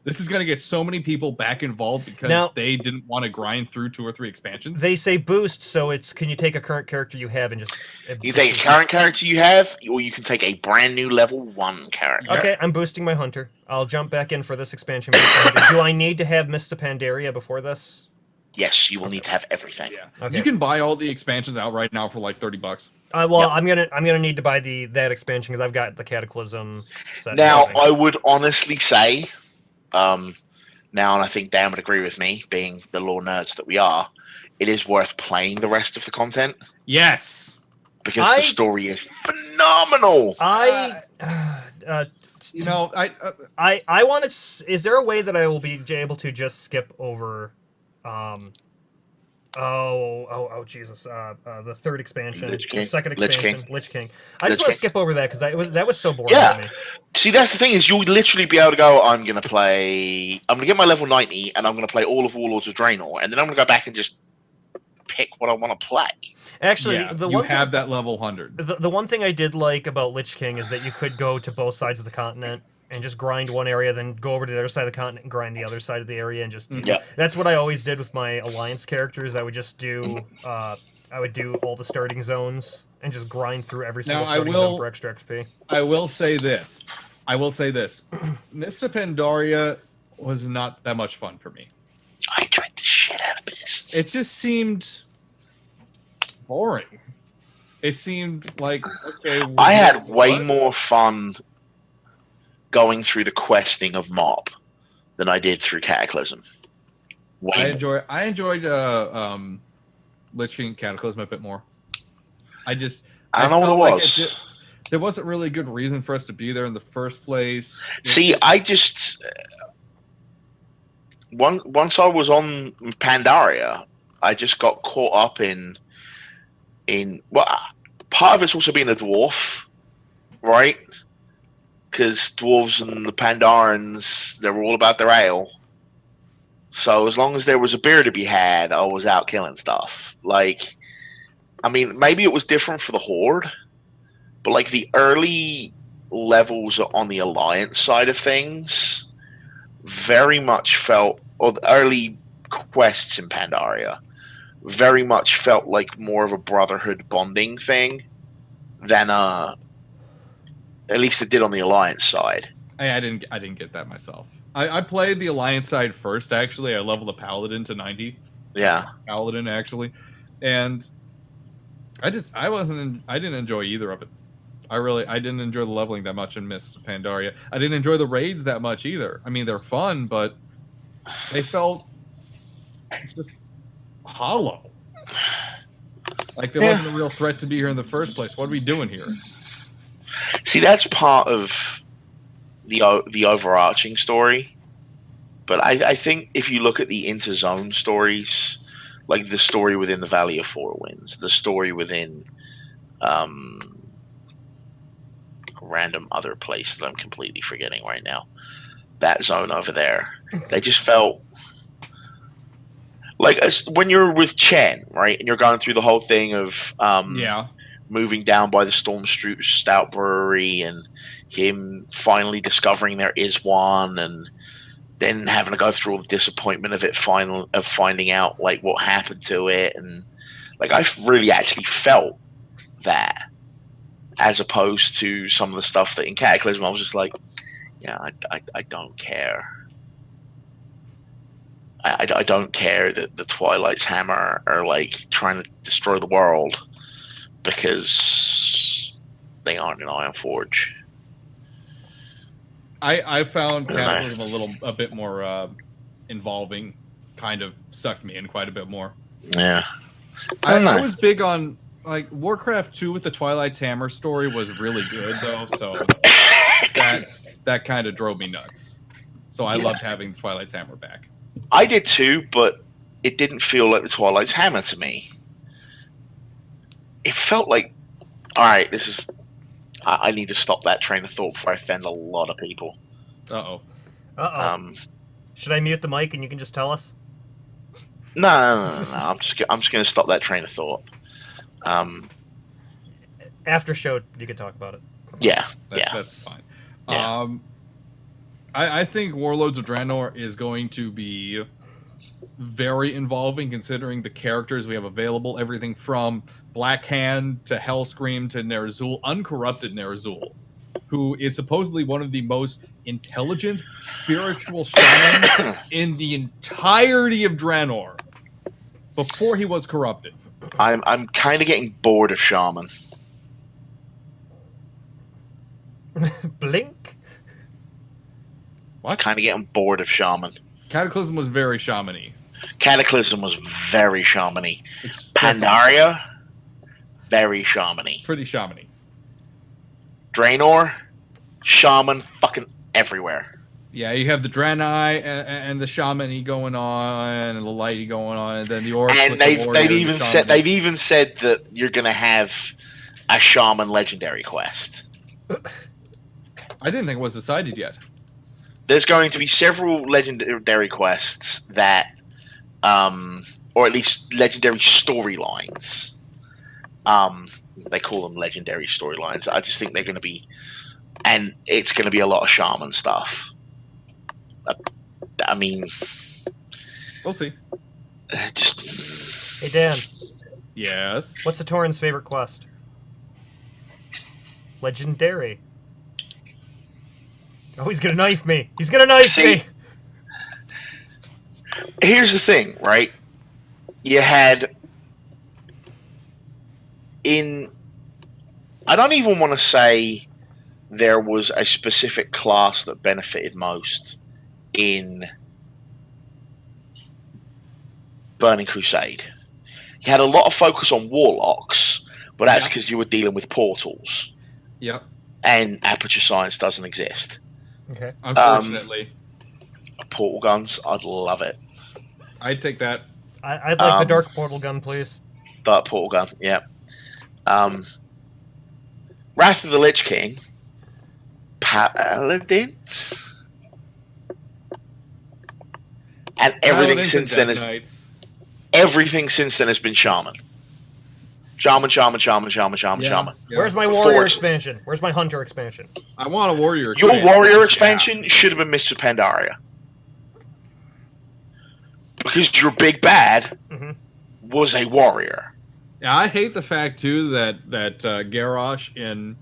This is going to get so many people back involved because they didn't want to grind through 2 or 3 expansions. They say boost, so can you take a current character you have and just... You take a current character you have, or you can take a brand new level 1 character. Okay, I'm boosting my hunter. I'll jump back in for this expansion. Boost my hunter. Do I need to have Mists of Pandaria before this? Yes, you will need to have everything. Yeah. Okay. You can buy all the expansions out right now for like $30. Well, yep. I'm gonna need to buy that expansion because I've got the Cataclysm set. Now, I would honestly say, now, and I think Dan would agree with me, being the lore nerds that we are, it is worth playing the rest of the content. Yes. Because the story is phenomenal. I want to. Is there a way that I will be able to just skip over? Jesus! The third expansion, second expansion, Lich King. I just want to skip over that because that was so boring to me. See, that's the thing is you'll literally be able to go. I'm gonna get my level 90, and I'm gonna play all of Warlords of Draenor, and then I'm gonna go back and just pick what I want to play. Actually, you have that level 100. The one thing I did like about Lich King is that you could go to both sides of the continent and just grind one area, then go over to the other side of the continent and grind the other side of the area, and just that's what I always did with my alliance characters. I would just do I would do all the starting zones and just grind through every single starting zone for extra XP. I will say this. Mists of Pandaria was not that much fun for me. I enjoyed the shit out of Mists. It just seemed boring. It seemed like, okay... I had way more fun going through the questing of Mop than I did through Cataclysm. I enjoyed Lich King Cataclysm a bit more. I don't know what it was. There wasn't really a good reason for us to be there in the first place. See, I just... Once I was on Pandaria, I just got caught up in well, part of it's also being a dwarf, right? Because dwarves and the Pandarans, they were all about their ale. So as long as there was a beer to be had, I was out killing stuff. Like, I mean, maybe it was different for the Horde, but like the early levels on the Alliance side of things very much felt, or the early quests in Pandaria very much felt like more of a brotherhood bonding thing than at least it did on the Alliance side. I didn't get that myself. I played the Alliance side first, actually. I leveled the Paladin to 90. Yeah. Paladin, actually. And I didn't enjoy either of it. I didn't enjoy the leveling that much in Mists of Pandaria. I didn't enjoy the raids that much either. I mean, they're fun, but they felt It's just hollow. Like there Yeah. wasn't a real threat to be here in the first place. What are we doing here? See, that's part of the overarching story. But I think if you look at the interzone stories, like the story within the Valley of Four Winds, the story within a random other place that I'm completely forgetting right now, that zone over there, they just felt like when you're with Chen, right, and you're going through the whole thing of moving down by the Storm Stout Brewery and him finally discovering there is one, and then having to go through all the disappointment of finding out like what happened to it, and like I really actually felt that, as opposed to some of the stuff that in Cataclysm I was just like, yeah, I don't care. I don't care that the Twilight's hammer are like trying to destroy the world because they aren't in Ironforge. I found Cataclysm a bit more involving, kind of sucked me in quite a bit more. Yeah. I was big on like Warcraft 2 with the Twilight's Hammer story was really good though, so that kind of drove me nuts. So I loved having the Twilight's Hammer back. I did too, but it didn't feel like the Twilight's Hammer to me. It felt like, all right, this is. I need to stop that train of thought before I offend a lot of people. Uh-oh. Should I mute the mic and you can just tell us? No. I'm just going to stop that train of thought. After show, you can talk about it. Yeah, that's fine. Yeah. I think Warlords of Draenor is going to be very involving, considering the characters we have available. Everything from Black Hand to Hellscream to Ner'zhul, uncorrupted Ner'zhul, who is supposedly one of the most intelligent spiritual shamans in the entirety of Draenor before he was corrupted. I'm kind of getting bored of Shaman. Blink? What? Kind of getting bored of Shaman. Cataclysm was very shamany. Cataclysm was very shamany. Pandaria, very shamany. Pretty shamany. Draenor, shaman fucking everywhere. Yeah, you have the Draenei and the shamany going on, and the lighty going on, and then the orcs. And they've even said that you're gonna have a shaman legendary quest. I didn't think it was decided yet. There's going to be several legendary quests that, or at least legendary storylines. They call them legendary storylines. I just think they're going to be, and it's going to be a lot of shaman stuff. I mean, we'll see. Hey Dan. Yes. What's the Tauren's favorite quest? Legendary. Oh, he's gonna knife me. He's gonna knife me. Here's the thing, right? You had I don't even want to say there was a specific class that benefited most in Burning Crusade. You had a lot of focus on warlocks, but that's because you were dealing with portals. Yep. And Aperture Science doesn't exist. Okay. Unfortunately. Portal guns, I'd love it. I'd take that. I'd like the dark portal gun, please. Dark portal gun, yeah. Wrath of the Lich King, Paladins, and everything since then. Everything since then has been Shaman. Shaman. Yeah. Where's my warrior expansion? Where's my hunter expansion? I want a warrior expansion. Your warrior expansion should have been Mr. Pandaria. Because your big bad was a warrior. Yeah, I hate the fact, too, that Garrosh in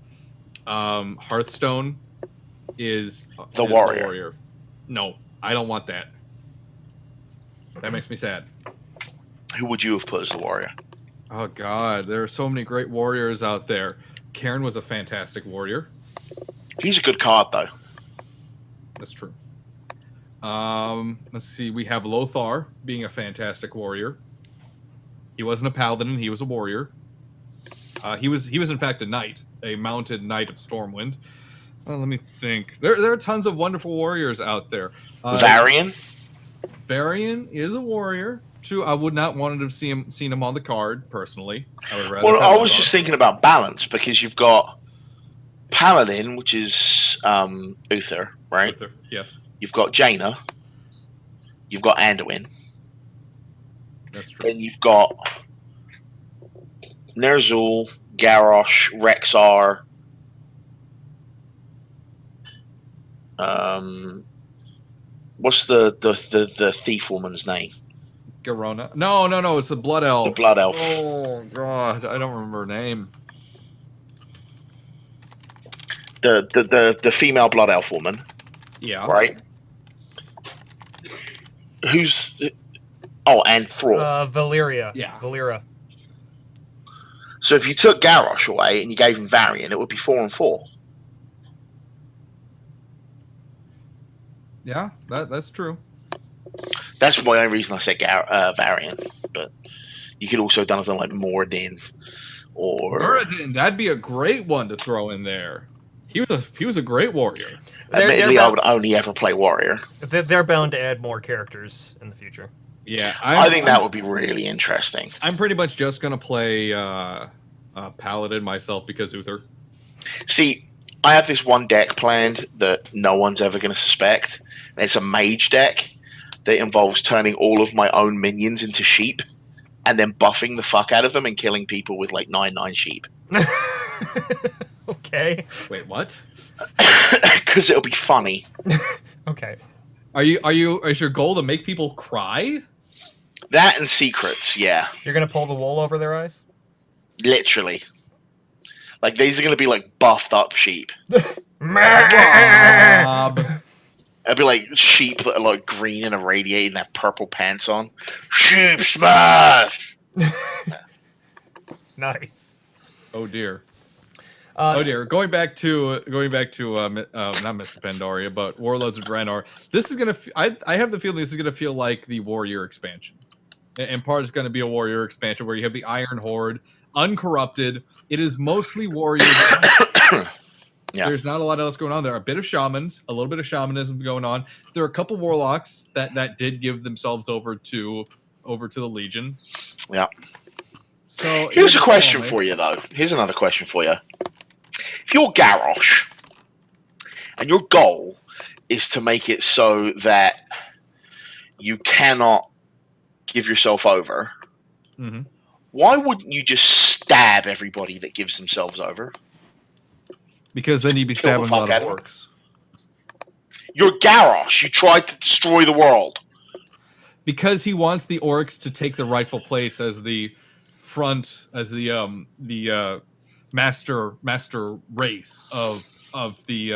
Hearthstone is the warrior. No, I don't want that. That makes me sad. Who would you have put as the warrior? Oh, God. There are so many great warriors out there. Cairn was a fantastic warrior. He's a good card, though. That's true. Let's see. We have Lothar being a fantastic warrior. He wasn't a paladin. He was a warrior. He was in fact a knight, a mounted knight of Stormwind. Let me think. There are tons of wonderful warriors out there. Varian. Varian is a warrior. True, I would not want to have seen him on the card personally. I would rather. Well, I was just thinking about balance because you've got Paladin, which is Uther, right? Uther, yes, You've got Jaina. You've got Anduin. that's true. And you've got Ner'zhul, Garrosh, Rexxar. What's the thief woman's name? Garona. No. It's a blood elf. The blood elf. Oh God, I don't remember her name. The female blood elf woman. Yeah. Right. Who's? Oh, and Thrall. Valyria. Yeah. Valyra. So if you took Garrosh away and you gave him Varian, it would be 4 and 4. Yeah, that's true. That's my only reason I said Varian. But you could also have done something like Moradin or Muradin, that'd be a great one to throw in there. He was a great warrior. Admittedly, I would only ever play warrior. They're bound to add more characters in the future. Yeah, I think that would be really interesting. I'm pretty much just gonna play Paladin myself because Uther. See, I have this one deck planned that no one's ever going to suspect. It's a mage deck that involves turning all of my own minions into sheep and then buffing the fuck out of them and killing people with like 9/9 sheep. Okay. Wait, what? Because it'll be funny. Okay. Is your goal to make people cry? That and secrets, yeah. You're gonna pull the wool over their eyes? Literally. Like, these are going to be like buffed up sheep. Rob. It'll be like sheep that are like green and irradiated and have purple pants on. Sheep smash! Nice. Oh dear. Oh dear. Going back to not Mr. Pandaria, but Warlords of Draenor. This is gonna. I have the feeling this is gonna feel like the Warrior expansion, and part is gonna be a Warrior expansion where you have the Iron Horde, uncorrupted. It is mostly warriors. Yeah. There's not a lot else going on. There are a bit of shamans, a little bit of shamanism going on. There are a couple warlocks that did give themselves over to the Legion. Yeah. So here's a question for you, though. Here's another question for you. If you're Garrosh, and your goal is to make it so that you cannot give yourself over, mm-hmm. Why wouldn't you just stab everybody that gives themselves over? Because then you'd be stabbing a lot of orcs. You're Garrosh. You tried to destroy the world. Because he wants the orcs to take the rightful place as the front, as the master race of the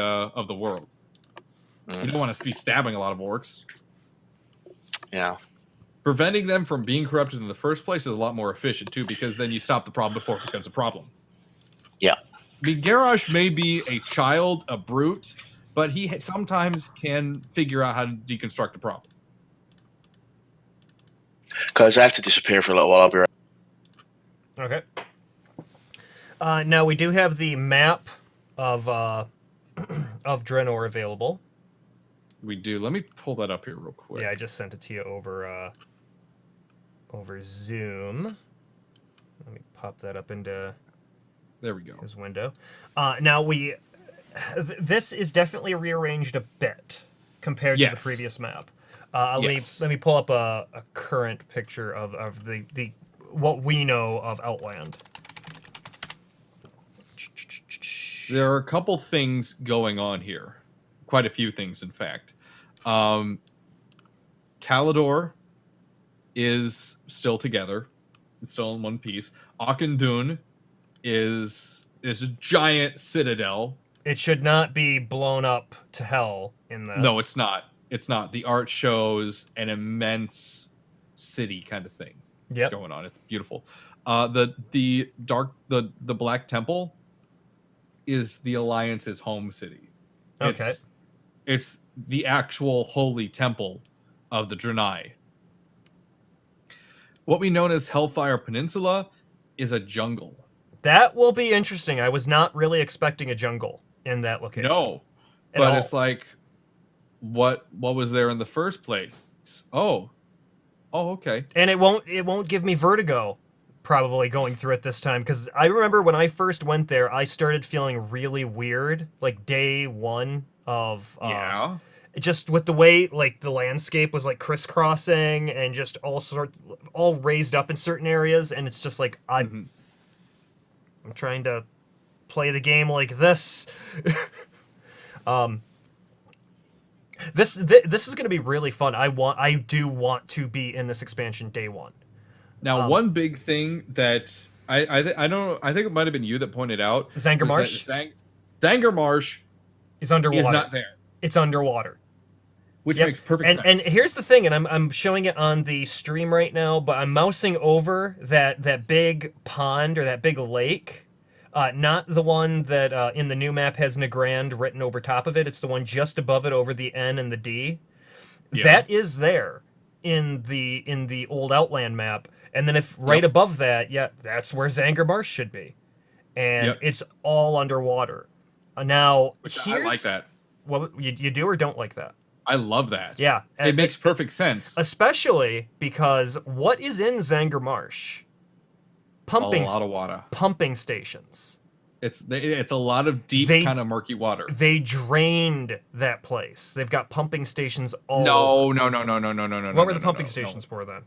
world. You don't want to be stabbing a lot of orcs. Yeah. Preventing them from being corrupted in the first place is a lot more efficient too, because then you stop the problem before it becomes a problem. Yeah. I mean, Garrosh may be a child, a brute, but he sometimes can figure out how to deconstruct a problem. Because I have to disappear for a little while. I'll be right. Okay. Now we do have the map of Draenor available. We do. Let me pull that up here real quick. Yeah, I just sent it to you over Zoom. Let me pop that up into. There we go. His window. Now this is definitely rearranged a bit compared to the previous map. Let me pull up a current picture of the what we know of Outland. There are a couple things going on here. Quite a few things, in fact. Talador is still together. It's still in one piece. Auchindoun is a giant citadel. It should not be blown up to hell in this. No, it's not. It's not. The art shows an immense city kind of thing going on. It's beautiful. The Black Temple is the Alliance's home city. Okay. It's the actual holy temple of the Draenei. What we know as Hellfire Peninsula is a jungle. That will be interesting. I was not really expecting a jungle in that location. No, at but all. it's like, what was there in the first place? Oh, okay. And it won't give me vertigo probably going through it this time, because I remember when I first went there, I started feeling really weird, like day one of Yeah. just with the way like the landscape was like crisscrossing and just all raised up in certain areas, and it's just like I'm trying to play the game like this. This is going to be really fun. I do want to be in this expansion day one. Now, one big thing that I think it might have been you that pointed out, Zangarmarsh Zangarmarsh is underwater. is not there, It's underwater. which Yep. makes perfect sense. And here's the thing, and I'm showing it on the stream right now, but I'm mousing over that big pond or that big lake. Not the one that in the new map has Nagrand written over top of it. It's the one just above it over the N and the D. Yeah. That is there in the old Outland map. And then if right above that, that's where Zangarmarsh should be. And it's all underwater. Now, I like that. What you do or don't like that? I love that. Yeah. It makes perfect sense. Especially because what is in Zangarmarsh? A lot of water. Pumping stations. It's a lot of deep, kind of murky water. They drained that place. They've got pumping stations all No. What were the pumping stations for then?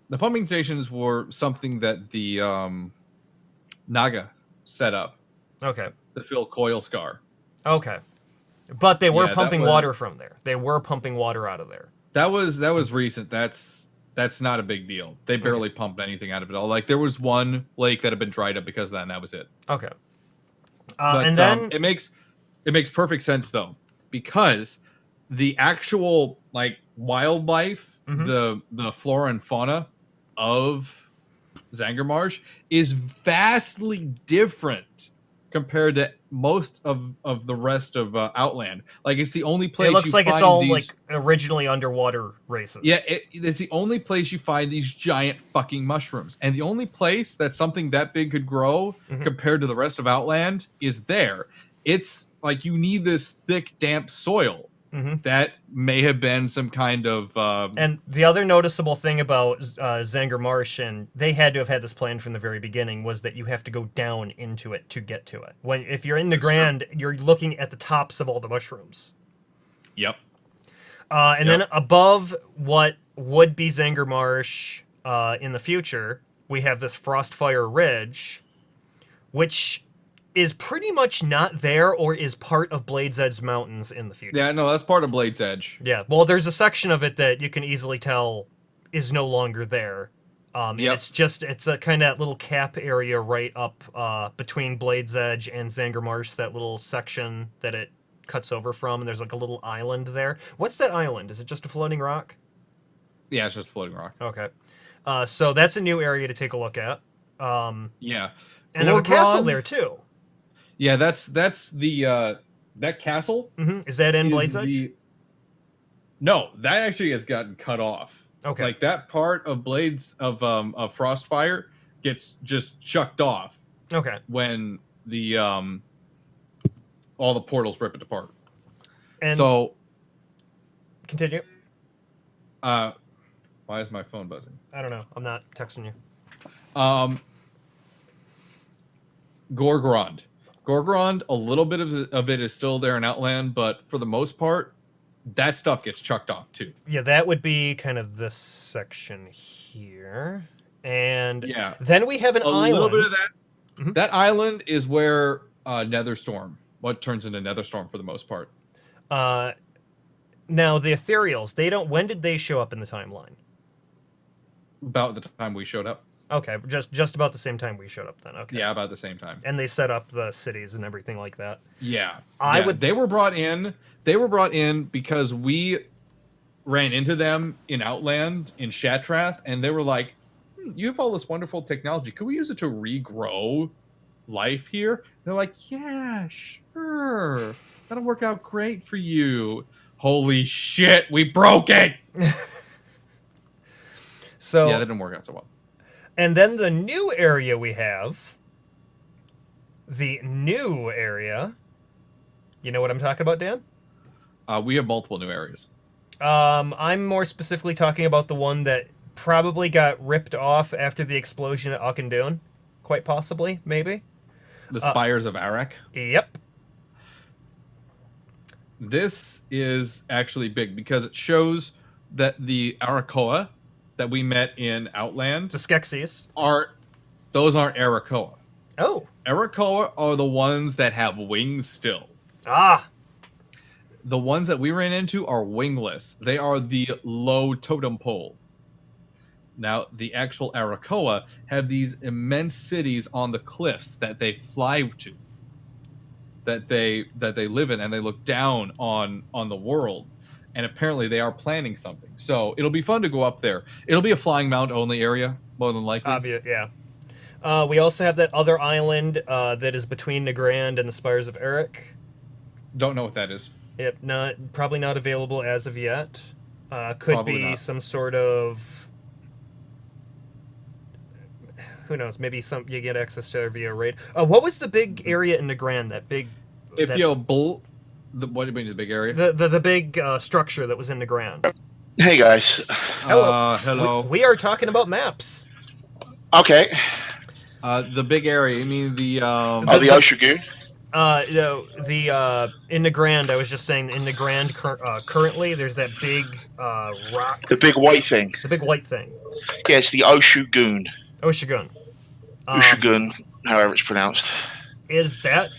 The pumping stations were something that the Naga set up. Okay. To fill Coil Scar. Okay. But they were Yeah, pumping water from there. They were pumping water out of there. That was recent. That's not a big deal. They barely pumped anything out of it all. Like there was one lake that had been dried up because of that, and that was it. Okay. But, and then it makes perfect sense though, because the actual like wildlife, the flora and fauna of Zangarmarsh is vastly different compared to most of the rest of Outland. Like it's the only place it looks you like find it's all these, like originally underwater races. Yeah, it's the only place you find these giant fucking mushrooms. And the only place that something that big could grow compared to the rest of Outland is there. It's like you need this thick, damp soil. That may have been some kind of... And the other noticeable thing about Zangarmarsh, and they had to have had this planned from the very beginning, was that you have to go down into it to get to it. If you're in the Grand, you're looking at the tops of all the mushrooms. Yep. And then above what would be Zangarmarsh in the future, we have this Frostfire Ridge, which is pretty much not there or is part of Blade's Edge Mountains in the future. Yeah, no, that's part of Blade's Edge. Yeah, well, there's a section of it that you can easily tell is no longer there. And it's a kind of little cap area right up between Blade's Edge and Zangarmarsh, that little section that it cuts over from, and there's like a little island there. What's that island? Is it just a floating rock? Yeah, it's just a floating rock. Okay. So that's a new area to take a look at. Yeah. And there's a castle there, too. Yeah, that's the that castle. Is that in Blade's Edge? No, that actually has gotten cut off. Okay. Like that part of Blades of Frostfire gets just chucked off. Okay. When the all the portals rip it apart. And so continue. Why is my phone buzzing? I don't know. I'm not texting you. Gorgrond. Gorgrond, a little bit of it is still there in Outland, but for the most part, that stuff gets chucked off too. Yeah, that would be kind of this section here. And yeah, then we have an island. A little bit of that. That island is where Netherstorm, what turns into Netherstorm for the most part. Now, the Ethereals, when did they show up in the timeline? About the time we showed up. Okay, just about the same time we showed up then. Okay. Yeah, about the same time. And they set up the cities and everything like that. Yeah. They They were brought in because we ran into them in Outland in Shatrath, and they were like, you have all this wonderful technology. Could we use it to regrow life here? And they're like, yeah, sure. That'll work out great for you. Holy shit, we broke it! So yeah, that didn't work out so well. And then the new area we have. The new area. You know what I'm talking about, Dan? We have multiple new areas. I'm more specifically talking about the one that probably got ripped off after the explosion at Auchindoun. Quite possibly, maybe. The Spires of Arak. Yep. This is actually big because it shows that the Arakoa that we met in Outland The Skeksis. those aren't Arakoa. Oh. Arakoa are the ones that have wings still. Ah. The ones that we ran into are wingless. They are the low totem pole. Now, the actual Arakoa have these immense cities on the cliffs that they fly to, that they live in, and they look down on the world. And apparently, they are planning something. So it'll be fun to go up there. It'll be a flying mount only area, more than likely. Obvious, yeah. We also have that other island that is between Nagrand and the Spires of Eric. Don't know what that is. Yep, probably not available as of yet. Could Probably be not. some sort of. Who knows? Maybe you get access to it via raid. What was the big area in Nagrand? That big. If you what do you mean the big area? The big structure that was in Nagrand. Hey guys. Hello. We are talking about maps. Okay. The big area. You mean the The Oshagoon. In Nagrand, I was just saying in Nagrand currently there's that big rock. The big white thing. The big white thing. Yeah, it's the Oshagoon. Oshagoon. Oshagoon, however it's pronounced. Is that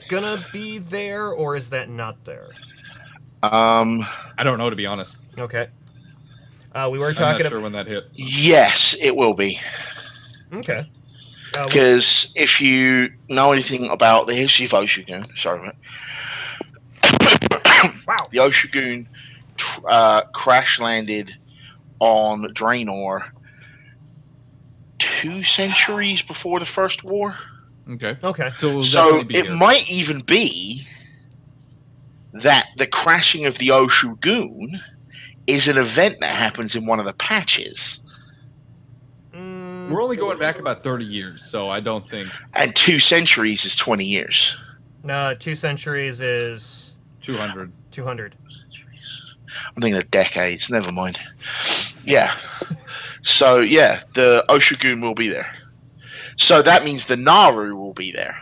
gonna be there or is that not there? I don't know, to be honest. Okay. We were I'm talking not sure when that hit. Yes, it will be. Okay. Because if you know anything about the history of Oshagoon, sorry, mate. Wow. The Oshagoon crash landed on Draenor 2 centuries before the First War. Okay. Okay. So it'll So definitely be it here. might even be that the crashing of the Oshagoon is an event that happens in one of the patches. We're only going back about 30 years, so I don't think... And 2 centuries is 20 years. No, 2 centuries is 200. 200. I'm thinking of decades. Never mind. Yeah. So, yeah, the Oshagoon will be there. So that means the Naru will be there.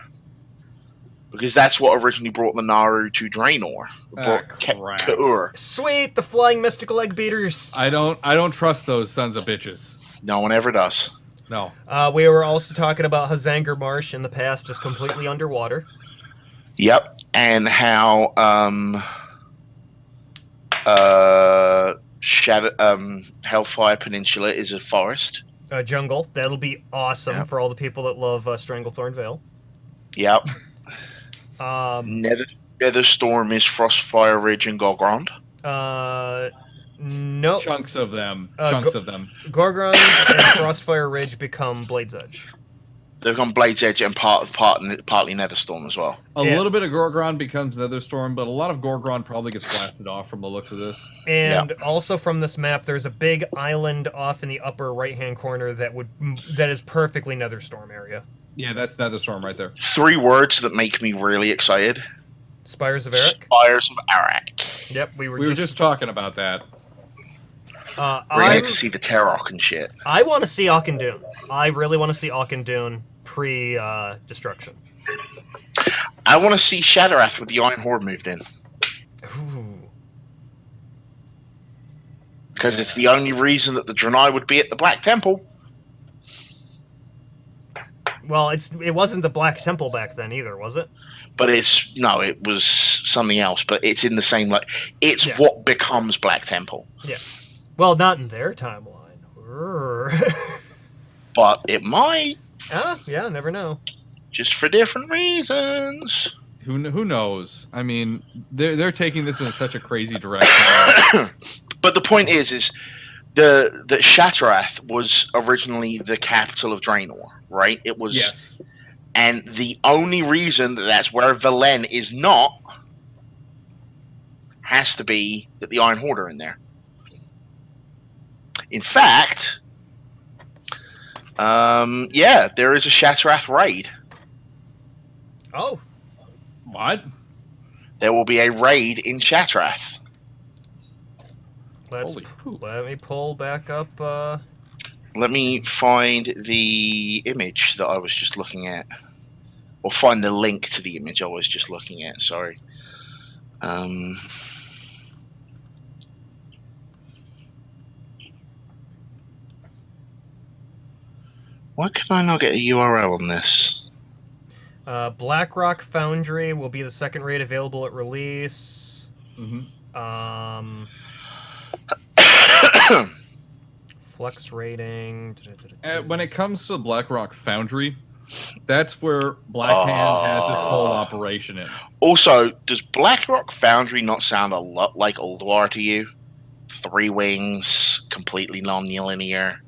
Because that's what originally brought the Naru to Draenor. Brought crap. Ka'ur. Sweet, the flying mystical egg beaters. I don't trust those sons of bitches. No one ever does. No. We were also talking about how Zangar Marsh in the past is completely underwater. Yep. And how Hellfire Peninsula is a forest. Jungle. That'll be awesome Yep. for all the people that love Stranglethorn Vale. Yep. Um, Netherstorm is Frostfire Ridge and Gorgrond. No. Chunks of them. Gorgrond and Frostfire Ridge become Blade's Edge. They've gone Blade's Edge and partly Netherstorm as well. A Yeah. little bit of Gorgrond becomes Netherstorm, but a lot of Gorgrond probably gets blasted off from the looks of this. And also from this map, there's a big island off in the upper right-hand corner that is perfectly Netherstorm area. Yeah, that's Netherstorm right there. 3 words that make me really excited. Spires of Eric. Spires of Arak. Yep, we were just talking about that. We're gonna get to see the Tarok and shit. I want to see Auchindoun. I really want to see Auchindoun pre-destruction. I want to see Shadowrath with the Iron Horde moved in. Ooh. Because it's the only reason that the Draenei would be at the Black Temple. Well, it wasn't the Black Temple back then either, was it? But it was something else. But it's in the same, it's Yeah. what becomes Black Temple. Yeah. Well, not in their timeline. But it might, Yeah, never know. just for different reasons. Who knows? I mean, they're taking this in such a crazy direction. But the point is that Shattrath was originally the capital of Draenor, right? It was, Yes. and the only reason that that's where Velen is not has to be that the Iron Horde are in there. In fact, there is a Shattrath raid. Oh, What? There will be a raid in Shattrath. Holy poop. let me pull back up. Let me find the image that I was just looking at. Or find the link to the image I was just looking at, sorry. Why can I not get a URL on this? Blackrock Foundry will be the second raid available at release. Mm-hmm. Flex rating. When it comes to Blackrock Foundry, that's where Black Hand has this whole operation in. Also, does Blackrock Foundry not sound a lot like Ulduar to you? 3 wings, completely non-linear.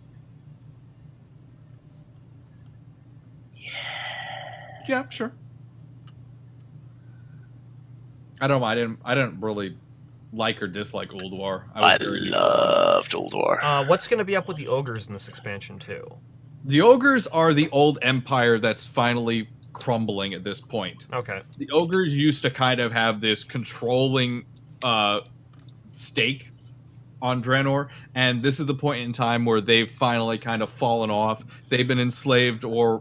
Yeah, sure. I don't know. I didn't really like or dislike Ulduar. I loved Ulduar. What's going to be up with the ogres in this expansion too? The ogres are the old empire that's finally crumbling at this point. Okay. The ogres used to kind of have this controlling stake on Draenor, and this is the point in time where they've finally kind of fallen off. They've been enslaved or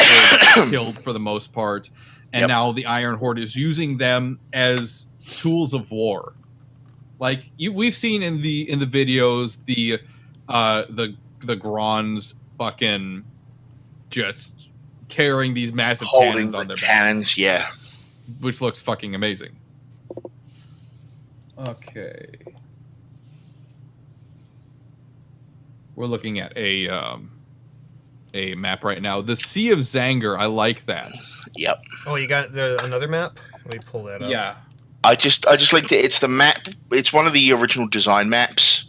killed for the most part, and now the Iron Horde is using them as tools of war. Like we've seen in the videos, the Gronds fucking just carrying these massive cannons on their backs, yeah, which looks fucking amazing. Okay. We're looking at a map right now. The Sea of Zanger, I like that. Yep. Oh, you got another map? Let me pull that up. Yeah. I just linked it. It's the map. It's one of the original design maps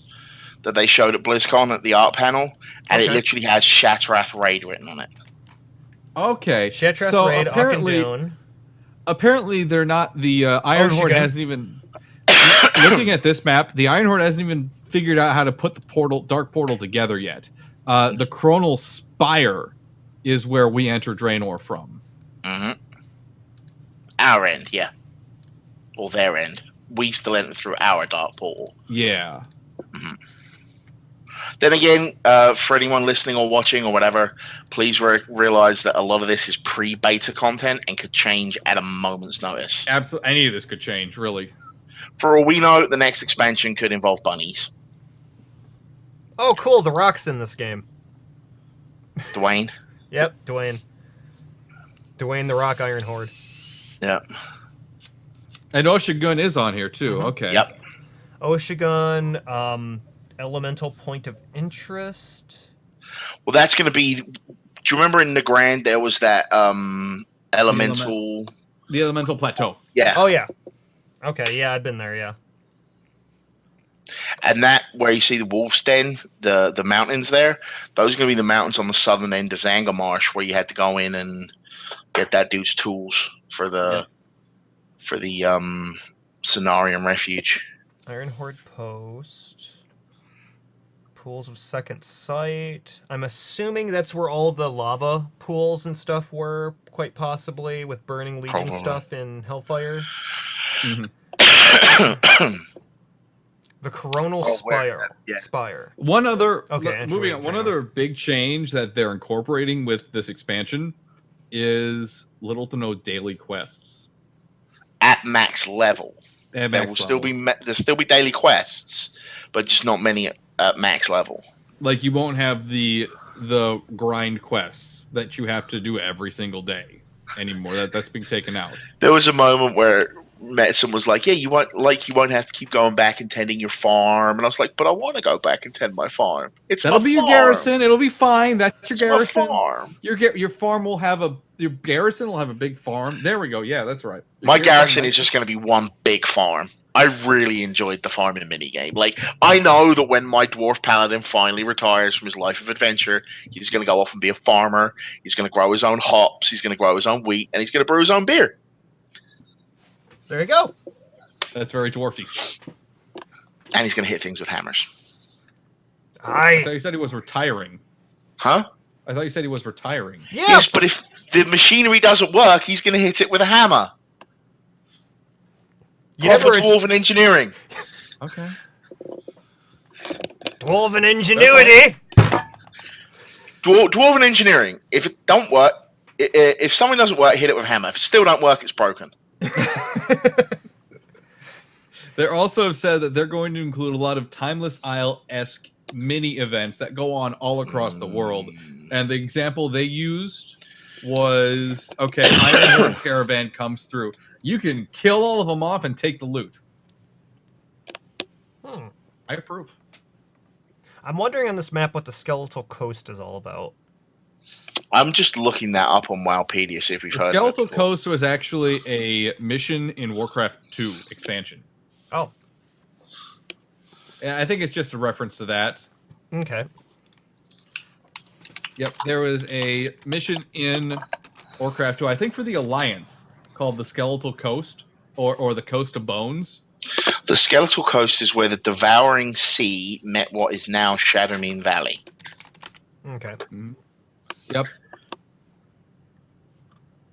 that they showed at BlizzCon at the art panel, and it literally has Shattrath Raid written on it. Okay. Shattrath so Raid up and down. Apparently, they're not the Iron Horde hasn't even. Looking at this map, the Iron Horde hasn't even figured out how to put the dark portal together yet. The Chronal Spire is where we enter Draenor from. Mm-hmm. Our end, yeah. Or their end. We still enter through our dark portal. Yeah. Mm-hmm. Then again, for anyone listening or watching or whatever, please realize that a lot of this is pre-beta content and could change at a moment's notice. Absolutely, any of this could change, really. For all we know, the next expansion could involve bunnies. Oh, cool! The Rock's in this game. Dwayne. Yep, Dwayne. Dwayne the Rock Iron Horde. Yep. And Oshigun is on here too. Mm-hmm. Okay. Yep. Oshigun, Elemental Point of Interest. Well, that's going to be. Do you remember in Nagrand there was that elemental? The Elemental Plateau. Yeah. Oh yeah. Okay. Yeah, I've been there. Yeah. And that where you see the Wolf's Den, the mountains there, those are going to be the mountains on the southern end of Zangarmarsh, where you had to go in and get that dude's tools for the Cenarium Refuge. Iron Horde Post. Pools of Second Sight. I'm assuming that's where all the lava pools and stuff were, quite possibly, with Burning Legion stuff in Hellfire. Mm-hmm. The Coronal Spire. One other moving on. One other big change that they're incorporating with this expansion is little to no daily quests at max level. There'll still be daily quests, but just not many at max level. Like you won't have the grind quests that you have to do every single day anymore. That's being taken out. There was a moment where Metzen was like, "Yeah, you won't have to keep going back and tending your farm," and I was like, "But I want to go back and tend my farm. That'll be your garrison. It'll be fine. That's your garrison. Farm. Your farm will have your garrison will have a big farm. There we go. Yeah, that's right. My garrison is just going to be one big farm. I really enjoyed the farming minigame. Like, I know that when my dwarf paladin finally retires from his life of adventure, he's going to go off and be a farmer. He's going to grow his own hops. He's going to grow his own wheat, and he's going to brew his own beer. There you go. That's very dwarfy. And he's going to hit things with hammers. I thought you said he was retiring. Huh? I thought you said he was retiring. Yeah, Yes, but if the machinery doesn't work, he's going to hit it with a hammer. you Proper never dwarven engineering. Okay. dwarven ingenuity. Dwarven engineering. If it don't work, if something doesn't work, hit it with a hammer. If it still don't work, it's broken. They also have said that they're going to include a lot of Timeless Isle-esque mini events that go on all across the world. And the example they used was, okay, Iron Horde caravan comes through. You can kill all of them off and take the loot. I approve. I'm wondering on this map what the Skeletal Coast is all about. I'm just looking that up on Wowpedia, see if we've The heard Skeletal of it before. Coast was actually a mission in Warcraft 2 expansion. Oh, Yeah, I think it's just a reference to that. okay. Yep, there was a mission in Warcraft 2, I think for the Alliance, called the Skeletal Coast, or the Coast of Bones. The Skeletal Coast is where the Devouring Sea met what is now Shadowmean Valley. Okay. Yep.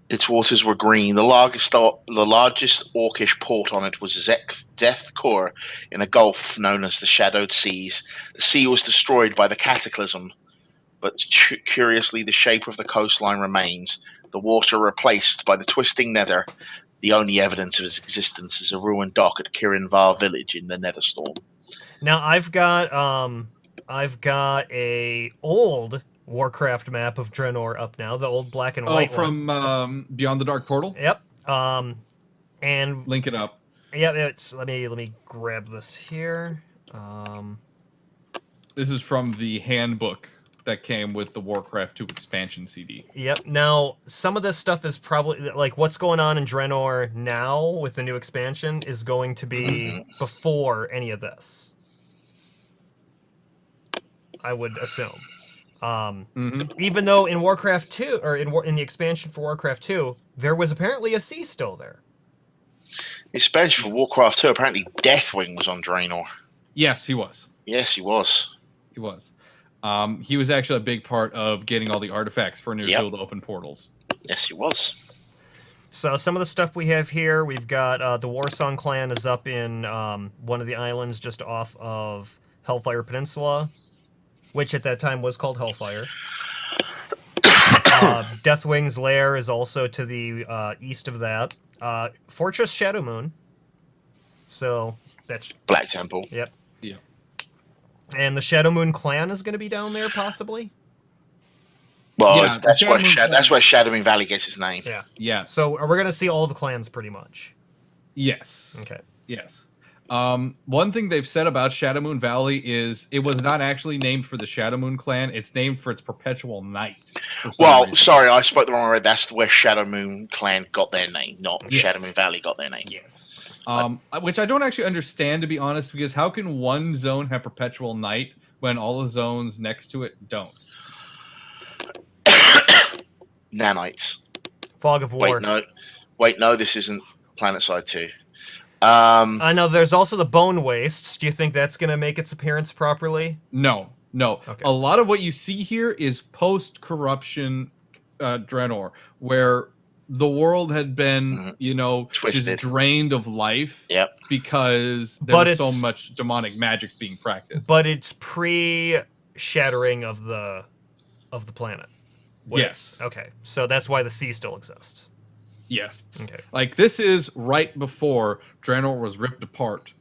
Its waters were green. The largest orcish port on it was Death Core in a gulf known as the Shadowed Seas. The sea was destroyed by the Cataclysm, but curiously the shape of the coastline remains. The water replaced by the twisting nether. The only evidence of its existence is a ruined dock at Kirinvar village in the Netherstorm. Now I've got a old Warcraft map of Draenor up now, the old black and white from Beyond the Dark Portal? Yep. And Link it up. yeah, it's let me grab this here. This is from the handbook that came with the Warcraft 2 expansion CD. Yep. Now, some of this stuff is probably like what's going on in Draenor now with the new expansion is going to be before any of this. I would assume. Even though in Warcraft 2 or in the expansion for Warcraft 2, there was apparently a sea still there. Especially for Warcraft 2, apparently Deathwing was on Draenor. Yes, he was. Yes, he was. He was. He was actually a big part of getting all the artifacts for Ner'zhul to open portals. Yes, he was. So some of the stuff we have here, we've got the Warsong clan is up in one of the islands just off of Hellfire Peninsula, which at that time was called Hellfire. Deathwing's lair is also to the east of that. Fortress Shadowmoon. So that's Black Temple. Yep. Yeah. And the Shadowmoon clan is going to be down there, possibly. Well, Yeah, that's the where Shadowmean Valley gets its name. Yeah. Yeah. So we're going to see all the clans pretty much. Yes. Okay. Yes. One thing they've said about Shadowmoon Valley is it was not actually named for the Shadowmoon clan. It's named for its perpetual night. Well, sorry, I spoke the wrong word. That's where Shadowmoon clan got their name, not Shadowmoon Valley got their name. Yes. Which I don't actually understand, to be honest, because how can one zone have perpetual night when all the zones next to it don't? Nanites. Fog of War. Wait, no, this isn't PlanetSide 2. I know there's also the Bone Wastes. Do you think that's going to make its appearance properly? No. Okay. A lot of what you see here is post-corruption Draenor, where the world had been, Twisted. just drained of life because there was so much demonic magic's being practiced. But it's pre-shattering of the planet. Yes. Okay, so that's why the sea still exists. Yes. Okay. Like, this is right before Draenor was ripped apart.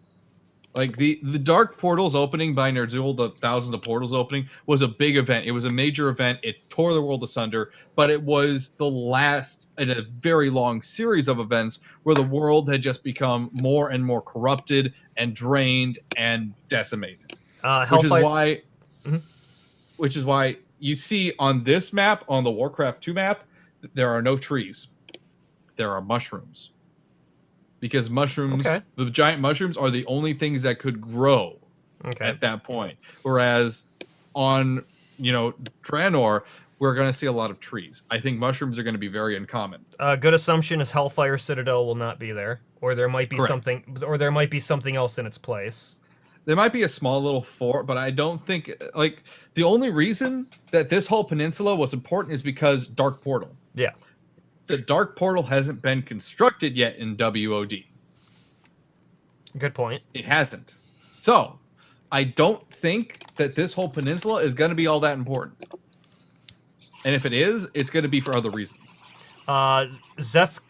Like, the Dark Portals opening by Ner'zhul, the Thousands of Portals opening, was a big event. It was a major event. It tore the world asunder, but it was the last in a very long series of events where the world had just become more and more corrupted and drained and decimated. Which is why you see on this map, on the Warcraft 2 map, there are no trees. There are mushrooms. Because mushrooms, the giant mushrooms, are the only things that could grow at that point. Whereas on, Draenor, we're going to see a lot of trees. I think mushrooms are going to be very uncommon. Good assumption is Hellfire Citadel will not be there, or there might be something else in its place. There might be a small little fort, but I don't think like the only reason that this whole peninsula was important is because Dark Portal. Yeah. The Dark Portal hasn't been constructed yet in WOD. Good point. It hasn't. So, I don't think that this whole peninsula is going to be all that important. And if it is, it's going to be for other reasons. Seth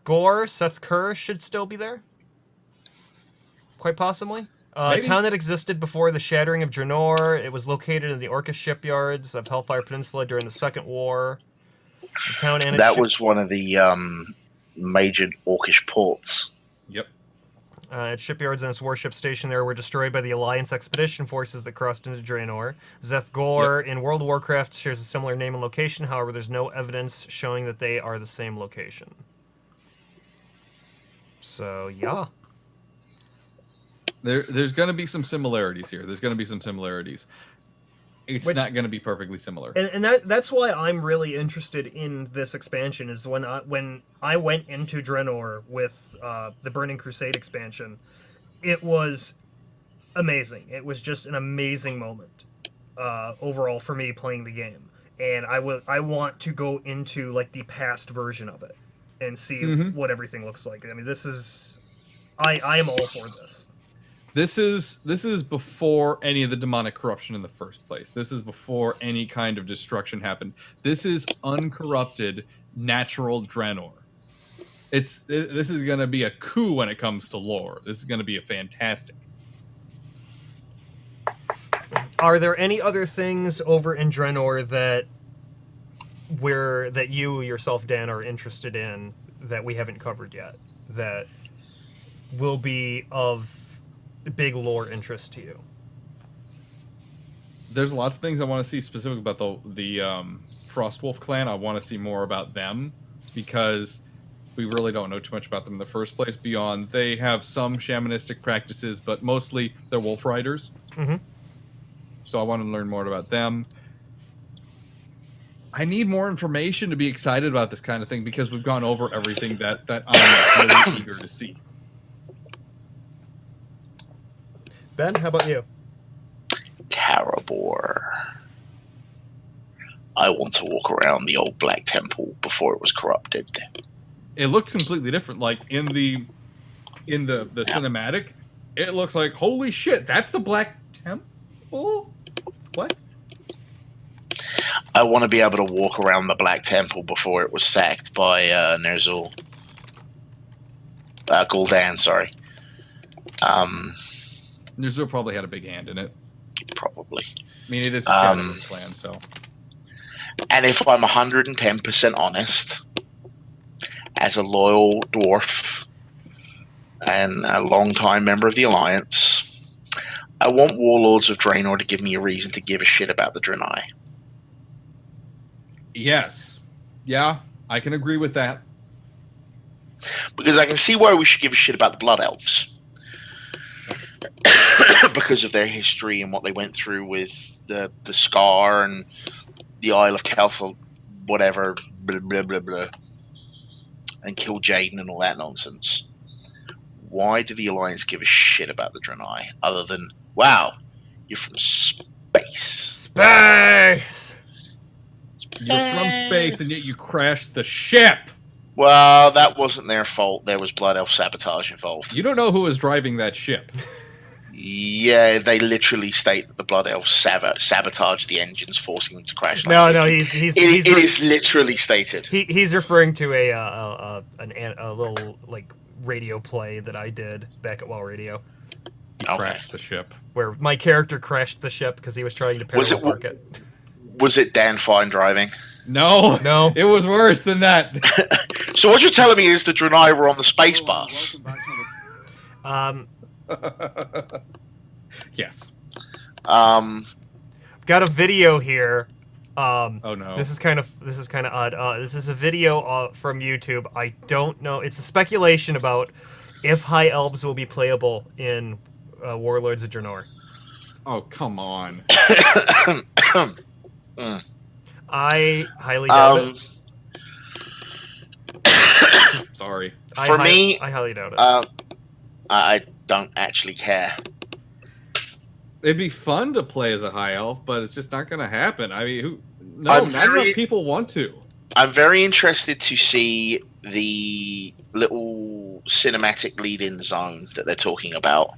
Kerr should still be there. Quite possibly. A town that existed before the shattering of Draenor. It was located in the Orcish shipyards of Hellfire Peninsula during the Second War. The town and that was one of the major Orcish ports. Yep. Its shipyards and its warship station there were destroyed by the Alliance expedition forces that crossed into Draenor. Zethgor in World of Warcraft shares a similar name and location. However, there's no evidence showing that they are the same location. So, yeah. There's going to be some similarities here. There's going to be some similarities. It's not going to be perfectly similar. And that's why I'm really interested in this expansion, is when I went into Draenor with the Burning Crusade expansion, it was amazing. It was just an amazing moment overall for me playing the game. And I want to go into like the past version of it and see what everything looks like. I mean, this is I am all for this. This is before any of the demonic corruption in the first place. This is before any kind of destruction happened. This is uncorrupted, natural Draenor. This is going to be a coup when it comes to lore. This is going to be a fantastic. Are there any other things over in Draenor that you yourself, Dan, are interested in that we haven't covered yet that will be of big lore interest to you? There's lots of things I want to see specific about the Frostwolf clan. I want to see more about them because we really don't know too much about them in the first place beyond they have some shamanistic practices, but mostly they're wolf riders. Mm-hmm. So I want to learn more about them. I need more information to be excited about this kind of thing because we've gone over everything that I'm really eager to see. Ben, how about you? Karabor. I want to walk around the old Black Temple before it was corrupted. It looks completely different. Like in the cinematic, it looks like holy shit, that's the Black Temple? What? I want to be able to walk around the Black Temple before it was sacked by Ner'zhul. Gul'dan, sorry. Ner'zhul probably had a big hand in it. Probably. I mean, it is a shadow clan, so. And if I'm 110% honest, as a loyal dwarf and a long-time member of the Alliance, I want Warlords of Draenor to give me a reason to give a shit about the Draenei. Yes. Yeah, I can agree with that. Because I can see why we should give a shit about the Blood Elves. Because of their history and what they went through with the Scar and the Isle of Kelthal, whatever, blah, blah, blah, blah, and kill Jaden and all that nonsense. Why do the Alliance give a shit about the Draenei other than, wow, you're from space? Space! You're from space and yet you crashed the ship! Well, that wasn't their fault. There was Blood Elf sabotage involved. You don't know who was driving that ship. Yeah, they literally state that the Blood Elves sabotaged the engines, forcing them to crash. No, it is literally stated. He's referring to a little like radio play that I did back at WoW Radio. He crashed the ship. Where my character crashed the ship because he was trying to parallel park it. Was it Dan Fine driving? No, it was worse than that. So what you're telling me is the Draenei were on the space bus. Yes. Got a video here. Oh no. This is kind of odd. This is a video from YouTube. I don't know. It's a speculation about if High Elves will be playable in Warlords of Draenor. Oh come on. I highly doubt it. Sorry. For me, I highly doubt it. I don't actually care. It'd be fun to play as a high elf, but it's just not going to happen. I mean, I'm not enough people want to. I'm very interested to see the little cinematic lead-in zone that they're talking about.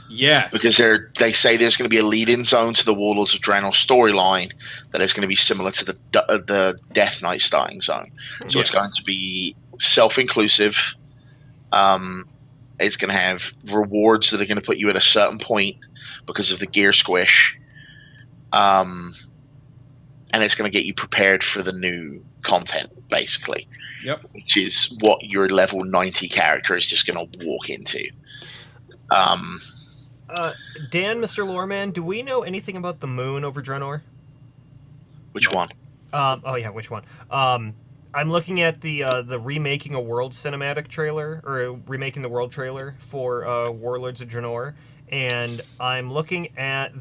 Yes. Because they say there's going to be a lead-in zone to the Warlords of Draenor storyline that is going to be similar to the Death Knight starting zone. So Yes. it's going to be self-inclusive. It's going to have rewards that are going to put you at a certain point because of the gear squish. And it's going to get you prepared for the new content, basically. Yep. Which is what your level 90 character is just going to walk into. Dan, Mr. Loreman, do we know anything about the moon over Draenor? Which one? Which one? I'm looking at the Remaking a World cinematic trailer, or Remaking the World trailer for Warlords of Draenor, and I'm looking at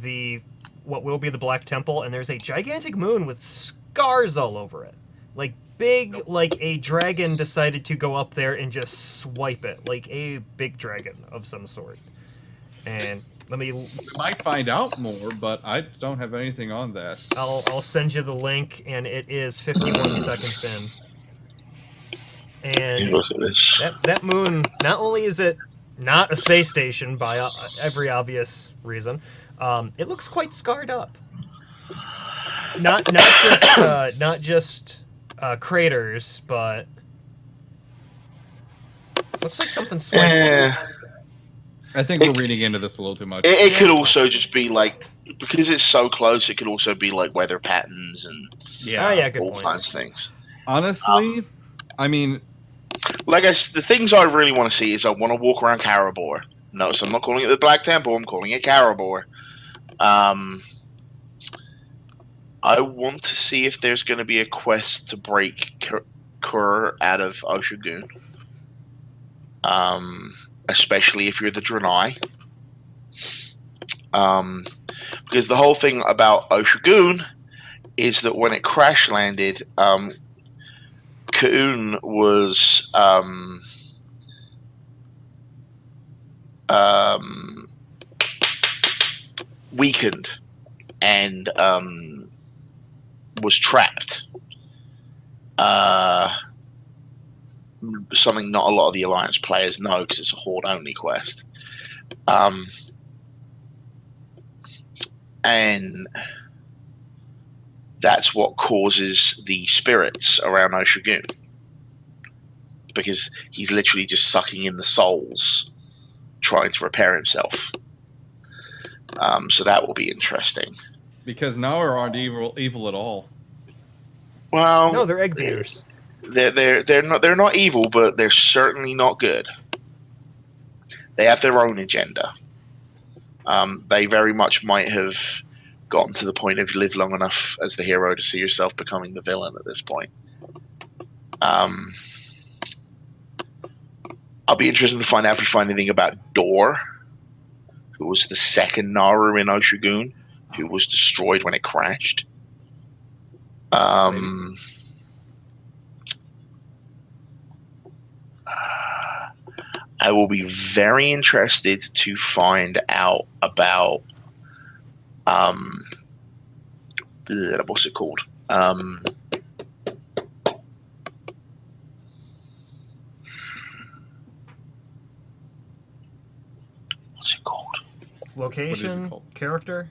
what will be the Black Temple, and there's a gigantic moon with scars all over it. Like, big, like a dragon decided to go up there and just swipe it, like a big dragon of some sort. And we might find out more, but I don't have anything on that. I'll send you the link, and it is 51 seconds in. And that moon, not only is it not a space station by every obvious reason, it looks quite scarred up. Not just craters, but looks like something swiped. I think we're reading into this a little too much. It could also just be like, because it's so close, it could also be like weather patterns and good all point. kinds of things. Honestly, I mean, like the things I really want to see is I want to walk around Karabor. Notice I'm not calling it the Black Temple, I'm calling it Karabor. I want to see if there's going to be a quest to break Kur out of Oshugun. Especially if you're the Draenei. Because the whole thing about Oshugun is that when it crash landed, Ka'un was weakened and was trapped. Something not a lot of the Alliance players know because it's a Horde-only quest. And that's what causes the spirits around Oshugun. Because he's literally just sucking in the souls, trying to repair himself. So that will be interesting. Because Naur aren't evil at all. Well, no, they're egg beaters. They're not evil, but they're certainly not good. They have their own agenda. They very much might have gotten to the point of you live long enough as the hero to see yourself becoming the villain at this point. I'll be interested to find out if we find anything about Dor, who was the second Naru in Oshugun, who was destroyed when it crashed. I will be very interested to find out about what's it called? What's it called? Location, character.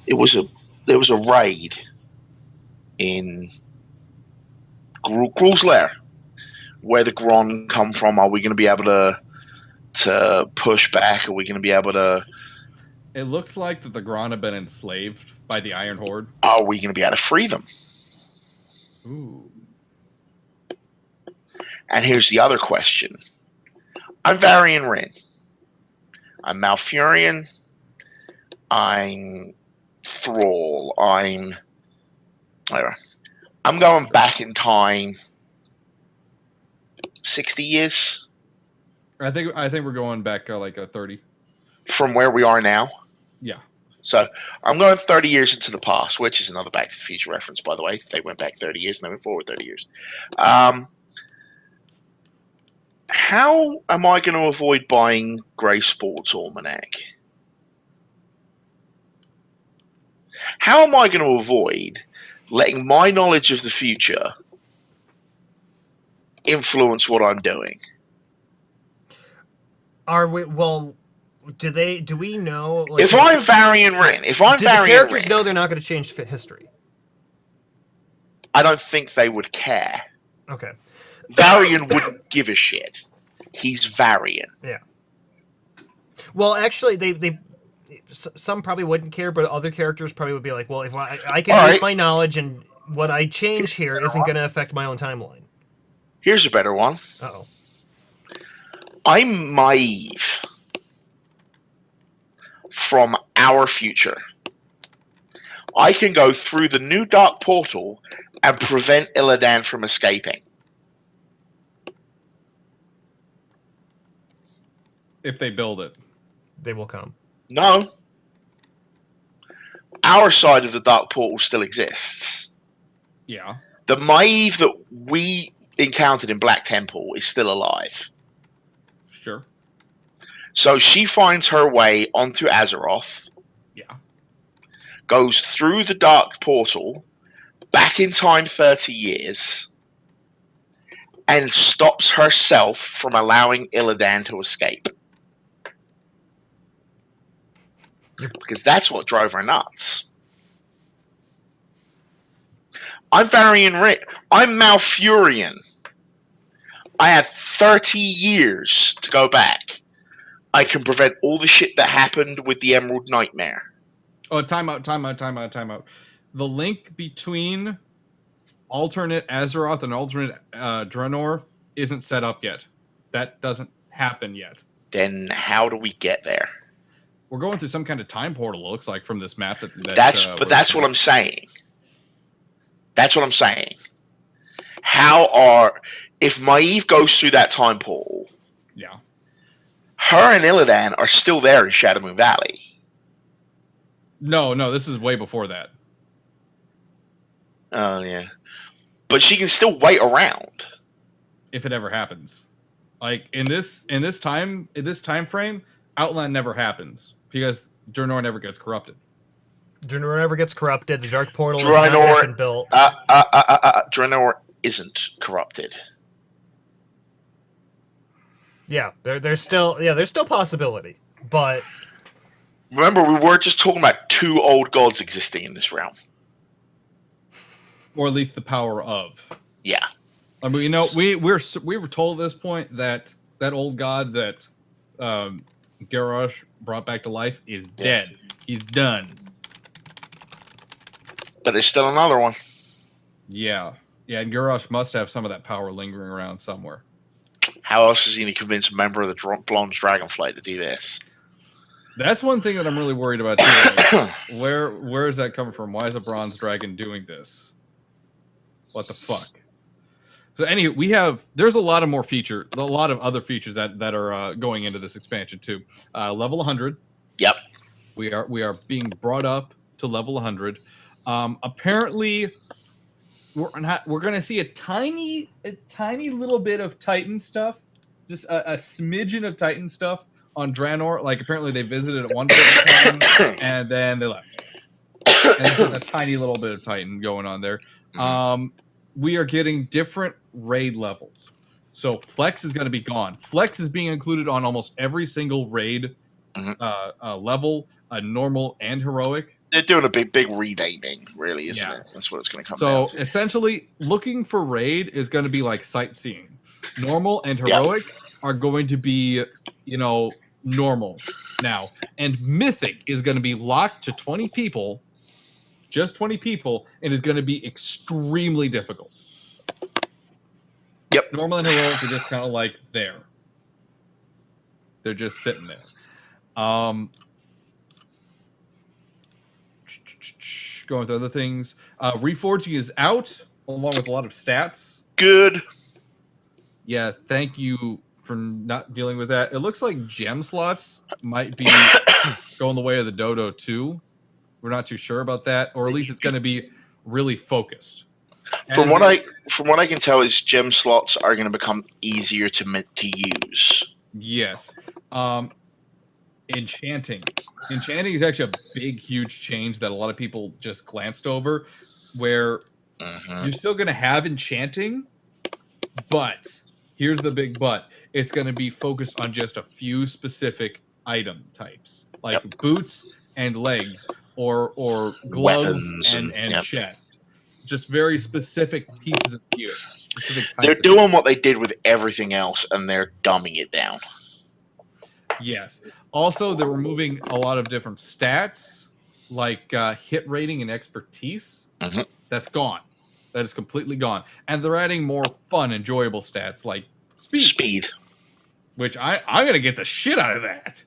There was a raid in Gruul's Lair. Where the Gorgrond come from? Are we going to be able to push back? Are we going to be able to? It looks like that the Gorgrond have been enslaved by the Iron Horde. Are we going to be able to free them? Ooh. And here's the other question: I'm Varian Wrynn. I'm Malfurion. I'm Thrall. I'm going back in time. 60 years. I think we're going back like a 30. From where we are now. Yeah. So I'm going 30 years into the past, which is another Back to the Future reference, by the way. They went back 30 years and they went forward 30 years. How am I going to avoid buying Grey Sports Almanac? How am I going to avoid letting my knowledge of the future influence what I'm doing? Are we? Well, do we know? Like, If I'm Varian Rin, do the characters know they're not going to change history? I don't think they would care. Okay. Varian wouldn't give a shit. He's Varian. Yeah. Well, actually, some probably wouldn't care, but other characters probably would be like, well, if I can use my knowledge, and what I change here isn't going to affect my own timeline. Here's a better one. Uh-oh. I'm Maeve from our future. I can go through the new dark portal and prevent Illidan from escaping. If they build it. They will come. No. Our side of the dark portal still exists. Yeah. The Maeve that we encountered in Black Temple is still alive. Sure. So she finds her way onto Azeroth. Yeah. Goes through the dark portal, back in time 30 years, and stops herself from allowing Illidan to escape. Because that's what drove her nuts. I'm Varian Rin. I'm Malfurion. I have 30 years to go back. I can prevent all the shit that happened with the Emerald Nightmare. Oh, time out. The link between alternate Azeroth and alternate Draenor isn't set up yet. That doesn't happen yet. Then how do we get there? We're going through some kind of time portal, it looks like, from this map. That's what I'm saying. That's what I'm saying. If Maeve goes through that time portal, yeah, her and Illidan are still there in Shadowmoon Valley. No, this is way before that. Oh yeah, but she can still wait around if it ever happens. Like in this time frame, Outland never happens because Draenor never gets corrupted. Draenor never gets corrupted. The Dark Portal has not yet been built. Draenor isn't corrupted. Yeah, there's still possibility, but remember, we were just talking about two old gods existing in this realm, or at least the power of. Yeah, I mean, we were told at this point that old god that Garrosh brought back to life is dead. He's done. But there's still another one. Yeah, and Garrosh must have some of that power lingering around somewhere. How else is he going to convince a member of the Blonde's Dragonflight to do this? That's one thing that I'm really worried about too. Like, where is that coming from? Why is a bronze dragon doing this? What the fuck? So anyway, there's a lot of other features that are going into this expansion too. Level 100. Yep. We are being brought up to level 100. Apparently, we're going to see a tiny little bit of Titan stuff, just a smidgen of Titan stuff on Draenor. Like apparently they visited at one point in time and then they left. And it's just a tiny little bit of Titan going on there. We are getting different raid levels. So Flex is going to be gone. Flex is being included on almost every single raid level, normal and heroic. They're doing a big renaming, really, isn't it? That's what it's going to come down to. Essentially, looking for raid is going to be like sightseeing. Normal and heroic are going to be, normal now. And mythic is going to be locked to 20 people, just 20 people, and is going to be extremely difficult. Yep. Normal and heroic are just kind of like there. They're just sitting there. Going with other things. Reforging is out, along with a lot of stats. Good. Yeah, thank you for not dealing with that. It looks like gem slots might be going the way of the dodo too. We're not too sure about that, or at least it's going to be really focused. From what I can tell, is gem slots are going to become easier to use. Yes. Enchanting Enchanting is actually a big, huge change that a lot of people just glanced over, where you're still going to have enchanting, but here's the big but. It's going to be focused on just a few specific item types, like boots and legs, or gloves Weapons and chest. Just very specific pieces of gear. They're doing what they did with everything else, and they're dumbing it down. Yes. Also, they're removing a lot of different stats, like hit rating and expertise. That's gone. That is completely gone. And they're adding more fun, enjoyable stats like speed. Which I'm going to get the shit out of that.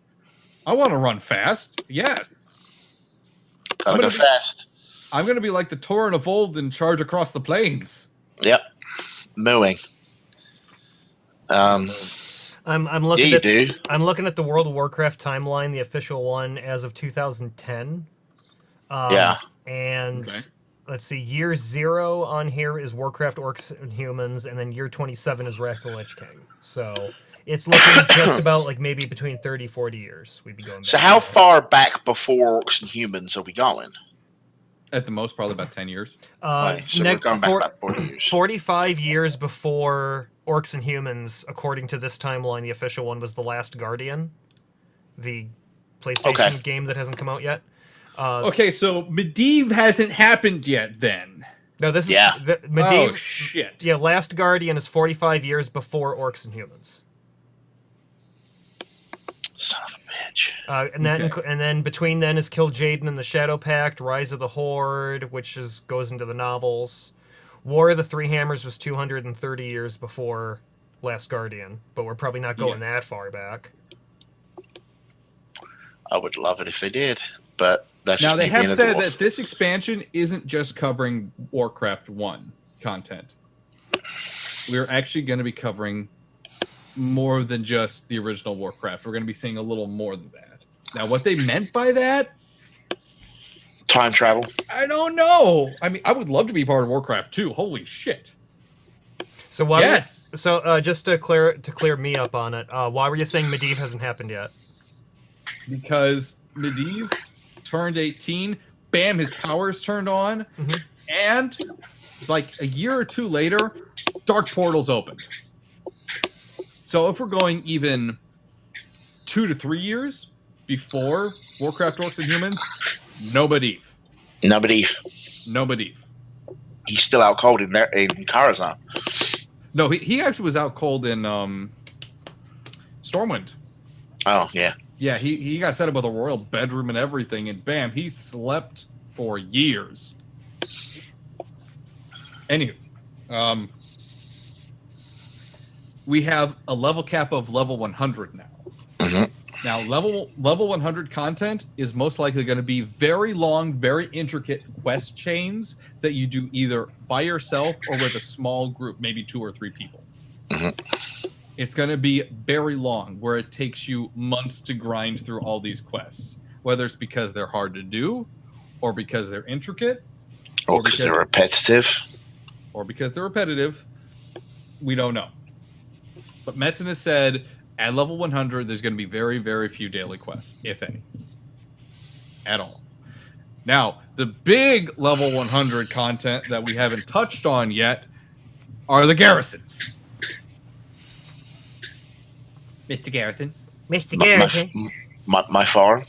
I want to run fast. Yes. Gotta go fast. I'm going to be like the Tauren of old and charge across the plains. Yep. Mooing. I'm looking at do. I'm looking at the World of Warcraft timeline, the official one as of 2010. And let's see, year 0 on here is Warcraft Orcs and Humans, and then year 27 is Wrath of the Lich King. So it's looking just about like maybe between 30, 40 years we'd be going back. So how far back before Orcs and Humans are we going? At the most, probably about 10 years. So we're going back about 40 years. 45 years before Orcs and Humans, according to this timeline, the official one was The Last Guardian, the PlayStation game that hasn't come out yet. Okay, so Medivh hasn't happened yet then. No, this is... Medivh, oh, shit. Yeah, Last Guardian is 45 years before Orcs and Humans. Son of a bitch. And then between then is Kil'jaeden and the Shadow Pact, Rise of the Horde, which goes into the novels. War of the Three Hammers was 230 years before Last Guardian, but we're probably not going that far back. I would love it if they did, but that's now they have said that this expansion isn't just covering Warcraft 1 content. We're actually going to be covering more than just the original Warcraft. We're going to be seeing a little more than that. Now, what they meant by that? Time travel. I don't know. I mean, I would love to be part of Warcraft 2. Holy shit. So why? Just to clear me up on it, why were you saying Medivh hasn't happened yet? Because Medivh turned 18, bam, his powers turned on, and like a year or two later, Dark Portals opened. So if we're going even 2 to 3 years before Warcraft Orcs and Humans, no Medivh. No Medivh. He's still out cold in Karazhan. No, he actually was out cold in Stormwind. Oh, yeah. Yeah, he got set up with a royal bedroom and everything, and bam, he slept for years. Anywho, we have a level cap of level 100 now. Now, level 100 content is most likely going to be very long, very intricate quest chains that you do either by yourself or with a small group, maybe 2 or 3 people. It's going to be very long, where it takes you months to grind through all these quests, whether it's because they're hard to do, or because they're intricate, or because they're repetitive. We don't know. But Metzen has said at level 100, there's going to be very, very few daily quests, if any, at all. Now, the big level 100 content that we haven't touched on yet are the garrisons. Mr. Garrison. My farm.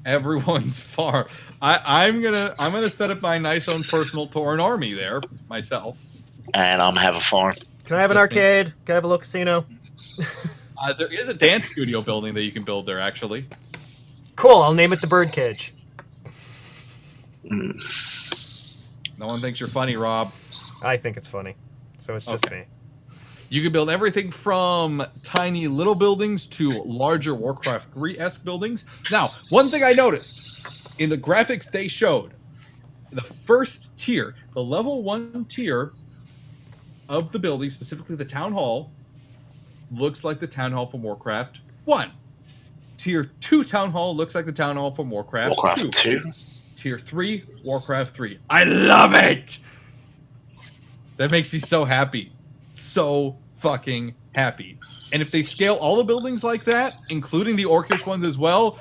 Everyone's farm. I'm gonna set up my nice own personal Tauren army there myself. And I'm gonna have a farm. Can I have an arcade? Can I have a little casino? There is a dance studio building that you can build there, actually. Cool. I'll name it the Birdcage. No one thinks you're funny, Rob. I think it's funny, so it's just me. You can build everything from tiny little buildings to larger Warcraft 3-esque buildings. Now, one thing I noticed in the graphics they showed, the first tier, the level 1 tier of the building, specifically the Town Hall, looks like the Town Hall from Warcraft 1. Tier 2 Town Hall looks like the Town Hall from Warcraft 2. Tier 3, Warcraft 3. I love it! That makes me so happy. So fucking happy. And if they scale all the buildings like that, including the Orcish ones as well,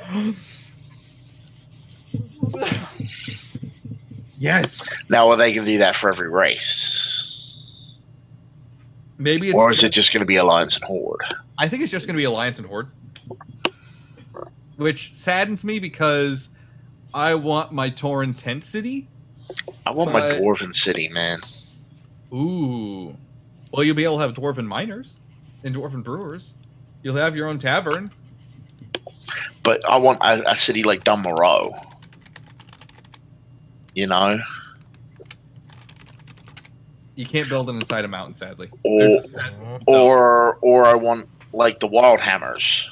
Yes. Now, are they going to do that for every race? Maybe it's. Or is it just going to be Alliance and Horde? I think it's just going to be Alliance and Horde. Which saddens me because I want my Tauren tent city. I want my Dwarven city, man. Ooh. Well, you'll be able to have Dwarven miners and Dwarven brewers. You'll have your own tavern. But I want a city like Dunmoreau. You know? You can't build it inside a mountain, sadly. Or I want like the Wild Hammers.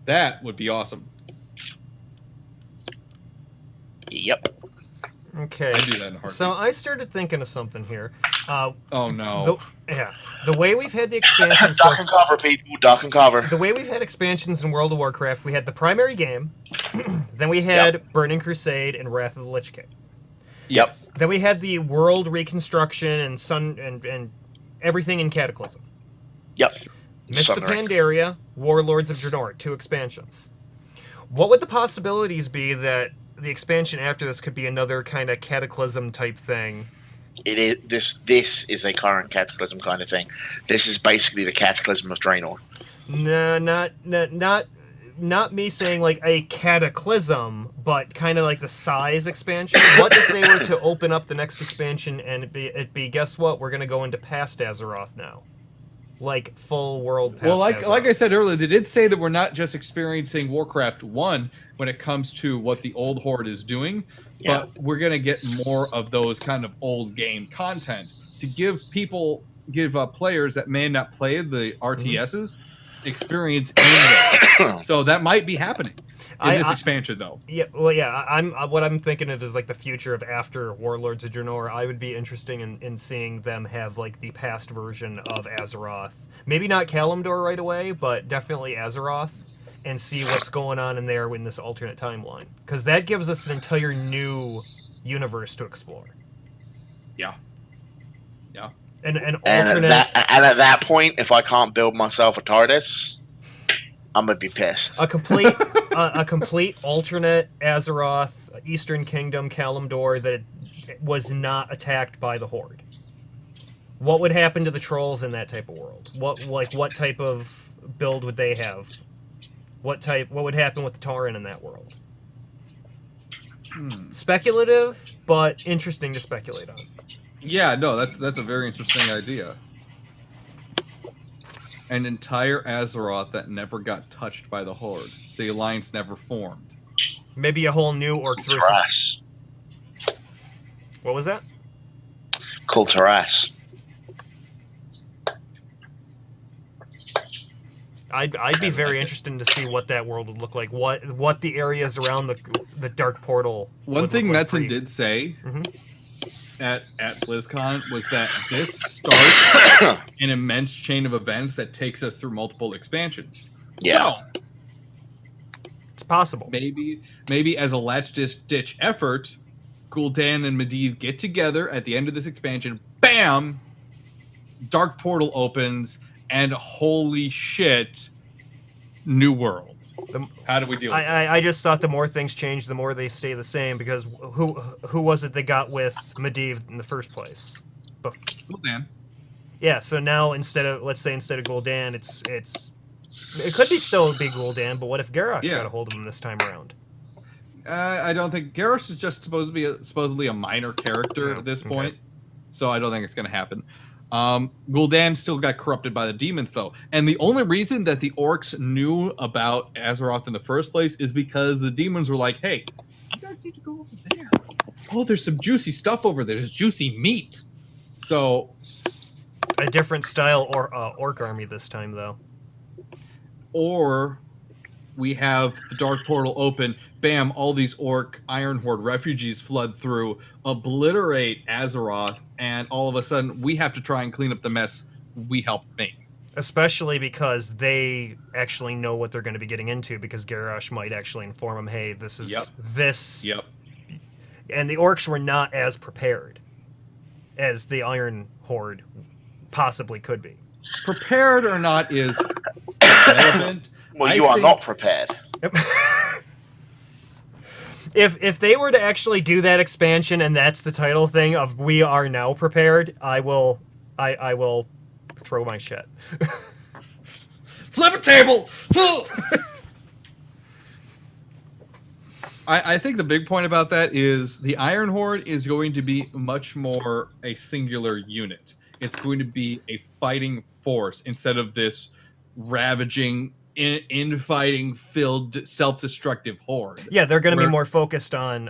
That would be awesome. Yep. Okay. I do that in a heartbeat. So I started thinking of something here. Oh no. The way we've had the expansion Duck and cover, people. Duck and cover. The way we've had expansions in World of Warcraft, we had the primary game, then we had Burning Crusade and Wrath of the Lich King. Yep. Then we had the world reconstruction and and everything in Cataclysm. Yep. Mists of Pandaria, Warlords of Draenor, 2 expansions. What would the possibilities be that the expansion after this could be another kind of Cataclysm type thing? It is this is a current Cataclysm kind of thing. This is basically the Cataclysm of Draenor. No, not me saying like a Cataclysm, but kind of like the size expansion. What if they were to open up the next expansion and it be guess what? We're gonna go into past Azeroth now. Like full world past Well, Azeroth. like I said earlier, they did say that we're not just experiencing Warcraft 1 when it comes to what the old Horde is doing, but we're going to get more of those kind of old game content to give players that may not play the RTSs experience in there. So that might be happening in this expansion, though. Yeah, well, yeah. What I'm thinking of is like the future of after Warlords of Draenor. I would be interested in seeing them have like the past version of Azeroth. Maybe not Kalimdor right away, but definitely Azeroth, and see what's going on in there in this alternate timeline. Because that gives us an entire new universe to explore. Yeah. Yeah. And alternate. And at that point, if I can't build myself a TARDIS, I'm gonna be pissed. A complete, a complete alternate Azeroth, Eastern Kingdom, Kalimdor that was not attacked by the Horde. What would happen to the trolls in that type of world? What type of build would they have? What would happen with the Tauren in that world? Speculative, but interesting to speculate on. Yeah, no, that's a very interesting idea. An entire Azeroth that never got touched by the Horde. The Alliance never formed. Maybe a whole new Orcs versus... What was that? Kulturas. I'd be very interested to see what that world would look like. What the areas around the Dark Portal. One thing Metzen did say at BlizzCon was that this starts an immense chain of events that takes us through multiple expansions. Yeah. So it's possible. Maybe as a last-ditch effort, Gul'dan and Medivh get together at the end of this expansion. Bam! Dark Portal opens, and holy shit, new world. How do we deal with this? I just thought the more things change, the more they stay the same, because who was it that got with Medivh in the first place? Gul'dan. Yeah, so now instead of Gul'dan, it could be still be Gul'dan, but what if Garrosh got a hold of him this time around? I don't think Garrosh is just supposedly a minor character at this point, so I don't think it's going to happen. Gul'dan still got corrupted by the demons, though, and the only reason that the orcs knew about Azeroth in the first place is because the demons were like, "Hey, you guys need to go over there. Oh, there's some juicy stuff over there. There's juicy meat." So, a different style orc army this time, though. Or we have the Dark Portal open, bam, all these orc Iron Horde refugees flood through, obliterate Azeroth, and all of a sudden we have to try and clean up the mess we helped make. Especially because they actually know what they're going to be getting into, because Garrosh might actually inform them, hey, this is this. Yep. And the orcs were not as prepared as the Iron Horde possibly could be. Prepared or not is relevant. Well, you are not prepared. If they were to actually do that expansion and that's the title thing of "We Are Now Prepared," I will throw my shit. Flip a table. I think the big point about that is the Iron Horde is going to be much more a singular unit. It's going to be a fighting force instead of this ravaging, infighting filled, self-destructive horde. Yeah, they're going to be Where more focused on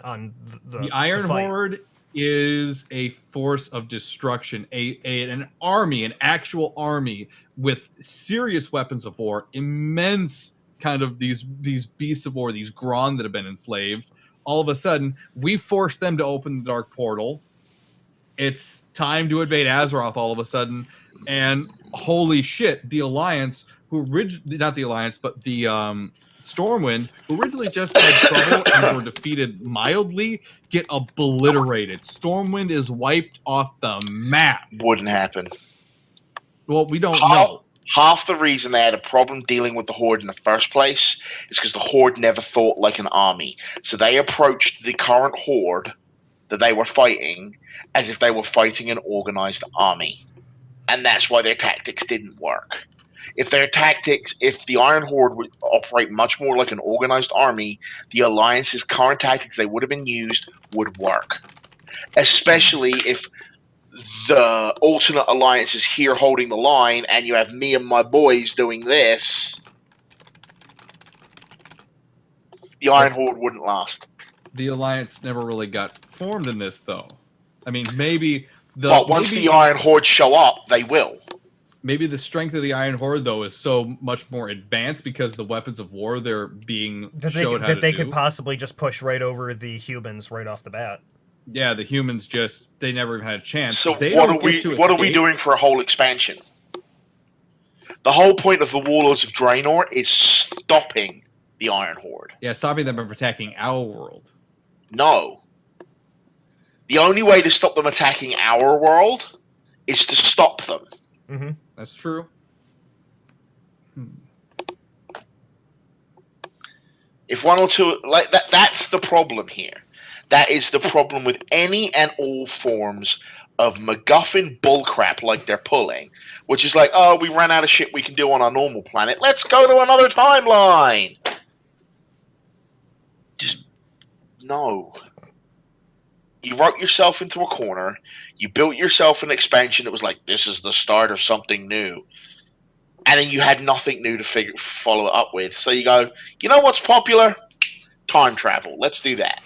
the Iron Horde is a force of destruction, an army, an actual army with serious weapons of war, immense kind of these beasts of war, these Grond that have been enslaved. All of a sudden, we force them to open the Dark Portal. It's time to invade Azeroth all of a sudden, and holy shit, the Alliance, not the Alliance, but the Stormwind, who originally just had trouble and were defeated mildly, get obliterated. Stormwind is wiped off the map. Wouldn't happen. Well, we don't know. Half the reason they had a problem dealing with the Horde in the first place is because the Horde never thought like an army. So they approached the current Horde that they were fighting as if they were fighting an organized army. And that's why their tactics didn't work. If the Iron Horde would operate much more like an organized army, the Alliance's current tactics they would have been used would work. Especially if the alternate alliance is here holding the line, and you have me and my boys doing this. The Iron Horde wouldn't last. The Alliance never really got formed in this, though. I mean, maybe once the Iron Horde show up, they will. Maybe the strength of the Iron Horde, though, is so much more advanced because the weapons of war they're being showed how to do. That they could possibly just push right over the humans right off the bat. Yeah, the humans they never even had a chance. So what are we doing for a whole expansion? The whole point of the Warlords of Draenor is stopping the Iron Horde. Yeah, stopping them from attacking our world. No. The only way to stop them attacking our world is to stop them. Mm-hmm. That's true. If one or two like that's the problem here. That is the problem with any and all forms of MacGuffin bullcrap like they're pulling, which is like, oh, we ran out of shit we can do on our normal planet. Let's go to another timeline. Just no. You wrote yourself into a corner. You built yourself an expansion that was like, this is the start of something new. And then you had nothing new to follow it up with. So you go, you know what's popular? Time travel. Let's do that.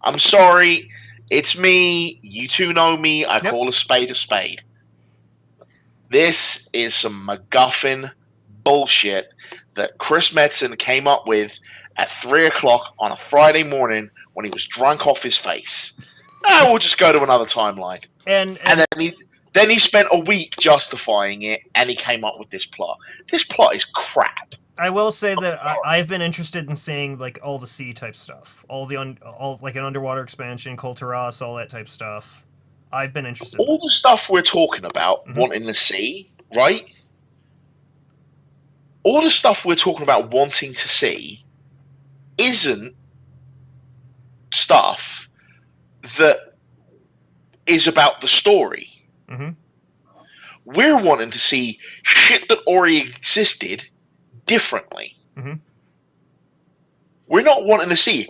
I'm sorry. It's me. You two know me. I call a spade a spade. This is some MacGuffin bullshit that Chris Metzen came up with at 3 o'clock on a Friday morning when he was drunk off his face. We'll just go to another timeline. And then he spent a week justifying it, and he came up with this plot. This plot is crap. I will say that I've been interested in seeing like all the sea type stuff, all like an underwater expansion, Kulturas, all that type stuff. I've been interested. All the stuff we're talking about, wanting to see, right? All the stuff we're talking about wanting to see isn't stuff that is about the story. Mm-hmm. We're wanting to see shit that already existed differently. Mm-hmm. We're not wanting to see.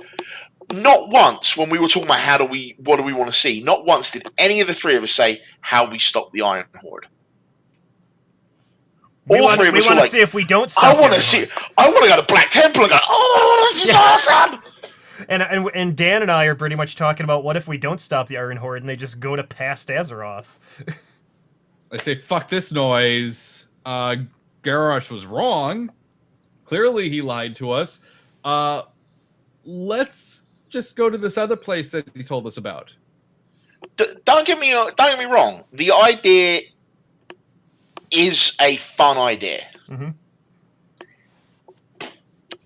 Not once when we were talking about what do we want to see, not once did any of the three of us say how we stop the Iron Horde. We want to see if we don't stop. I want to go to Black Temple and go, oh, this is awesome. And Dan and I are pretty much talking about what if we don't stop the Iron Horde and they just go to past Azeroth. They say, fuck this noise. Garrosh was wrong. Clearly he lied to us. Let's just go to this other place that he told us about. Don't get me wrong. The idea is a fun idea. Mm-hmm.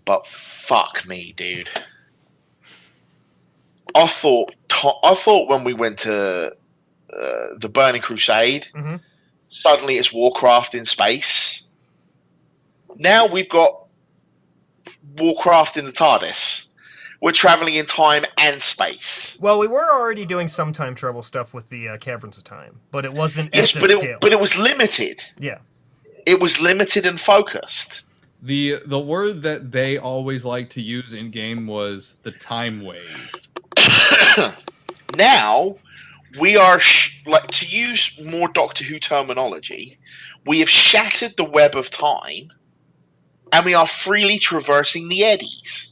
But fuck me, dude. I thought when we went to the Burning Crusade, suddenly it's Warcraft in space. Now we've got Warcraft in the TARDIS. We're traveling in time and space. Well, we were already doing some time travel stuff with the Caverns of Time, but it wasn't Yes, at this scale. but it was limited. Yeah. It was limited and focused. The word that they always like to use in game was the time ways. Now, we are, to use more Doctor Who terminology, we have shattered the web of time, and we are freely traversing the eddies.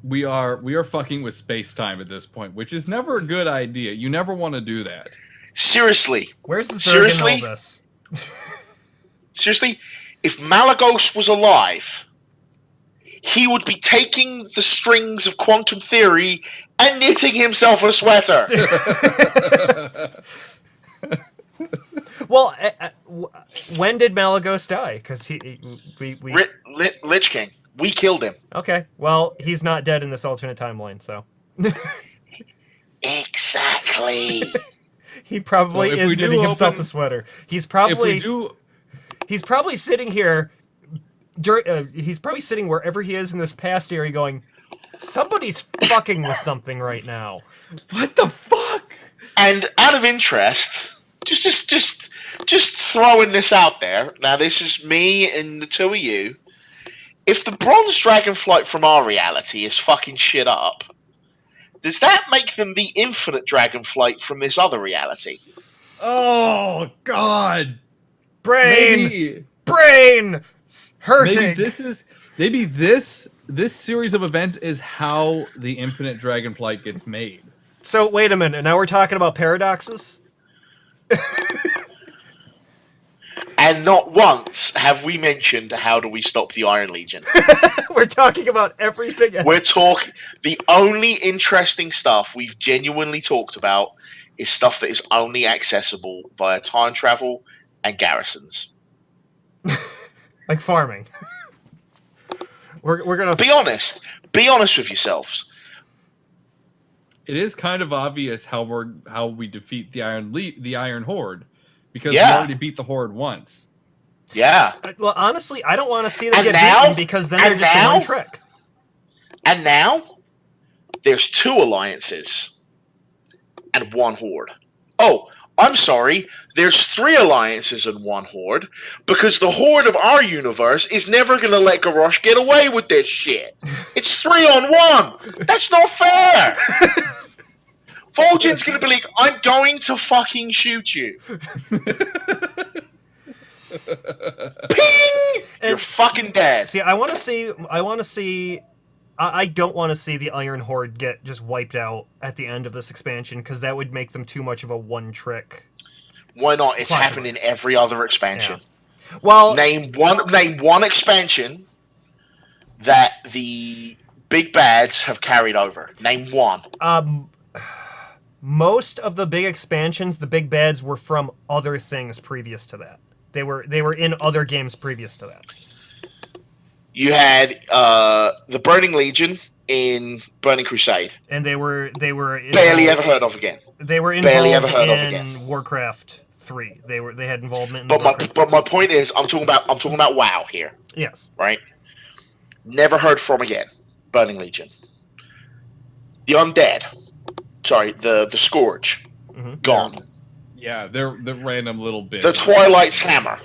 We are fucking with space-time at this point, which is never a good idea. You never want to do that. Seriously. Where's the Zerg in all this? Seriously, if Malagos was alive, he would be taking the strings of quantum theory and knitting himself a sweater. Well, when did Malagos die? Because Lich King. We killed him. Okay, well, he's not dead in this alternate timeline, so... Exactly. He probably is knitting himself a sweater. He's probably... He's probably sitting here... he's probably sitting wherever he is in this past area going, somebody's fucking with something right now. What the fuck? And out of interest, just throwing this out there. Now, this is me and the two of you. If the Bronze Dragonflight from our reality is fucking shit up, does that make them the Infinite Dragonflight from this other reality? Oh, God. Brain hurting. Maybe this series of events is how the Infinite Dragonflight gets made. So, wait a minute. Now we're talking about paradoxes? And not once have we mentioned how do we stop the Iron Legion. We're talking about everything else. We're talking... The only interesting stuff we've genuinely talked about is stuff that is only accessible via time travel and garrisons. Like farming. We're gonna... Be honest. Be honest with yourselves. It is kind of obvious how we defeat the Iron Horde. Because we already beat the Horde once. Yeah. Well, honestly, I don't want to see them get beaten because then they're just one trick. And now, there's 2 alliances and 1 Horde. Oh, I'm sorry. There's 3 alliances and 1 Horde because the Horde of our universe is never going to let Garrosh get away with this shit. It's 3 on 1. That's not fair. Fulgen's gonna be like, I'm going to fucking shoot you. You're fucking dead. See, I don't want to see the Iron Horde get just wiped out at the end of this expansion because that would make them too much of a one-trick. Why not? It's happened in every other expansion. Yeah. Well, name one expansion that the big bads have carried over. Name one. Most of the big expansions, the big bads were from other things previous to that. They were in other games previous to that. You had the Burning Legion in Burning Crusade, and they were barely ever heard of again. They were involved in Warcraft 3. They had involvement in Warcraft. But my point is, I'm talking about WoW here. Yes. Right. Never heard from again. Burning Legion. The Undead. Sorry, the Scourge. Mm-hmm. Gone. Yeah, they're the random little bits. The Twilight's Hammer.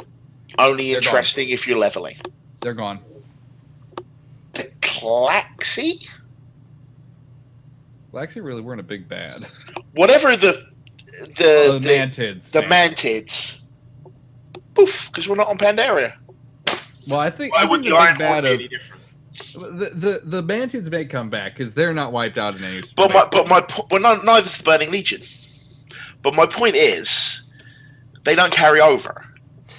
Only interesting if you're leveling. They're gone. The Klaxi? Klaxi really weren't a big bad. Whatever the Mantids. The Mantids. Poof, because we're not on Pandaria. Well, I think the big bad of the Mantids may come back because they're not wiped out in any. Neither's the Burning Legion. But my point is, they don't carry over.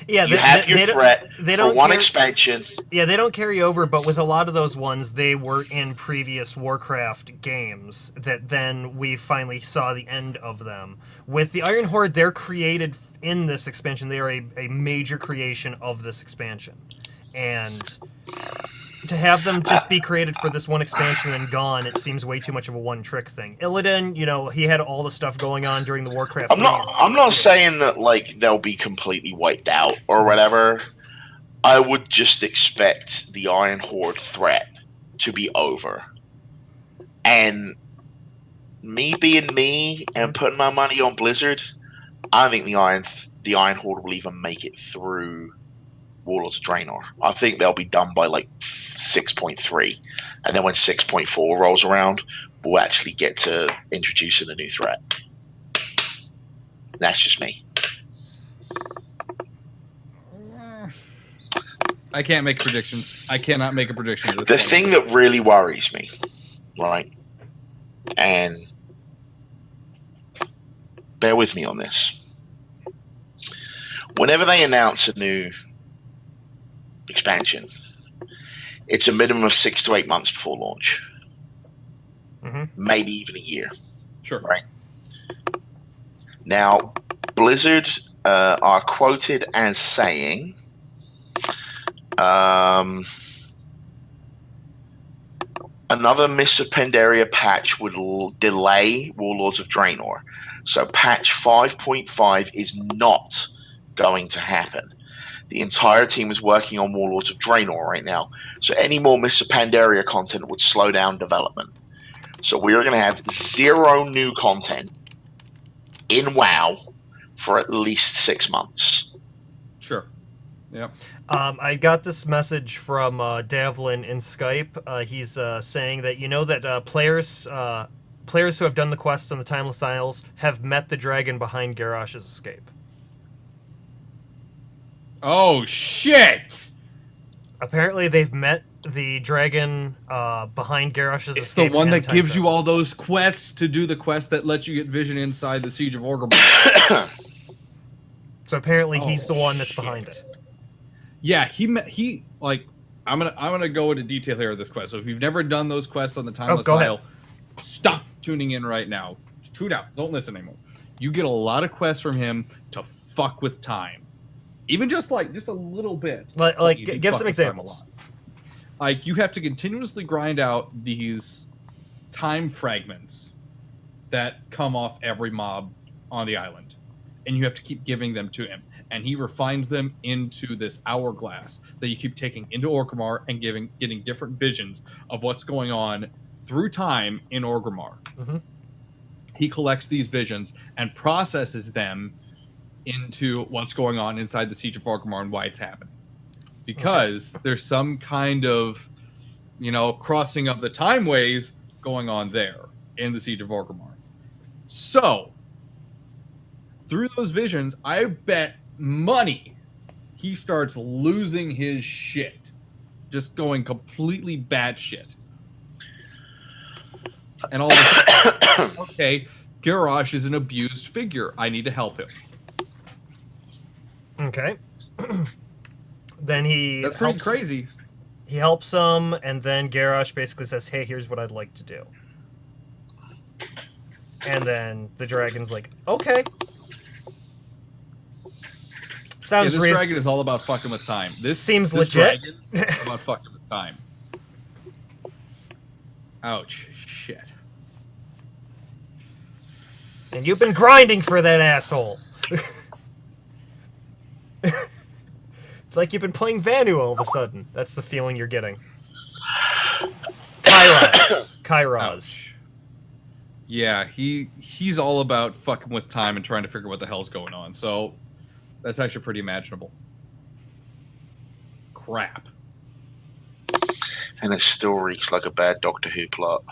Yeah, you have your threat for one expansion. Yeah, they don't carry over, but with a lot of those ones, they were in previous Warcraft games that then we finally saw the end of them. With the Iron Horde, they're created in this expansion. They are a major creation of this expansion. And to have them just be created for this one expansion and gone, it seems way too much of a one-trick thing. Illidan, he had all the stuff going on during the Warcraft. I'm not saying that they'll be completely wiped out or whatever, I would just expect the Iron Horde threat to be over. And me being me and putting my money on Blizzard, I think the Iron Horde will even make it through Warlords of Draenor. I think they'll be done by like 6.3, and then when 6.4 rolls around, we'll actually get to introducing a new threat. That's just me. I can't make predictions. I cannot make a prediction. At this The point. thing that really worries me, right, and bear with me on this, whenever they announce a new expansion, it's a minimum of 6 to 8 months before launch. Maybe even a year. Sure. Right. Now, Blizzard are quoted as saying another Mists of Pandaria patch would delay Warlords of Draenor. So patch 5.5 is not going to happen. The entire team is working on Warlords of Draenor right now. So any more Mists of Pandaria content would slow down development. So we are going to have 0 new content in WoW for at least 6 months. Sure. Yep. I got this message from Davlin in Skype. He's saying that that players who have done the quest on the Timeless Isles have met the dragon behind Garrosh's escape. Oh shit! Apparently, they've met the dragon behind Garrosh's escape. It's the one that gives travel. you all those quests to do the quest that lets you get vision inside the Siege of Orgrimmar. So apparently, he's the one that's behind it. Yeah, I'm gonna go into detail here of this quest. So if you've never done those quests on the Timeless Isle, stop tuning in right now. Tune out. Don't listen anymore. You get a lot of quests from him to fuck with time. Even just a little bit. Like give some examples. Like you have to continuously grind out these time fragments that come off every mob on the island, and you have to keep giving them to him. And he refines them into this hourglass that you keep taking into Orgrimmar and getting different visions of what's going on through time in Orgrimmar. Mm-hmm. He collects these visions and processes them into what's going on inside the Siege of Orgrimmar and why it's happening. Because there's some kind of, crossing of the time ways going on there in the Siege of Orgrimmar. So, through those visions, I bet money he starts losing his shit. Just going completely batshit. And all of a sudden, okay, Garrosh is an abused figure. I need to help him. Okay. Then That's pretty crazy. He helps him, and then Garrosh basically says, "Hey, here's what I'd like to do." And then the dragon's like, "Okay." Sounds this dragon is all about fucking with time. This seems legit. Dragon is about fucking with time. Ouch. Shit. And you've been grinding for that asshole. It's like you've been playing Vanu all of a sudden. That's the feeling you're getting. Kairos. Ouch. Yeah, he's all about fucking with time and trying to figure what the hell's going on. So that's actually pretty imaginable. Crap. And it still reeks like a bad Doctor Who plot.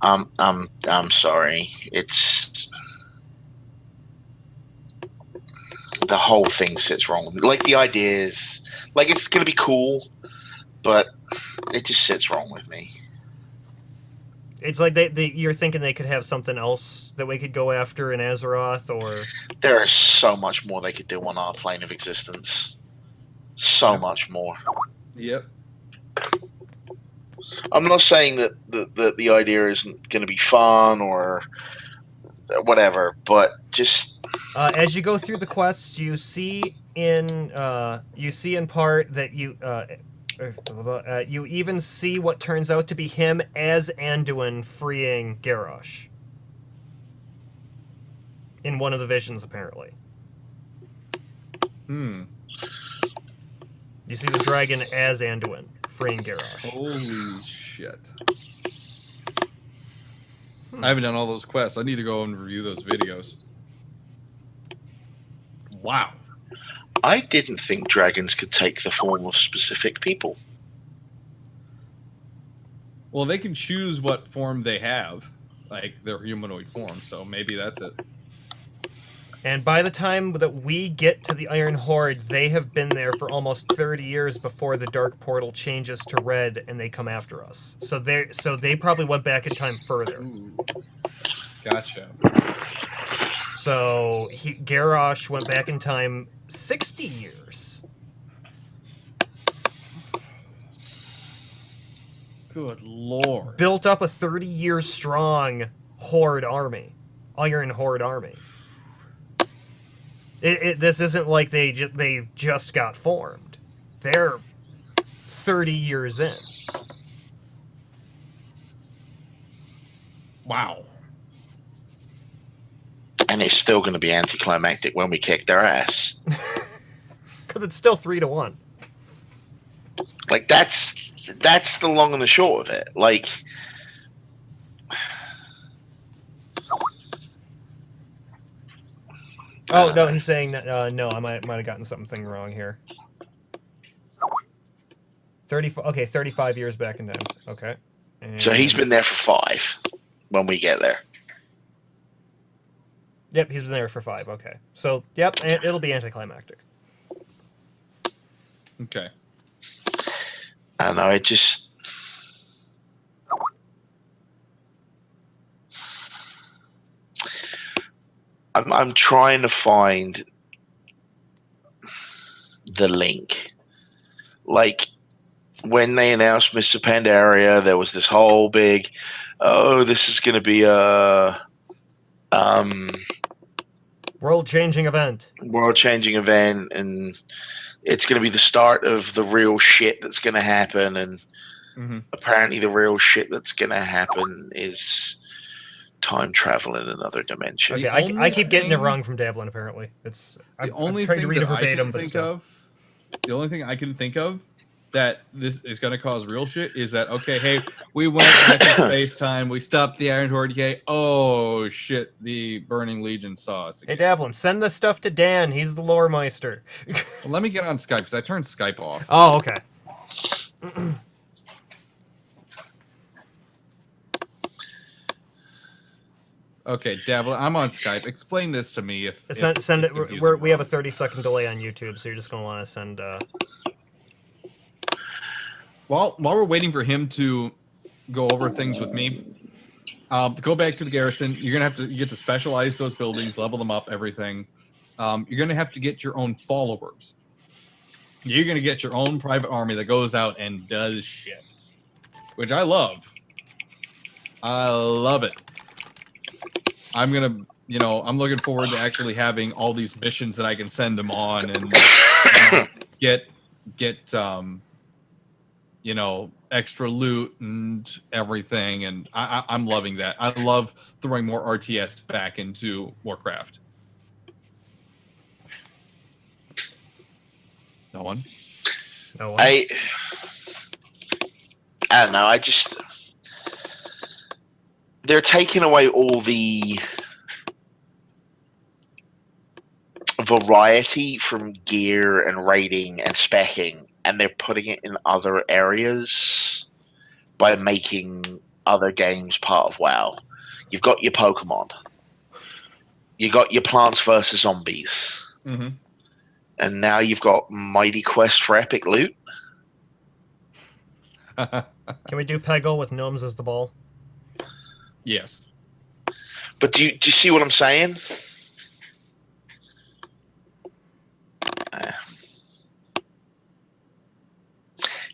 I'm sorry. It's the whole thing sits wrong with me. Like the idea is like it's gonna be cool, but it just sits wrong with me. It's like you're thinking they could have something else that we could go after in Azeroth, or There is so much more they could do on our plane of existence. So much more. Yep. I'm not saying that the idea isn't going to be fun or whatever, but just as you go through the quests, you see in part that you even see what turns out to be him as Anduin freeing Garrosh in one of the visions, apparently. You see the dragon as Anduin, freeing Garrosh. Holy shit. I haven't done all those quests. I need to go and review those videos. Wow. I didn't think dragons could take the form of specific people. Well, they can choose what form they have, like their humanoid form, so maybe that's it. And by the time that we get to the Iron Horde, they have been there for almost 30 years before the Dark Portal changes to red and they come after us. So they probably went back in time further. Ooh. Gotcha. So Garrosh went back in time 60 years. Good lord. Built up a 30 years strong Horde army. Iron Horde army. This isn't like they just got formed. They're 30 years in. Wow. And it's still going to be anticlimactic when we kick their ass. Because it's still 3-1. Like, that's the long and the short of it. Like, oh, no, he's saying that, no, I might have gotten something wrong here. 35 years back in time. Okay. And so he's been there for 5 when we get there. Yep, he's been there for 5. Okay. So, yep, it'll be anticlimactic. Okay. I don't know, it just... I'm trying to find the link. Like, when they announced Mr. Pandaria, there was this whole big, oh, this is going to be a world-changing event. World-changing event, and it's going to be the start of the real shit that's going to happen, and apparently the real shit that's going to happen is time travel in another dimension. Okay, I keep getting it wrong from Devlin, apparently. I'm trying to read it verbatim, but still. The only thing I can think of that this is going to cause real shit is that, okay, hey, we went back in space time, we stopped the Iron Horde, okay, oh shit, the Burning Legion saw us again. Hey, Devlin, send this stuff to Dan, he's the lore meister. Well, let me get on Skype, because I turned Skype off. Oh, okay. Okay, Devlin, I'm on Skype. Explain this to me. Send it. We have a 30-second delay on YouTube, so you're just going to want to send... While we're waiting for him to go over things with me, go back to the garrison. You're gonna have to get to specialize those buildings, level them up, everything. You're gonna have to get your own followers. You're gonna get your own private army that goes out and does shit, which I love. I love it. I'm gonna, I'm looking forward to actually having all these missions that I can send them on and get extra loot and everything, and I'm loving that. I love throwing more RTS back into Warcraft. No one? No one? I don't know, they're taking away all the variety from gear and raiding and speccing, and they're putting it in other areas by making other games part of WoW. You've got your Pokemon. You got your Plants vs. Zombies. Mm-hmm. And now you've got Mighty Quest for Epic Loot. Can we do Peggle with gnomes as the ball? Yes. But do you see what I'm saying?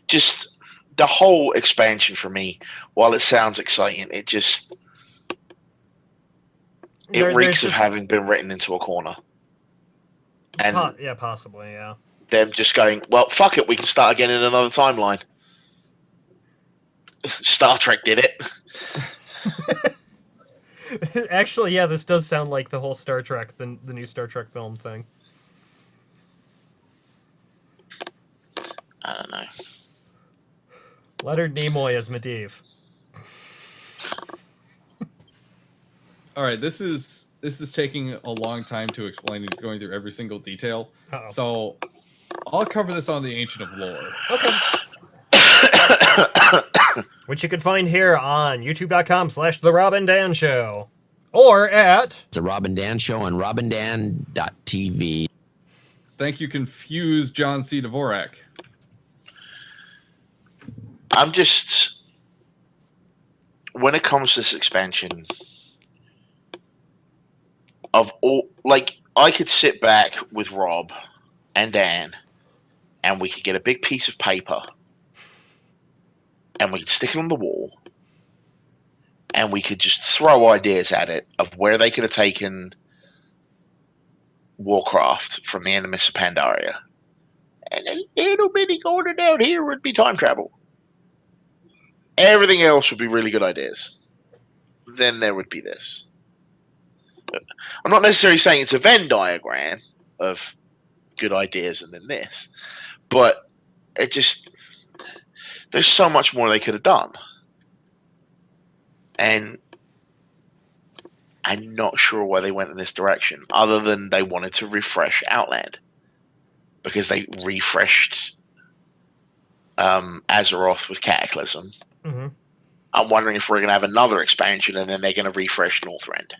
Just the whole expansion for me, while it sounds exciting, it reeks of having been written into a corner. And yeah, possibly, yeah. Them just going, well, fuck it, we can start again in another timeline. Star Trek did it. Actually, yeah, this does sound like the whole Star Trek, the new Star Trek film thing. I don't know. Leonard Nimoy as Medivh. All right, this is taking a long time to explain. It's going through every single detail. Uh-oh. So I'll cover this on the Ancient of Lore. Okay. Which you can find here on youtube.com/The Rob and Dan Show. Or at The Rob and Dan Show on robindan.tv. Thank you, confused John C. Dvorak. I'm just, when it comes to this expansion, of all, like, I could sit back with Rob and Dan, and we could get a big piece of paper, and we could stick it on the wall, and we could just throw ideas at it of where they could have taken Warcraft from the Animus of Pandaria. And a little bitty corner down here would be time travel. Everything else would be really good ideas. Then there would be this. I'm not necessarily saying it's a Venn diagram of good ideas and then this, but it just, there's so much more they could have done. And I'm not sure why they went in this direction, other than they wanted to refresh Outland. Because they refreshed Azeroth with Cataclysm. Mm-hmm. I'm wondering if we're going to have another expansion and then they're going to refresh Northrend.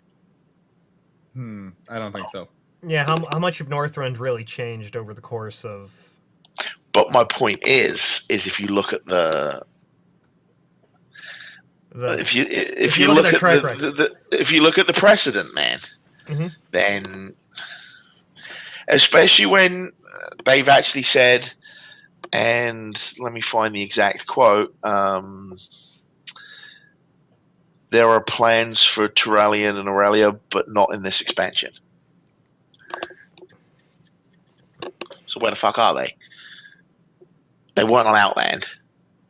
I don't think so. Yeah, how much of Northrend really changed over the course of... But my point is if you look at if you look at if you look at the precedent, man, mm-hmm. then especially when they've actually said, and let me find the exact quote, there are plans for Turalian and Aurelia, but not in this expansion. So where the fuck are they? They weren't on Outland.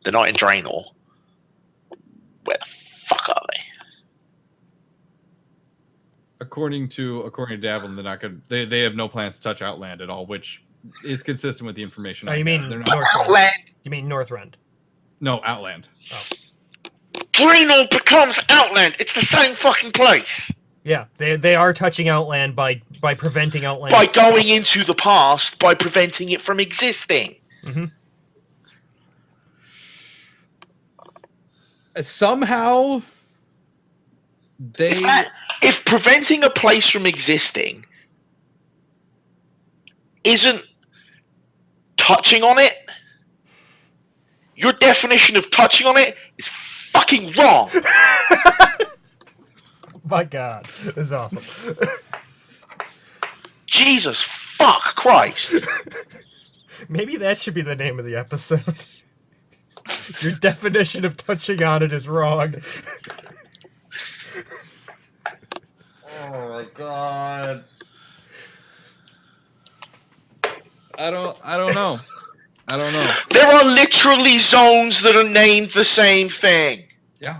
They're not in Draenor. Where the fuck are they? According to Davlin, they're not good. They have no plans to touch Outland at all, which is consistent with the information. Oh, you mean Northrend? Northrend? You mean Northrend? No, Outland. Oh. Draenor becomes Outland. It's the same fucking place. Yeah, they are touching Outland by preventing Outland. By going into the past, by preventing it from existing. Mm-hmm. Somehow, if preventing a place from existing isn't touching on it, your definition of touching on it is fucking wrong. My God, this is awesome. Jesus fuck Christ. Maybe that should be the name of the episode. Your definition of touching on it is wrong. Oh my God. I don't know. There are literally zones that are named the same thing. Yeah.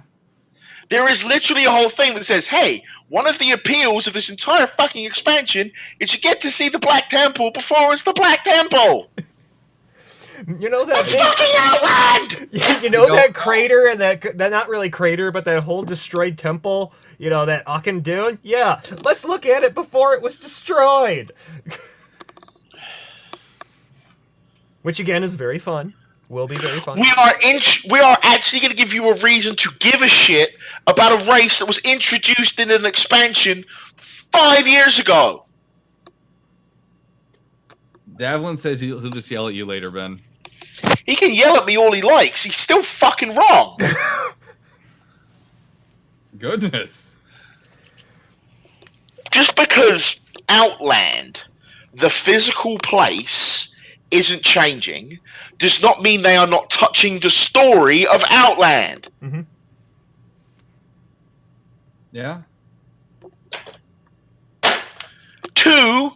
There is literally a whole thing that says, hey, one of the appeals of this entire fucking expansion is you get to see the Black Temple before it's the Black Temple. You know that fucking Outland! You know that crater and that not really crater, but that whole destroyed temple, you know, that Aken Dune? Yeah, let's look at it before it was destroyed. Which again is very fun. Will be very fun. We are actually going to give you a reason to give a shit about a race that was introduced in an expansion 5 years ago. Davlin says he'll just yell at you later, Ben. He can yell at me all he likes. He's still fucking wrong. Goodness. Just because Outland, the physical place, isn't changing, does not mean they are not touching the story of Outland. Mm-hmm. Yeah. 2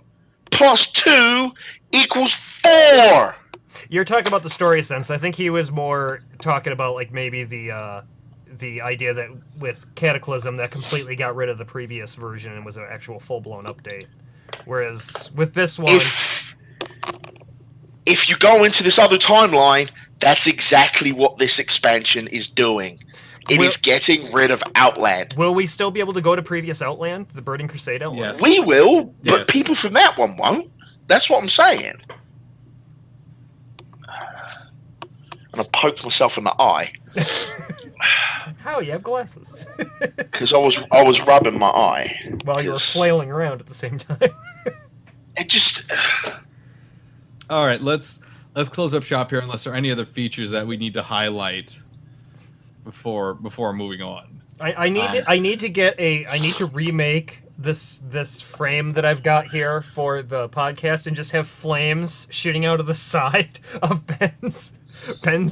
+ 2 = 4. You're talking about the story sense. I think he was more talking about like maybe the idea that with Cataclysm that completely got rid of the previous version and was an actual full-blown update. Whereas with this one, if you go into this other timeline, that's exactly what this expansion is doing. It is getting rid of Outland. Will we still be able to go to previous Outland, the Burning Crusade Outland? Yes. We will, but Yes. people from that one won't. That's what I'm saying. And I poked myself in the eye How? You have glasses. because I was rubbing my eye. While you were flailing around at the same time. It just All right, let's close up shop here unless there are any other features that we need to highlight before moving on. I need to remake this frame that I've got here for the podcast and just have flames shooting out of the side of Ben's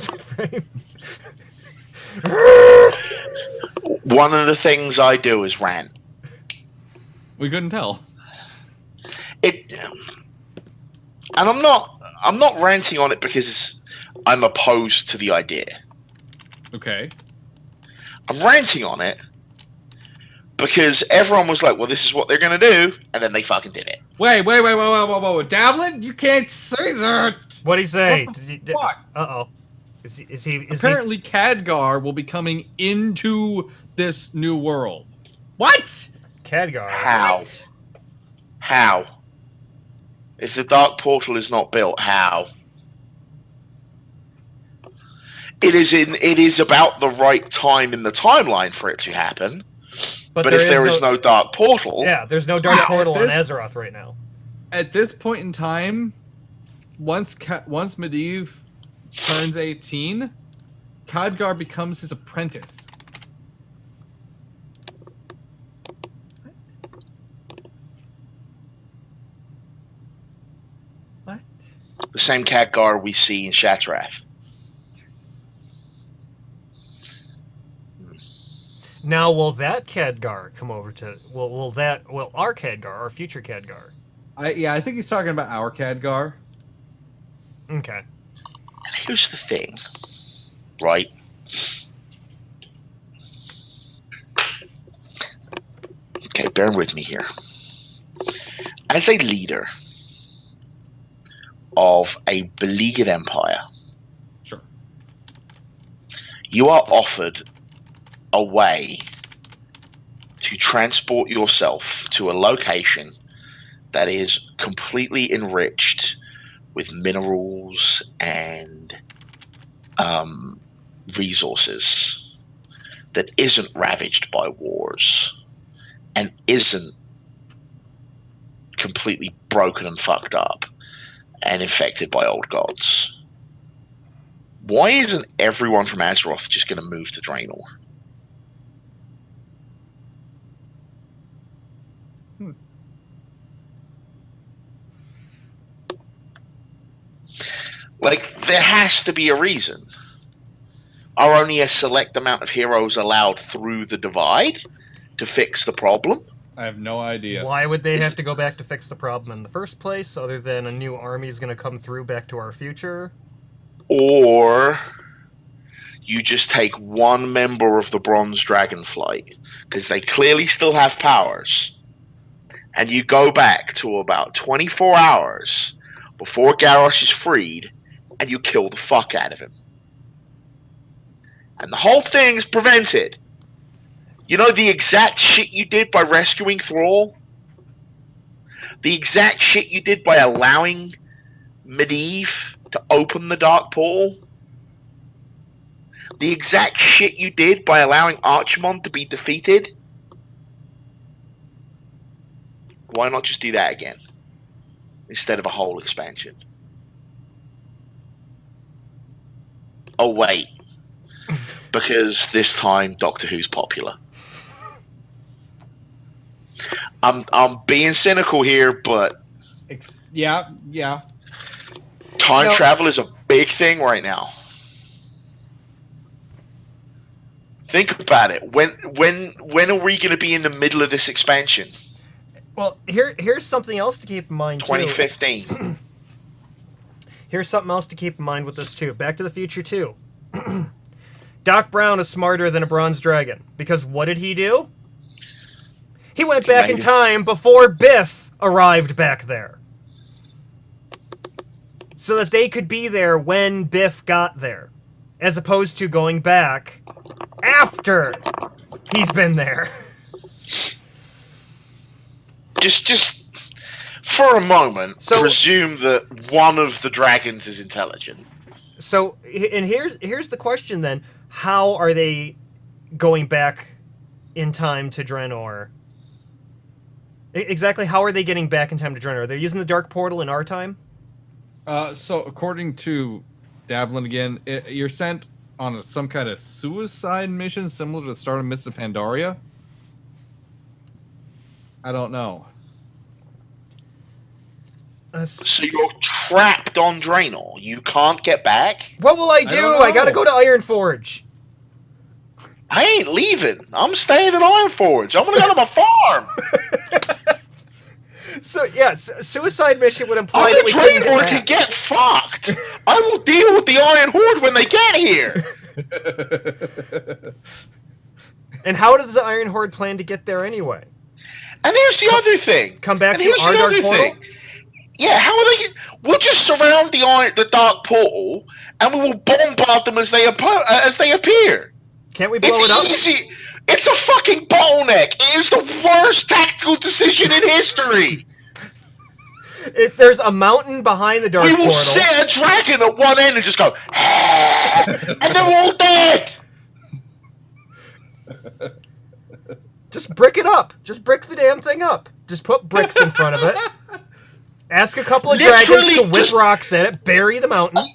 frame. one of the things I do is rant. We couldn't tell. And I'm not ranting on it because I'm opposed to the idea. Okay. I'm ranting on it because everyone was like, well, this is what they're going to do, and then they fucking did it. Wait. Davlin, you can't say that. What'd he say? What the fuck? Uh-oh. Is he Apparently, Khadgar will be coming into this new world. What? Khadgar? How? How? If the Dark Portal is not built, how? It is about the right time in the timeline for it to happen. But if there is no Dark Portal... Yeah, there's no Dark Portal on Azeroth right now. At this point in time, once Medivh turns 18, Khadgar becomes his apprentice. What? The same Khadgar we see in Shattrath. Now, will that Khadgar come over to... Will our Khadgar, our future Khadgar... I think he's talking about our Khadgar. Okay. Here's the thing, right? Okay, bear with me here. As a leader of a beleaguered empire, Sure. you are offered a way to transport yourself to a location that is completely enriched with minerals and resources, that isn't ravaged by wars and isn't completely broken and fucked up and infected by old gods. Why isn't everyone from Azeroth just going to move to Draenor? Like, there has to be a reason. Are only a select amount of heroes allowed through the divide to fix the problem? I have no idea. Why would they have to go back to fix the problem in the first place, other than a new army is going to come through back to our future? Or you just take one member of the Bronze Dragonflight, because they clearly still have powers, and you go back to about 24 hours before Garrosh is freed, and you kill the fuck out of him. And the whole thing's prevented. You know the exact shit you did by rescuing Thrall? The exact shit you did by allowing Medivh to open the Dark Portal? The exact shit you did by allowing Archimon to be defeated? Why not just do that again? Instead of a whole expansion. Oh, wait. Because this time Doctor Who's popular. I'm being cynical here, but Yeah. time travel is a big thing right now. Think about it. When are we going to be in the middle of this expansion? Well, here's something else to keep in mind, too. 2015. Here's something else to keep in mind with this, too. Back to the Future 2. Doc Brown is smarter than a bronze dragon. Because what did he do? He went back in time before Biff arrived back there. so that they could be there when Biff got there, as opposed to going back after he's been there. Just for a moment, So- presume that one of the dragons is intelligent. So, and here's the question then: how are they going back in time to Draenor? Exactly, how are they getting back in time to Draenor? They're using the Dark Portal in our time? So according to Davlin again, you're sent on some kind of suicide mission similar to the start of Mists of Pandaria. I don't know. So you're trapped on Draenor. You can't get back? What will I do? don't I gotta know. go to Ironforge. I ain't leaving. I'm staying in Ironforge. I'm gonna go to my farm. So, yeah, suicide mission would imply I'm that we the couldn't Draenor get can back. get fucked. I will deal with the Iron Horde when they get here. And how does the Iron Horde plan to get there anyway? And here's the other thing. Come back And through here's our the Dark other Portal? thing. Yeah, how are they? We'll just surround the Dark Portal, and we will bombard them as they appear. Can't we blow it up? It's easy. It's a fucking bottleneck. It is the worst tactical decision in history. There's a mountain behind the Dark We will Portal. set a dragon at one end and just go, "Ah," and they're all dead. Just brick it up. Just brick the damn thing up. Just put bricks in front of it. Ask a couple of dragons to Literally whip just- rocks at it. Bury the mountain.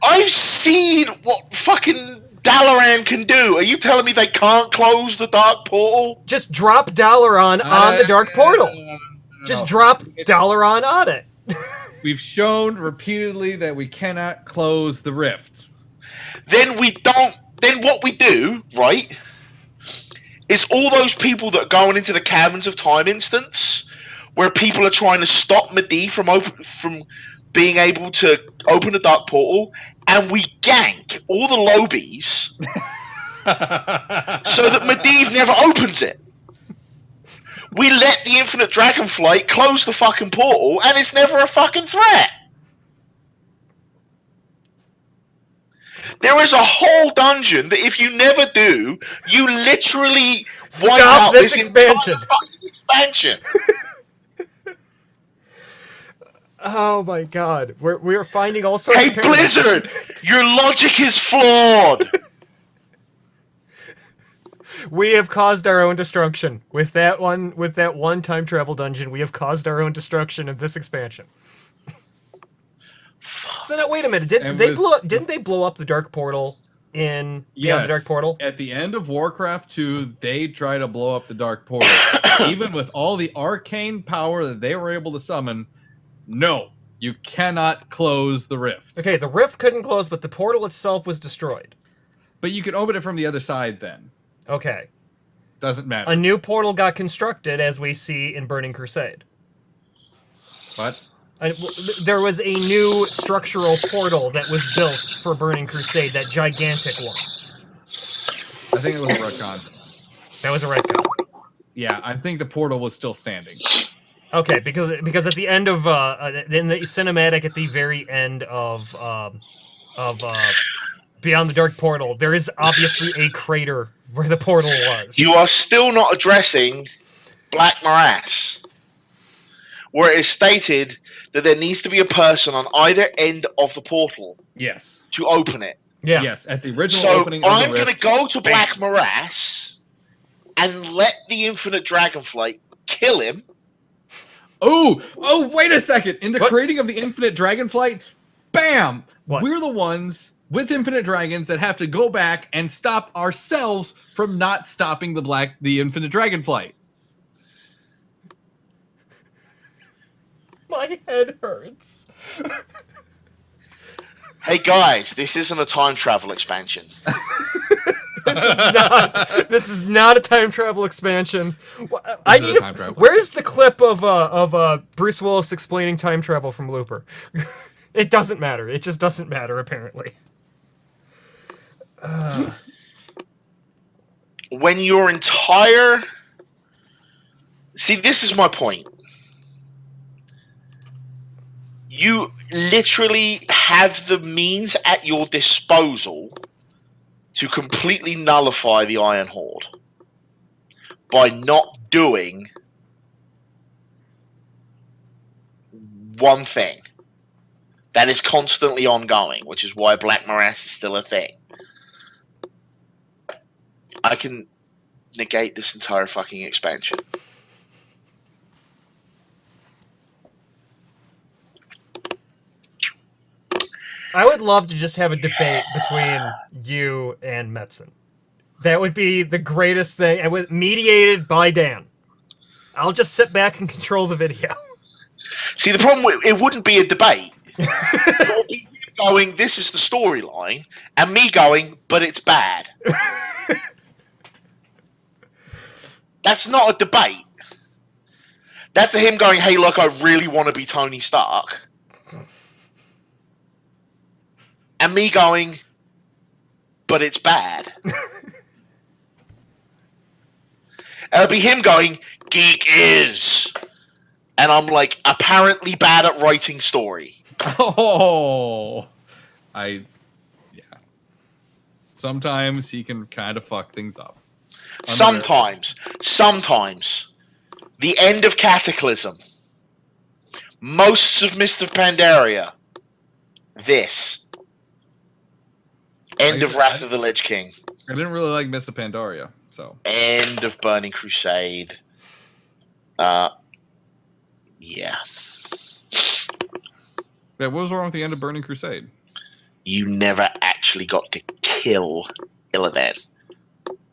I've seen what fucking Dalaran can do. Are you telling me they can't close the Dark Portal? Just drop Dalaran on the Dark Portal. Just drop Dalaran on it. We've shown repeatedly that we cannot close the rift. Then we don't. Then what we do, right, is all those people that are going into the Caverns of Time instance, where people are trying to stop Medivh from being able to open the Dark Portal, and we gank all the Lobies so that Medivh never opens it. We let the Infinite Dragonflight close the fucking portal, and it's never a fucking threat. There is a whole dungeon that if you never do, you literally wipe Stop out this entire expansion. fucking expansion. Oh my god. We're finding all sorts Hey of paradoxes. Blizzard, your logic is flawed. We have caused our own destruction. With that one time travel dungeon, we have caused our own destruction in this expansion. So now wait a minute. Didn't they blow up the Dark Portal in Beyond the Dark Portal? At the end of Warcraft 2, they try to blow up the Dark Portal. Even with all the arcane power that they were able to summon, no, you cannot close the rift. Okay, the rift couldn't close, but the portal itself was destroyed. But you can open it from the other side then. Okay. Doesn't matter. A new portal got constructed, as we see in Burning Crusade. What? There was a new structural portal that was built for Burning Crusade, that gigantic one. I think it was a retcon. That was a retcon. Yeah, I think the portal was still standing. Okay, because at the end of in the cinematic at the very end of Beyond the Dark Portal, there is obviously a crater where the portal was. You are still not addressing Black Morass, where it is stated that there needs to be a person on either end of the portal Yes. to open it. Yeah. Yes, at the original So opening of the I'm going to rift. go to Black Morass and let the Infinite Dragonflight kill him. Oh, wait a second. In the What? creating of the Infinite Dragonflight, bam! What? We're the ones with Infinite Dragons that have to go back and stop ourselves from not stopping the Infinite Dragonflight. My head hurts. Hey guys, this isn't a time travel expansion. This is not a time travel expansion. This is a time travel. Where's the clip of Bruce Willis explaining time travel from Looper? It doesn't matter. It just doesn't matter, apparently. When your entire... See, this is my point. You literally have the means at your disposal to completely nullify the Iron Horde by not doing one thing that is constantly ongoing, which is why Black Morass is still a thing. I can negate this entire fucking expansion. I would love to just have a debate between you and Metzen. That would be the greatest thing, and mediated by Dan. I'll just sit back and control the video. See, the problem, it wouldn't be a debate. It would be you going, this is the storyline, and me going, but it's bad. That's not a debate. That's him going, hey, look, I really want to be Tony Stark. And me going, but it's bad. And it'd be him going, geek is. And I'm like, apparently bad at writing story. Oh, yeah. Sometimes he can kind of fuck things up. Sometimes. The end of Cataclysm. Most of Mist of Pandaria. This. End of Wrath of the Lich King. I didn't really like Mist of Pandaria, so. End of Burning Crusade. Yeah. Yeah, what was wrong with the end of Burning Crusade? You never actually got to kill Illidan.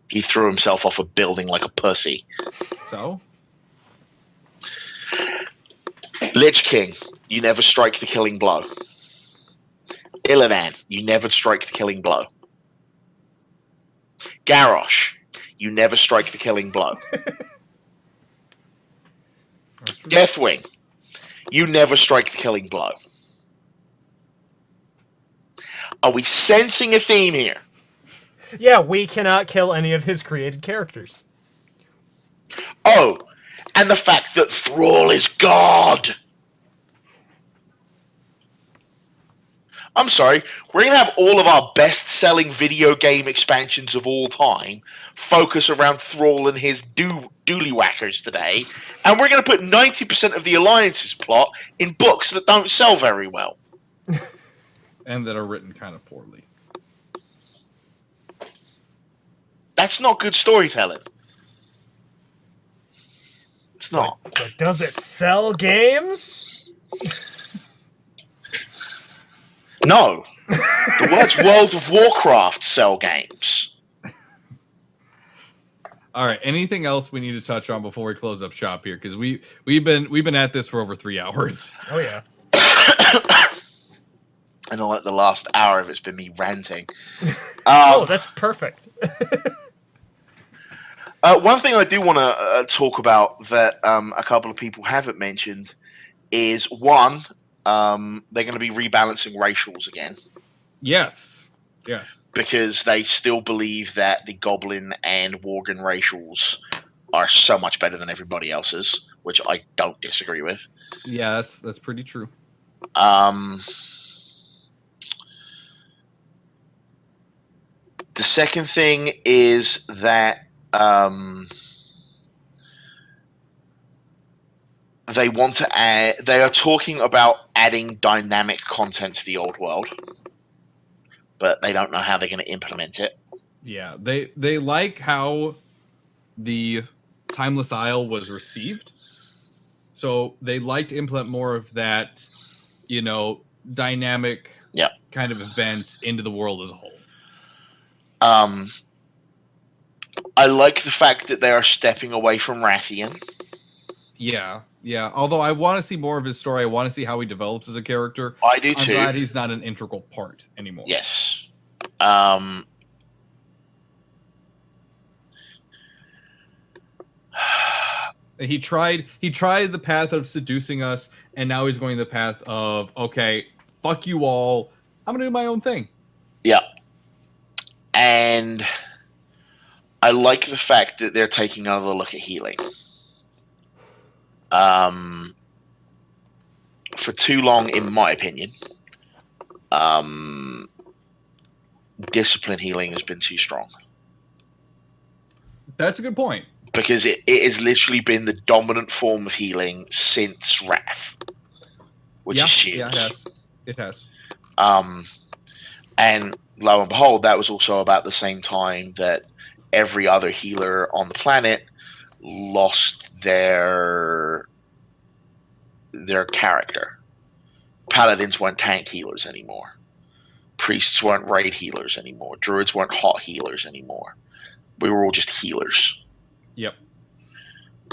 He threw himself off a building like a pussy. So? Lich King, you never strike the killing blow. Illidan, you never strike the killing blow. Garrosh, you never strike the killing blow. Deathwing, you never strike the killing blow. Are we sensing a theme here? Yeah, we cannot kill any of his created characters. Oh, and the fact that Thrall is God. I'm sorry, we're going to have all of our best-selling video game expansions of all time focus around Thrall and his doolywhackers today, and we're going to put 90% of the Alliance's plot in books that don't sell very well. And that are written kind of poorly. That's not good storytelling. It's not. But does it sell games? No. The words World of Warcraft sell games. All right. Anything else we need to touch on before we close up shop here? Because we've been at this for over 3 hours. Oh yeah. I know, like the last hour of it's been me ranting. Oh, that's perfect. One thing I do want to talk about that a couple of people haven't mentioned is one. They're going to be rebalancing racials again. Yes. Yes. Because they still believe that the Goblin and Worgen racials are so much better than everybody else's, which I don't disagree with. Yeah, that's pretty true. The second thing is that they want to add. They are talking about adding dynamic content to the old world, but they don't know how they're going to implement it. Yeah, they like how the Timeless Isle was received, so they like to implement more of that, dynamic kind of events into the world as a whole. I like the fact that they are stepping away from Rathian. Yeah. Although I want to see more of his story. I want to see how he develops as a character. I do too. I'm glad he's not an integral part anymore. Yes. He tried the path of seducing us, and now he's going the path of, okay, fuck you all. I'm going to do my own thing. Yeah. And I like the fact that they're taking another look at healing. for too long, in my opinion, discipline healing has been too strong. That's a good point. Because it has literally been the dominant form of healing since Wrath, which is huge. Yeah, it has. It has. And lo and behold, that was also about the same time that every other healer on the planet lost their character. Paladins weren't tank healers anymore. Priests weren't raid healers anymore. Druids weren't hot healers anymore. We were all just healers. Yep.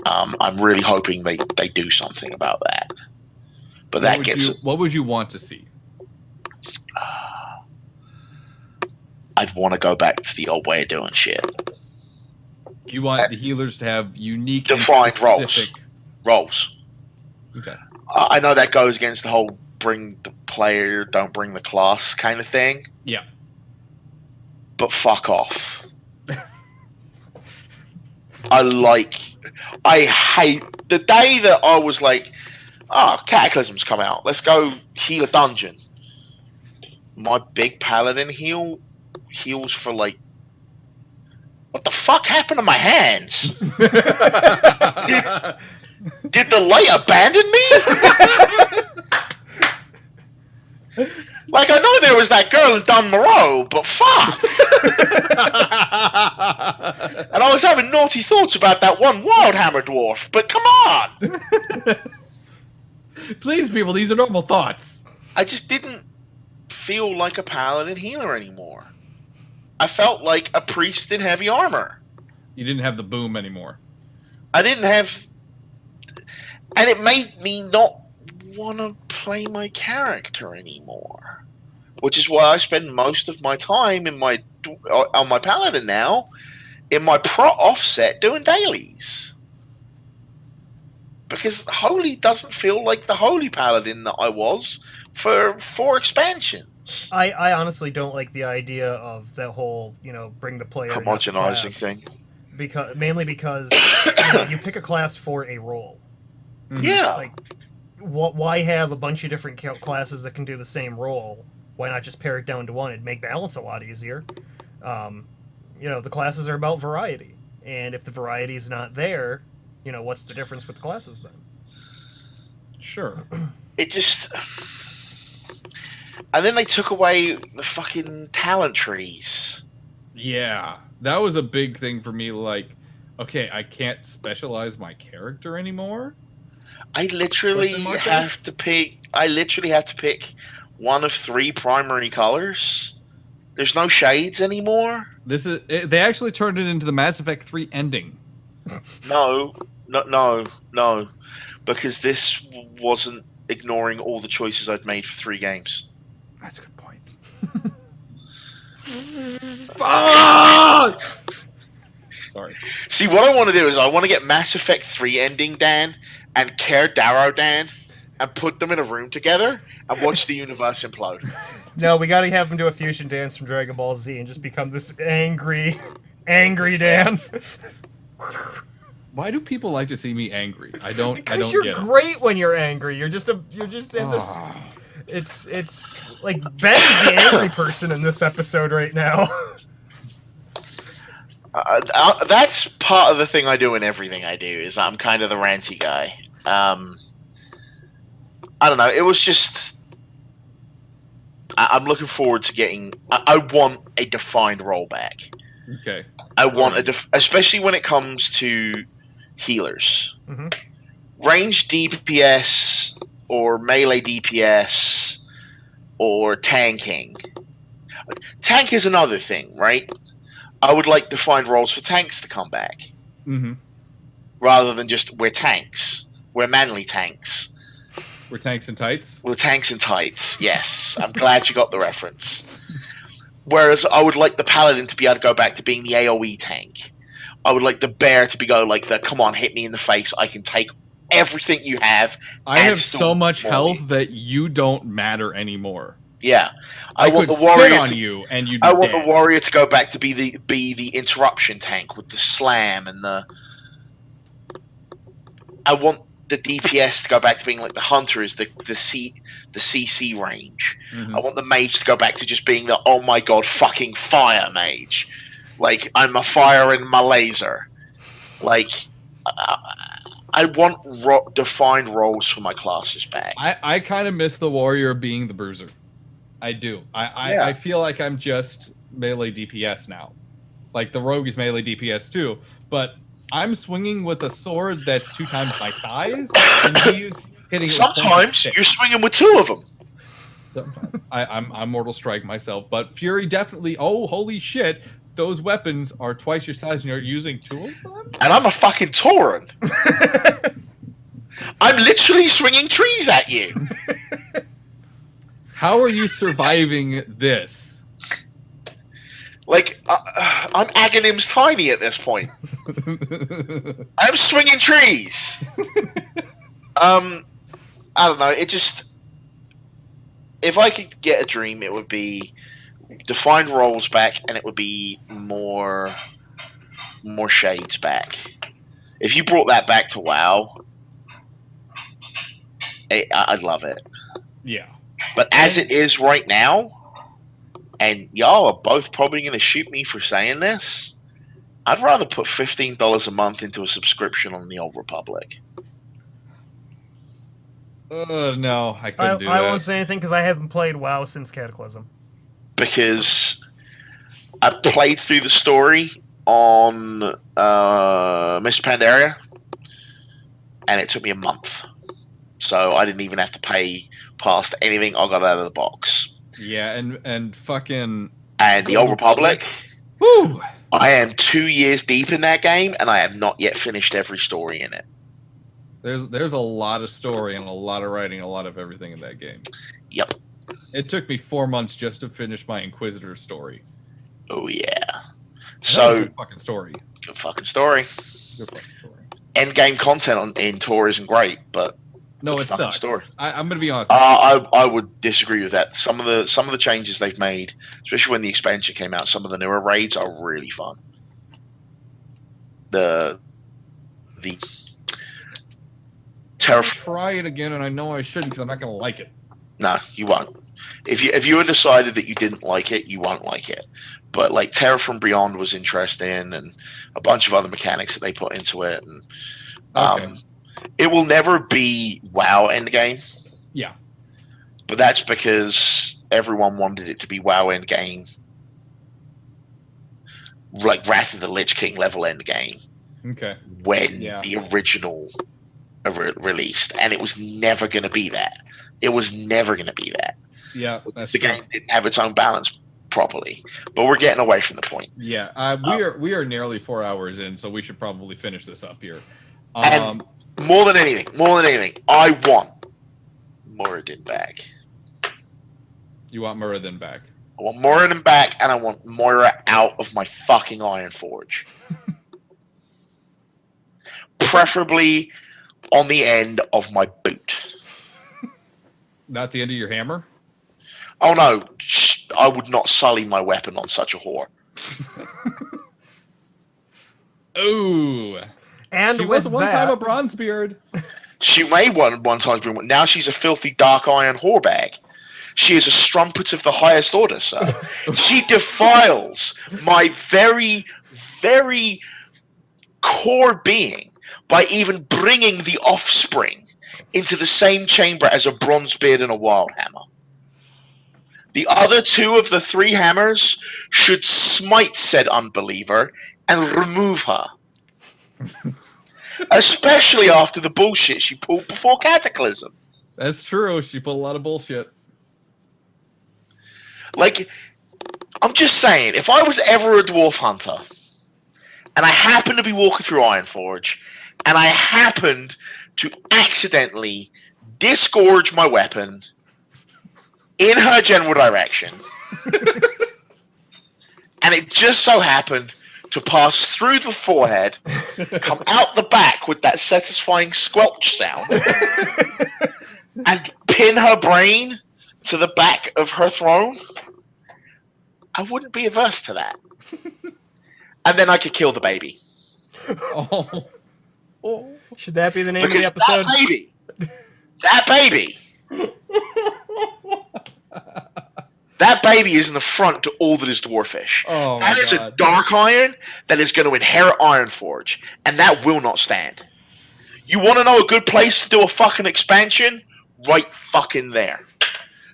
I'm really hoping they do something about that. But what would you want to see? I'd want to go back to the old way of doing shit. You want the healers to have unique, defined specific roles. Okay. I know that goes against the whole bring the player, don't bring the class kind of thing. Yeah. But fuck off. I hate the day that I was like, oh, Cataclysm's come out. Let's go heal a dungeon. My big paladin heals for like, what the fuck happened to my hands? Did the light abandon me? Like, I know there was that girl in Don Moreau, but fuck. And I was having naughty thoughts about that one Wildhammer dwarf, but come on. Please, people, these are normal thoughts. I just didn't feel like a paladin healer anymore. I felt like a priest in heavy armor. You didn't have the boom anymore. I didn't have... And it made me not want to play my character anymore. Which is why I spend most of my time on my paladin now, in my pro offset doing dailies. Because Holy doesn't feel like the Holy Paladin that I was for 4 expansions. I honestly don't like the idea of that whole, bring the player homogenizing thing. Mainly because you pick a class for a role. Mm-hmm. Yeah. Like, why have a bunch of different classes that can do the same role? Why not just pare it down to one? It'd make balance a lot easier. The classes are about variety. And if the variety is not there, what's the difference with the classes then? Sure. It just... And then they took away the fucking talent trees. Yeah. That was a big thing for me, like, okay, I can't specialize my character anymore? I literally have to pick one of 3 primary colors. There's no shades anymore. They actually turned it into the Mass Effect 3 ending. No, because this wasn't ignoring all the choices I'd made for 3 games. That's a good point. Fuck! Sorry. See, what I want to do is I want to get Mass Effect 3 ending Dan and Care Darrow Dan and put them in a room together and watch the universe implode. No, we gotta have him do a fusion dance from Dragon Ball Z and just become this angry Dan. Why do people like to see me angry? I don't Because you're get great when you're angry. You're just in this. It's like Ben is the angry person in this episode right now. That's part of the thing I do in everything I do, is I'm kind of the ranty guy. I don't know. It was just... I'm looking forward to getting... I want a defined rollback. Okay. I want especially when it comes to healers. Mm-hmm. Range DPS or melee DPS or tanking. Tank is another thing, right? I would like defined roles for tanks to come back. Mm-hmm. Rather than just, we're tanks. We're manly tanks. We're tanks and tights? We're tanks and tights, yes. I'm glad you got the reference. Whereas I would like the paladin to be able to go back to being the AoE tank. I would like the bear to go like the, come on, hit me in the face. I can take everything you have. I have so much health that you don't matter anymore. Yeah. I want the warrior sit on you and you'd be I want dead. the warrior to go back to be the interruption tank with the slam and the... I want the DPS to go back to being like the hunter is the CC range. Mhm. I want the mage to go back to just being the oh my god fucking fire mage. Like I'm a fire and my laser. Like I want defined roles for my classes back. I kind of miss the warrior being the bruiser. I do. I feel like I'm just melee DPS now. Like the rogue is melee DPS too, but I'm swinging with a sword that's 2 times my size, and he's hitting. Sometimes you're swinging with 2 of them. I'm Mortal Strike myself, but Fury definitely. Oh, holy shit! Those weapons are twice your size, and you're using 2 of them. And I'm a fucking Tauren. I'm literally swinging trees at you. How are you surviving this? Like, I'm Aghanim's tiny at this point. I'm swinging trees. I don't know. It just... If I could get a dream, it would be defined roles back, and it would be more shades back. If you brought that back to WoW, I'd love it. Yeah. But as it is right now, and y'all are both probably going to shoot me for saying this, I'd rather put $15 a month into a subscription on the Old Republic. No, I couldn't do that. I won't say anything because I haven't played WoW since Cataclysm. Because I played through the story on Mr. Pandaria, and it took me a month. So I didn't even have to pay past anything I got out of the box. Yeah, and fucking... And the Old Republic, woo! I am 2 years deep in that game, and I have not yet finished every story in it. There's a lot of story and a lot of writing, a lot of everything in that game. Yep. It took me 4 months just to finish my Inquisitor story. Oh, yeah. That was a So, good fucking story. good fucking story. Good fucking story. Endgame content in Tor isn't great, but No, good it fucking sucks. story. I'm gonna be honest. I would disagree with that. Some of the changes they've made, especially when the expansion came out, some of the newer raids are really fun. The I'll try it again, and I know I shouldn't because I'm not gonna like it. No, you won't. If you had decided that you didn't like it, you won't like it. But like Terra from Beyond was interesting, and a bunch of other mechanics that they put into it, and Okay. it will never be WoW Endgame. Yeah. But that's because everyone wanted it to be WoW Endgame, like Wrath of the Lich King level Endgame, Okay. when Yeah. the original released, and it was never going to be that. It was never going to be that. Yeah, that's The true. game didn't have its own balance properly. But we're getting away from the point. Yeah, we are nearly 4 hours in, so we should probably finish this up here. And more than anything, I want Moradin back. You want Muradin back? I want Moradin back, and I want Moira out of my fucking Iron Forge. Preferably on the end of my boot. Not the end of your hammer? Oh no, I would not sully my weapon on such a whore. Ooh. And She with was one that, time a Bronzebeard. She may one time be one. Now she's a filthy dark iron whorebag. She is a strumpet of the highest order, sir. She defiles my very, very core being by even bringing the offspring into the same chamber as a Bronzebeard and a Wildhammer. The other 2 of the 3 hammers should smite said unbeliever and remove her. Especially after the bullshit she pulled before Cataclysm. That's true. She put a lot of bullshit. Like, I'm just saying, if I was ever a dwarf hunter, and I happened to be walking through Ironforge, and I happened to accidentally disgorge my weapon in her general direction, and it just so happened to pass through the forehead, come out the back with that satisfying squelch sound, and pin her brain to the back of her throne, I wouldn't be averse to that. And then I could kill the baby. Oh. Should that be the name of the episode? That baby. That baby is in the front to all that is Dwarfish. Oh my That is god. a Dark Iron that is going to inherit Ironforge, and that will not stand. You want to know a good place to do a fucking expansion? Right fucking there.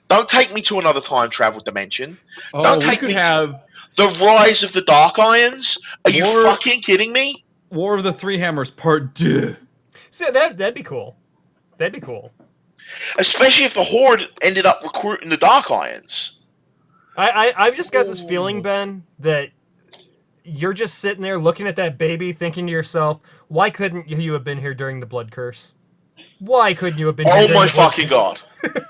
Don't take me to another time travel dimension. Oh, Don't we take could me have the Rise of the Dark Irons. Are you War- fucking kidding me? War of the Three Hammers Part 2. See, that'd be cool. That'd be cool. Especially if the Horde ended up recruiting the Dark Irons. I've just got this feeling, Ben, that you're just sitting there looking at that baby, thinking to yourself, "Why couldn't you have been here during the Blood Curse? Why couldn't you have been here?" Oh during my the Blood fucking Curse? god.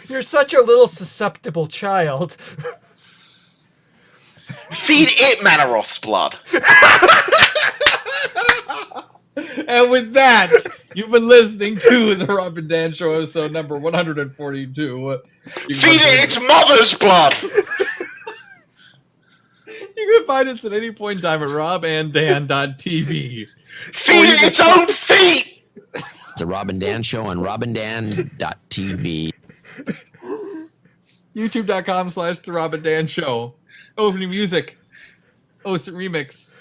You're such a little susceptible child. Feed it Mannoroth's blood. And with that, you've been listening to the Rob and Dan Show, episode number 142. Feed it its mother's blood. You can find us at any point in time at robanddan.tv. Feed it its own feet. The Rob and Dan Show on robanddan.tv. YouTube.com/The Rob and Dan Show. Opening music. Osint Remix.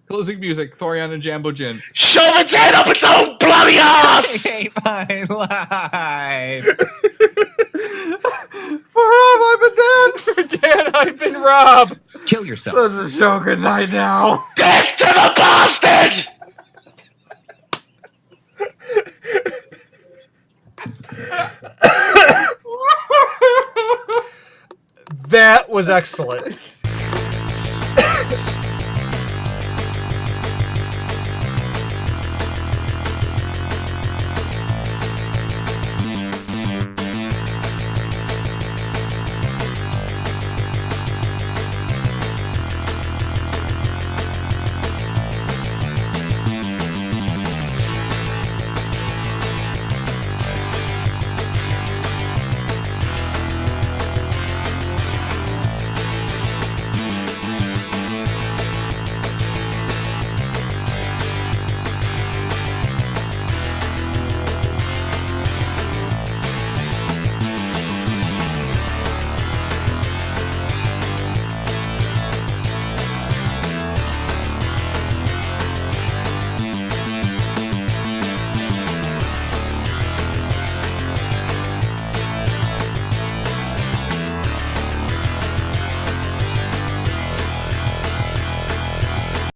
Closing music. Thorian and Jambo Jin. Shove its head up its own bloody ass. Hate my life. For Rob, I've been Dan. For Dan, I've been Rob. Kill yourself. This is show. Good night now. Death to the bastard. That was excellent.